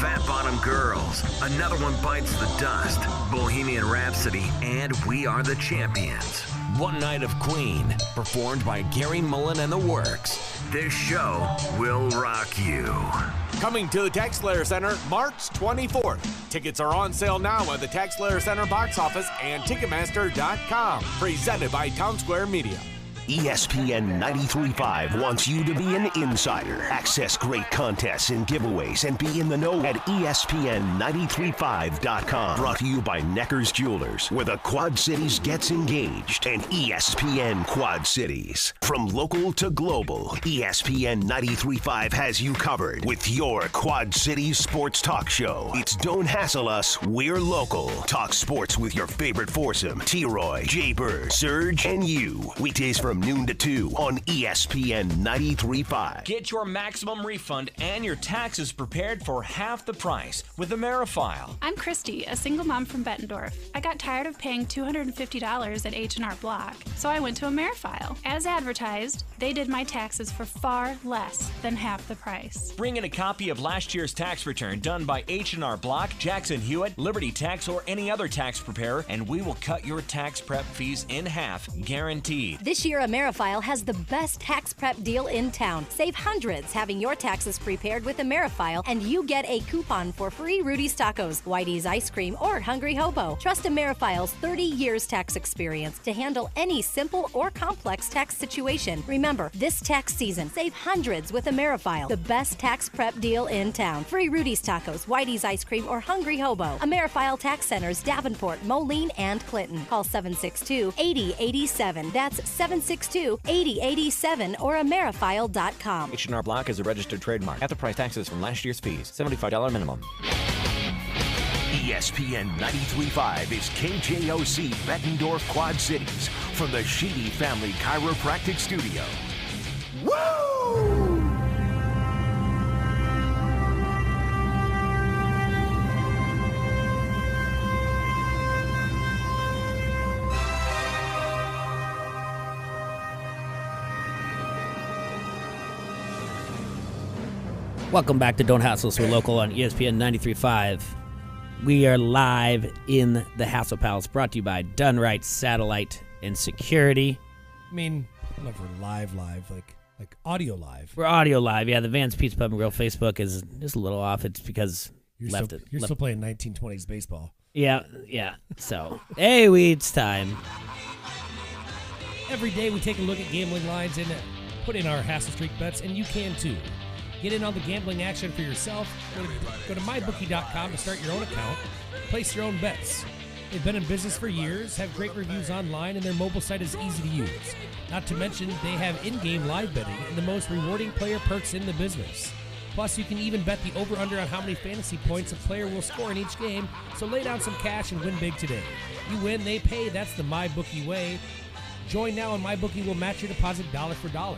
Fat Bottom Girls, Another One Bites the Dust, Bohemian Rhapsody, and We Are the Champions. One Night of Queen, performed by Gary Mullen and the Works. This show will rock you. Coming to the TaxSlayer Center March 24th. Tickets are on sale now at the TaxSlayer Center box office and Ticketmaster.com. Presented by Town Square Media. ESPN 93.5 wants you to be an insider. Access great contests and giveaways and be in the know at ESPN935.com. Brought to you by Necker's Jewelers, where the Quad Cities gets engaged, and ESPN Quad Cities. From local to global, ESPN 93.5 has you covered with your Quad Cities sports talk show. It's Don't Hassle Us, We're Local. Talk sports with your favorite foursome, T-Roy, Jay-Bird, Serge, and you. Weekdays from noon to 2 on ESPN 93.5. Get your maximum refund and your taxes prepared for half the price with AmeriFile. I'm Christy, a single mom from Bettendorf. I got tired of paying $250 at H&R Block, so I went to AmeriFile. As advertised, they did my taxes for far less than half the price. Bring in a copy of last year's tax return done by H&R Block, Jackson Hewitt, Liberty Tax, or any other tax preparer, and we will cut your tax prep fees in half, guaranteed. This year, AmeriFile has the best tax prep deal in town. Save hundreds having your taxes prepared with AmeriFile, and you get a coupon for free Rudy's Tacos, Whitey's Ice Cream, or Hungry Hobo. Trust AmeriFile's 30 years tax experience to handle any simple or complex tax situation. Remember, this tax season, save hundreds with AmeriFile, the best tax prep deal in town. Free Rudy's Tacos, Whitey's Ice Cream, or Hungry Hobo. AmeriFile Tax Centers, Davenport, Moline, and Clinton. Call 762-8087. That's 762-8087 or AmeriFile.com. H&R Block is a registered trademark. After price taxes from last year's fees. $75 minimum. ESPN 93.5 is KJOC Bettendorf Quad Cities from the Sheedy Family Chiropractic Studio. Woo! Welcome back to Don't Hassle Us, We're Local on ESPN 93.5. We are live in the Hassle Palace, brought to you by Done Right Satellite and Security. I mean, I don't know if we're live, like audio live. We're audio live, yeah. The Vans Pizza Pub and Grill Facebook is just a little off. It's because You're still playing 1920s baseball. Yeah. So, hey, it's time. Every day we take a look at gambling lines and put in our Hassle Streak bets, and you can too. Get in on the gambling action for yourself. Go to mybookie.com to start your own account. Place your own bets. They've been in business for years, have great reviews online, and their mobile site is easy to use. Not to mention, they have in-game live betting and the most rewarding player perks in the business. Plus, you can even bet the over-under on how many fantasy points a player will score in each game, so lay down some cash and win big today. You win, they pay. That's the MyBookie way. Join now and MyBookie will match your deposit dollar for dollar.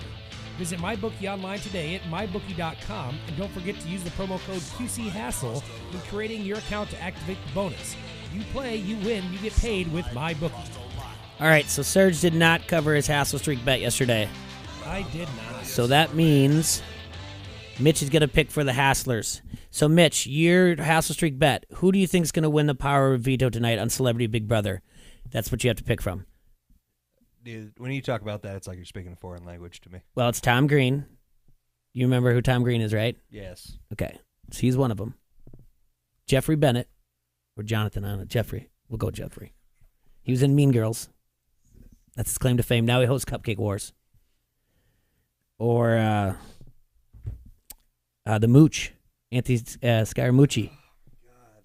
Visit MyBookie online today at MyBookie.com, and don't forget to use the promo code QCHassle when creating your account to activate the bonus. You play, you win, you get paid with MyBookie. All right, so Serge did not cover his Hassle Streak bet yesterday. I did not. So that means Mitch is going to pick for the Hasslers. So, Mitch, your Hassle Streak bet, who do you think is going to win the power of veto tonight on Celebrity Big Brother? That's what you have to pick from. Dude, when you talk about that, it's like you're speaking a foreign language to me. Well, it's Tom Green. You remember who Tom Green is, right? Yes. Okay, so he's one of them. Jeffrey Bennett, or Jonathan, I don't know. Jeffrey. We'll go Jeffrey. He was in Mean Girls. That's his claim to fame. Now he hosts Cupcake Wars. Or the Mooch, Anthony Scaramucci.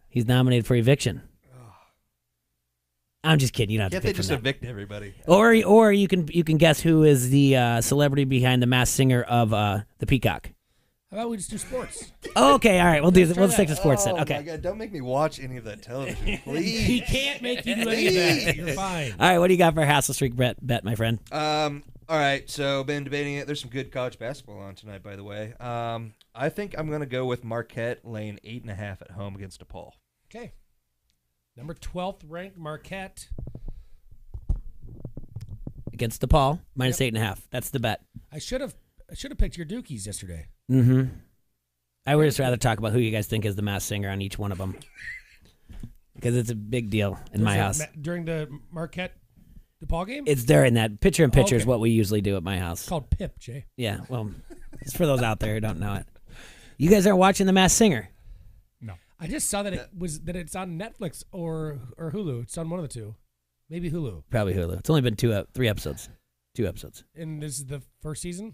He's nominated for eviction. I'm just kidding. You don't have Can't to pick they just from that. evict everybody? Or you can guess who is the celebrity behind the Masked Singer of the Peacock. How about we just do sports? Oh, okay, all right. We'll stick to sports then. Okay. Oh my God, don't make me watch any of that television, please. He can't make you do any of that. You're fine. All right, what do you got for Hassle Streak bet, my friend? All right, so been debating it. There's some good college basketball on tonight, by the way. I think I'm going to go with Marquette laying 8.5 at home against DePaul. Okay. Number 12th ranked Marquette. Against DePaul, minus 8.5. That's the bet. I should have picked your Dookies yesterday. Mm-hmm. I would just rather talk about who you guys think is the Masked Singer on each one of them. Because it's a big deal in my house. During the Marquette DePaul game? It's during that. Picture-in-picture is what we usually do at my house. It's called Pip, Jay. Yeah, well, it's for those out there who don't know it. You guys aren't watching The Masked Singer? No. I just saw that it's on Netflix or Hulu. It's on one of the two. Maybe Hulu. Probably Hulu. It's only been 3 episodes. 2 episodes. And this is the first season?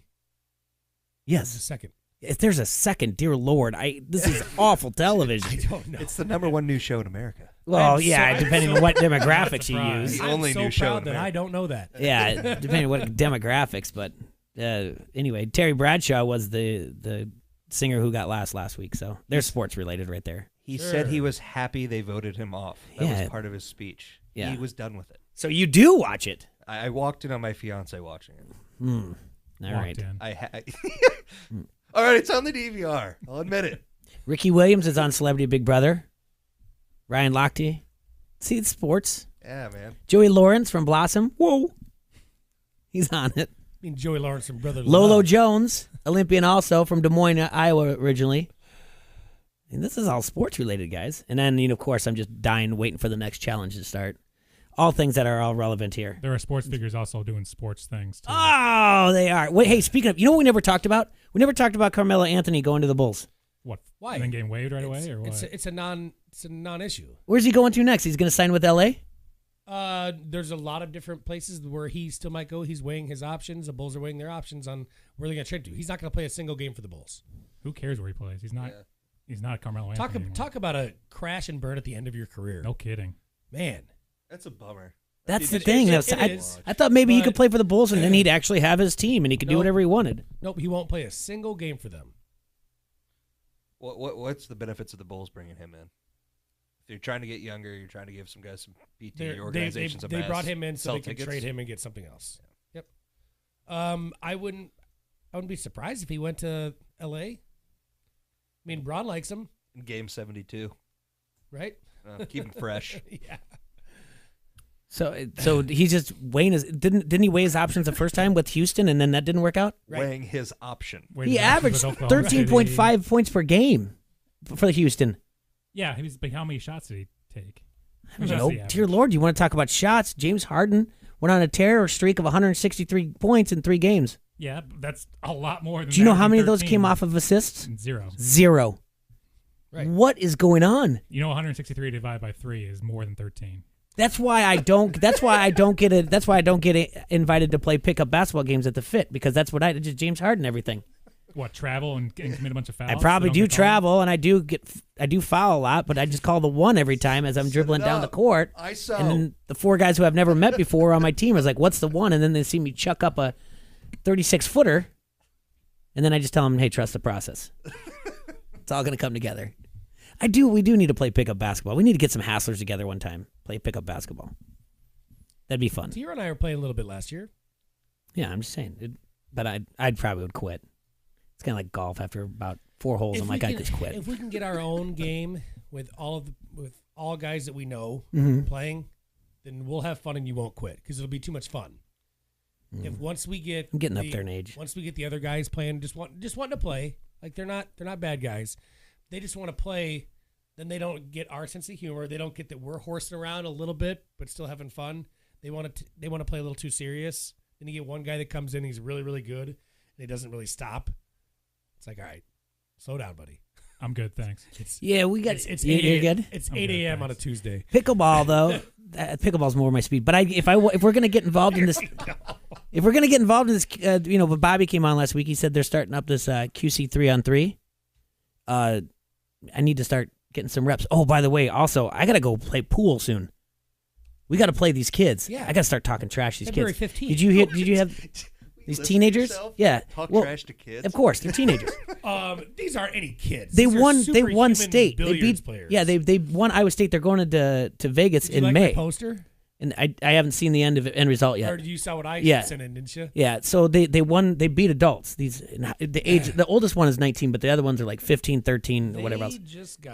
Yes. The second. If there's a second, dear Lord, this is awful television. I don't know. It's the number 1 new show in America. Well, depending on what demographics you use. The only I'm new so show proud in that America. I don't know that. Yeah, depending on what demographics. But anyway, Terry Bradshaw was the singer who got last week. So they're sports related right there. He said he was happy they voted him off. That was part of his speech. Yeah. He was done with it. So you do watch it? I walked in on my fiance watching it. All right. All right, it's on the DVR. I'll admit it. Ricky Williams is on Celebrity Big Brother. Ryan Lochte. See, it's sports. Yeah, man. Joey Lawrence from Blossom. Whoa. He's on it. I mean, Joey Lawrence from Brother Lolo Love. Jones, Olympian also from Des Moines, Iowa originally. And this is all sports related, guys. And then, of course, I'm just waiting for the next challenge to start. All things that are all relevant here. There are sports figures also doing sports things, too. Oh, they are. Wait, hey, speaking of, you know what we never talked about? We never talked about Carmelo Anthony going to the Bulls. What? Why? And then getting waived right away, or what? It's a non-issue. Where's he going to next? He's going to sign with L.A.? There's a lot of different places where he still might go. He's weighing his options. The Bulls are weighing their options on where they're going to trade to. He's not going to play a single game for the Bulls. Who cares where he plays? He's not. He's not Carmelo Anthony. Talk about a crash and burn at the end of your career. No kidding. Man, that's a bummer. That's the thing. I thought maybe he could play for the Bulls and then he'd actually have his team and he could do whatever he wanted. Nope, he won't play a single game for them. What's the benefits of the Bulls bringing him in? If you're trying to get younger, you're trying to give some guys some PT organizations. They brought him in so they could trade him and get something else. Yeah. Yep. I wouldn't be surprised if he went to L.A. I mean, Braun likes him. In Game 72. Right? Keep him fresh. Yeah. So he's just weighing his didn't he weigh his options the first time with Houston and then that didn't work out? Right. Weighing his option. He averaged 13.5 points per game for Houston. Yeah, how many shots did he take? Dear Lord, you want to talk about shots? James Harden went on a terror streak of 163 points in 3 games. Yeah, that's a lot more than. Do you know how many of those came off of assists? Zero. Right. What is going on? 163 divided by 3 is more than 13. That's why I don't get invited to play pickup basketball games at the Fit because that's what just James Harden everything. What, travel and commit a bunch of fouls? I probably do travel and I do foul a lot, but I just call the one every time as I'm dribbling down the court. And then the 4 guys who I've never met before on my team is like, "What's the one?" And then they see me chuck up a 36-footer, and then I just tell them, "Hey, trust the process. It's all going to come together." We do need to play pickup basketball. We need to get some Hasslers together one time. Play pickup basketball. That'd be fun. Tira and I were playing a little bit last year. Yeah, I'm just saying. But I'd probably would quit. It's kind of like golf. After about 4 holes, I'm like, I just quit. If we can get our own game with all guys that we know playing, then we'll have fun and you won't quit because it'll be too much fun. If once we get I'm getting up there in age. Once we get the other guys playing, just wanting to play, like they're not bad guys. They just want to play. Then they don't get our sense of humor. They don't get that we're horsing around a little bit, but still having fun. They want to play a little too serious. Then you get one guy that comes in, he's really, really good, and he doesn't really stop. It's like, all right, slow down, buddy. I'm good, thanks. We got. It's you're good. It's 8 a.m. on a Tuesday. Pickleball though, pickleball's more my speed. But if we're gonna get involved in this, when Bobby came on last week, he said they're starting up this QC 3-on-3. I need to start getting some reps. Oh, by the way, also I gotta go play pool soon. We got to play these kids. Yeah. I got to start talking trash to these February kids. 15th. Did you have these teenagers? Yeah. Talk trash to kids. Of course, they're teenagers. These aren't any kids. They These are won superhuman state. They billiards beat players. Yeah, they won Iowa State. They're going to Vegas Did you in like May. my poster? And I haven't seen the end result yet. Or you saw what I sent in, didn't you? Yeah, so they won. They beat adults. The oldest one is 19, but the other ones are like 15, 13, or whatever else.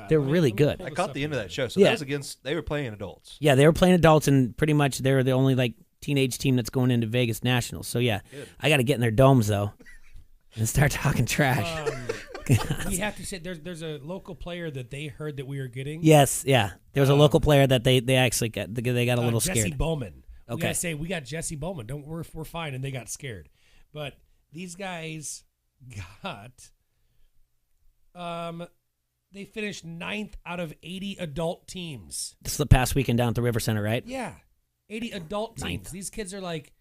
They're really good. I caught the end of that show. So Yeah. that was against. They were playing adults. Yeah, they were playing adults, and pretty much they're the only like teenage team that's going into Vegas Nationals. So yeah, Good. I got to get in their domes though, and start talking trash. We have to say there's a local player that they heard that we were getting. Yes, yeah. There was a local player that they actually got. They got a little Jesse scared. Bowman. We Okay. gotta say we got Jesse Bowman. We're fine, and they got scared. But these guys got they finished 9th out of 80 adult teams. This is the past weekend down at the River Center, right? Yeah, 80 adult teams. Ninth. These kids are like,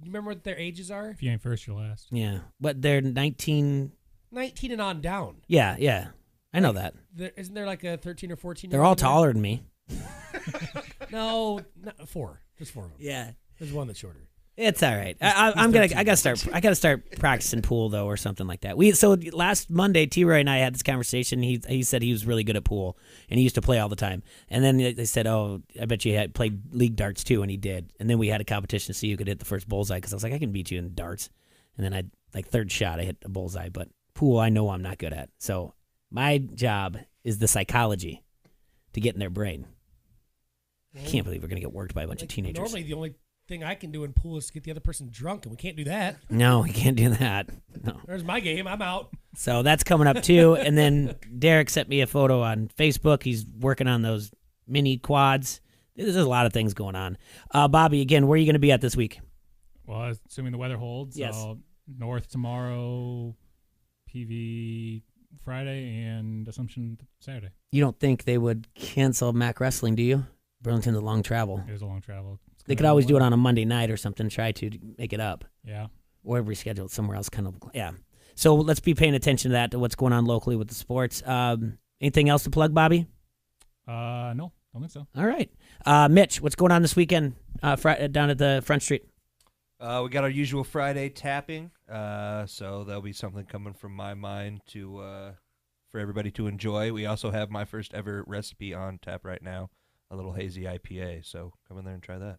you remember what their ages are? If you ain't first, you're last. Yeah, but they're 19. 19 and on down. Yeah. I know that. Isn't there like a 13 or 14? They're all taller than me. No, 4. Just 4 of them. Yeah. There's one that's shorter. It's all right. He's I gotta start practicing pool though, or something like that. So last Monday, T-Roy and I had this conversation. He said he was really good at pool, and he used to play all the time. And then they said, "Oh, I bet you had played league darts too," and he did. And then we had a competition to see who could hit the first bullseye, because I was like, I can beat you in darts. And then third shot, I hit a bullseye. But pool, I know I'm not good at. So my job is the psychology to get in their brain. I can't believe we're gonna get worked by a bunch of teenagers. Normally, the only thing I can do in pool is to get the other person drunk, and we can't do that. No, we can't do that. No. There's my game. I'm out. So that's coming up too. And then Derek sent me a photo on Facebook. He's working on those mini quads. There's a lot of things going on. Bobby, again, where are you going to be at this week? Well, assuming the weather holds. Yes. North tomorrow, PV Friday, and Assumption Saturday. You don't think they would cancel Mac Wrestling, do you? Burlington's a long travel. It is a long travel. They could always do it on a Monday night or something, try to make it up. Yeah. Or reschedule it somewhere else, kind of. Yeah. So let's be paying attention to that, to what's going on locally with the sports. Anything else to plug, Bobby? No, don't think so. All right. Mitch, what's going on this weekend down at the Front Street? We got our usual Friday tapping, so there'll be something coming from my mind for everybody to enjoy. We also have my first ever recipe on tap right now, a little hazy IPA, so come in there and try that.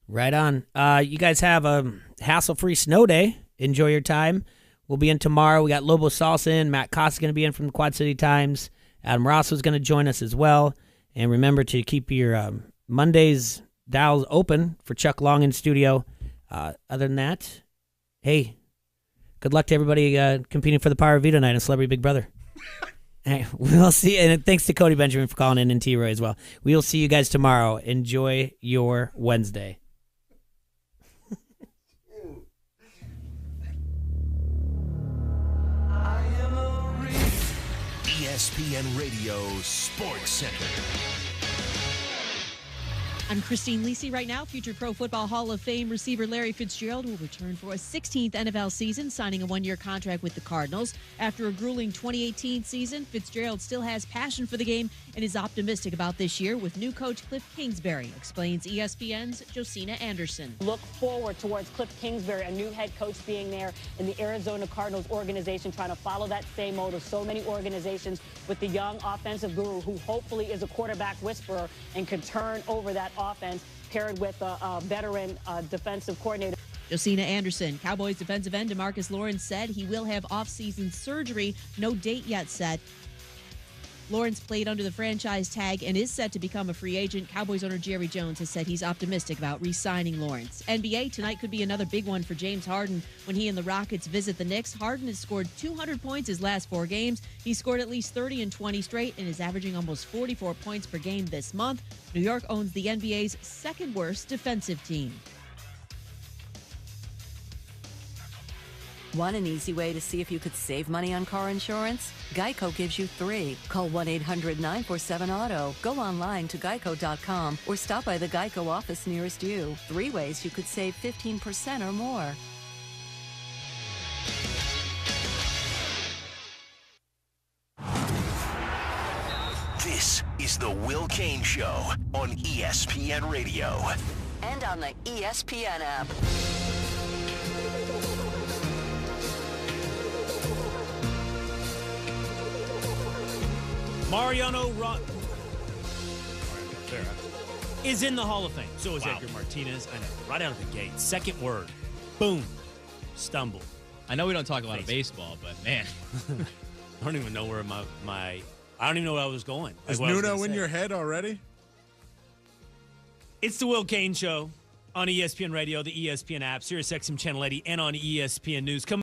Right on. You guys have a hassle-free snow day. Enjoy your time. We'll be in tomorrow. We got Lobo Salsa in. Matt Cost is going to be in from the Quad City Times. Adam Ross is going to join us as well. And remember to keep your Mondays dials open for Chuck Long in studio. Other than that, hey, good luck to everybody competing for the Power of Vita tonight on Celebrity Big Brother. Hey, we'll see. And thanks to Cody Benjamin for calling in and T-Roy as well. We will see you guys tomorrow. Enjoy your Wednesday. ESPN Radio Sports Center. I'm Christine Lisi. Right now, future Pro Football Hall of Fame receiver Larry Fitzgerald will return for a 16th NFL season, signing a one-year contract with the Cardinals. After a grueling 2018 season, Fitzgerald still has passion for the game and is optimistic about this year with new coach Cliff Kingsbury, explains ESPN's Josina Anderson. Look forward towards Cliff Kingsbury, a new head coach, being there in the Arizona Cardinals organization, trying to follow that same mode of so many organizations with the young offensive guru who hopefully is a quarterback whisperer and can turn over that offense, paired with a veteran defensive coordinator. Josina Anderson. Cowboys defensive end DeMarcus Lawrence said he will have off-season surgery. No date yet set. Lawrence played under the franchise tag and is set to become a free agent. Cowboys owner Jerry Jones has said he's optimistic about re-signing Lawrence. NBA, tonight could be another big one for James Harden when he and the Rockets visit the Knicks. Harden has scored 200 points his last 4 games. He scored at least 30 in 20 straight and is averaging almost 44 points per game this month. New York owns the NBA's second worst defensive team. Want an easy way to see if you could save money on car insurance? Geico gives you 3. Call 1-800-947-AUTO. Go online to geico.com or stop by the Geico office nearest you. 3 ways you could save 15% or more. This is the Will Kane Show on ESPN Radio. And on the ESPN app. Mariano is in the Hall of Fame. So is Edgar Martinez. I know. Right out of the gate. Second word. Boom. Stumble. I know we don't talk a lot of baseball, but man. I don't even know where my I don't even know where I was going. Is Nuno in your head already? It's the Will Kane Show on ESPN Radio, the ESPN app, SiriusXM Channel 80, and on ESPN News. Come